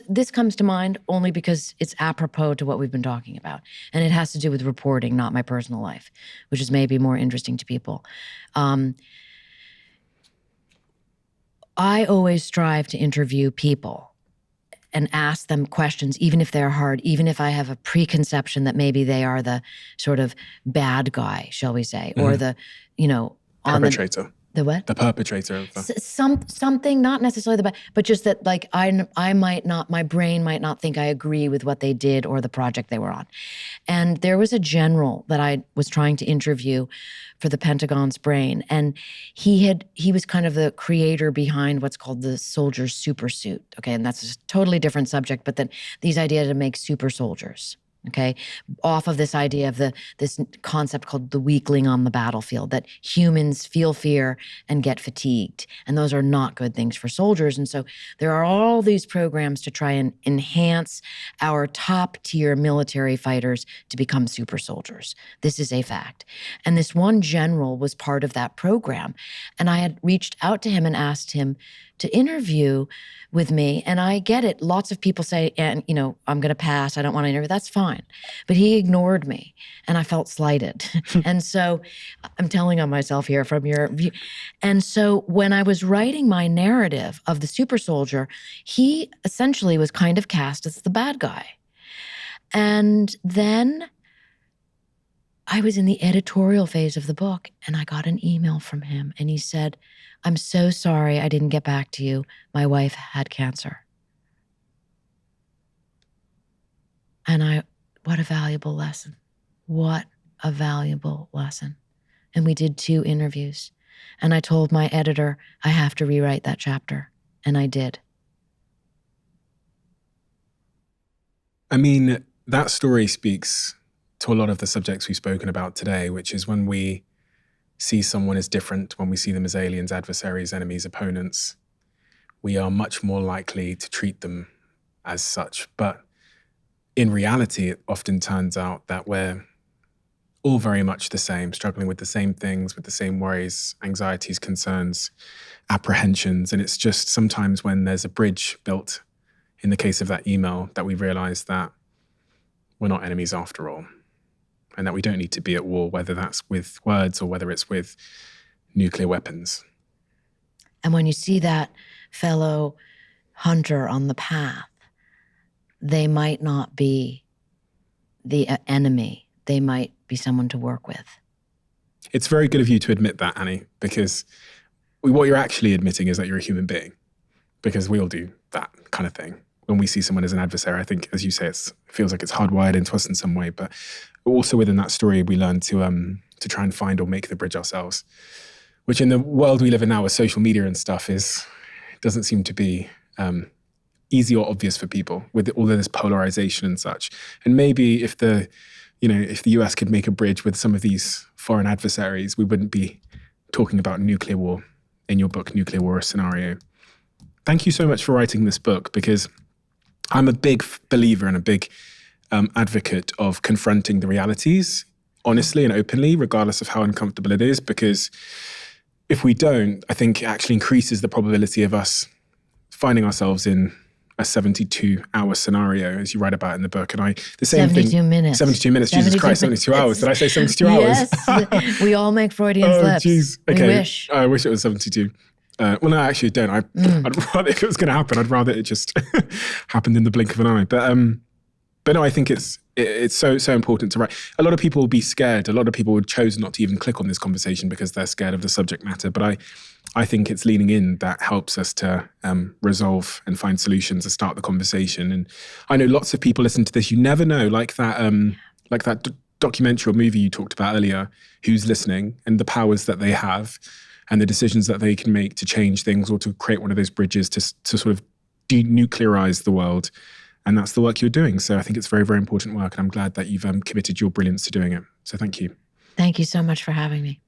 this comes to mind only because it's apropos to what we've been talking about. And it has to do with reporting, not my personal life, which is maybe more interesting to people. I always strive to interview people and ask them questions, even if they're hard, even if I have a preconception that maybe they are the sort of bad guy, shall we say, or the, Perpetrator. The what? The perpetrator of the... Something, not necessarily the bad, but just that like I might not, my brain might not think I agree with what they did or the project they were on. And there was a general that I was trying to interview for the Pentagon's brain. And he was kind of the creator behind what's called the soldier's super suit. Okay, and that's a totally different subject, but then these ideas to make super soldiers. Okay, off of this idea of this concept called the weakling on the battlefield, that humans feel fear and get fatigued. And those are not good things for soldiers. And so there are all these programs to try and enhance our top tier military fighters to become super soldiers. This is a fact. And this one general was part of that program. And I had reached out to him and asked him to interview with me. And I get it. Lots of people say, and I'm going to pass. I don't want to interview. That's fine. But he ignored me and I felt slighted. And so I'm telling on myself here from your view. And so when I was writing my narrative of the super soldier, he essentially was kind of cast as the bad guy. And then I was in the editorial phase of the book and I got an email from him and he said, "I'm so sorry I didn't get back to you. My wife had cancer." And what a valuable lesson. What a valuable lesson. And we did 2 interviews. And I told my editor, I have to rewrite that chapter. And I did. I mean, that story speaks to a lot of the subjects we've spoken about today, which is when we see someone as different, when we see them as aliens, adversaries, enemies, opponents, we are much more likely to treat them as such. But in reality, it often turns out that we're all very much the same, struggling with the same things, with the same worries, anxieties, concerns, apprehensions. And it's just sometimes when there's a bridge built, in the case of that email, that we realize that we're not enemies after all. And that we don't need to be at war, whether that's with words or whether it's with nuclear weapons. And when you see that fellow hunter on the path, they might not be the enemy. They might be someone to work with. It's very good of you to admit that, Annie, because what you're actually admitting is that you're a human being, because we all do that kind of thing. When we see someone as an adversary, I think, as you say, it feels like it's hardwired into us in some way. But also within that story, we learn to try and find or make the bridge ourselves, which in the world we live in now with social media and stuff doesn't seem to be easy or obvious for people with all of this polarization and such. And maybe if the US could make a bridge with some of these foreign adversaries, we wouldn't be talking about nuclear war in your book, Nuclear War: A Scenario. Thank you so much for writing this book, because I'm a big believer and a big advocate of confronting the realities honestly and openly, regardless of how uncomfortable it is, because if we don't, I think it actually increases the probability of us finding ourselves in a 72-hour scenario, as you write about in the book. And the same 72 thing. minutes. 72 minutes. Jesus Christ, 72 hours. Did I say 72 hours? Yes. We all make Freudian slips. Geez. Okay. We wish. I wish it was 72. Well, no, I actually don't. I'd rather, if it was going to happen, I'd rather it just happened in the blink of an eye. But no, I think it's so important to write. A lot of people will be scared. A lot of people would choose not to even click on this conversation because they're scared of the subject matter. But I think it's leaning in that helps us to resolve and find solutions to start the conversation. And I know lots of people listen to this. You never know, like that documentary or movie you talked about earlier, who's listening and the powers that they have and the decisions that they can make to change things or to create one of those bridges to sort of denuclearize the world. And that's the work you're doing. So I think it's very, very important work. And I'm glad that you've committed your brilliance to doing it. So thank you. Thank you so much for having me.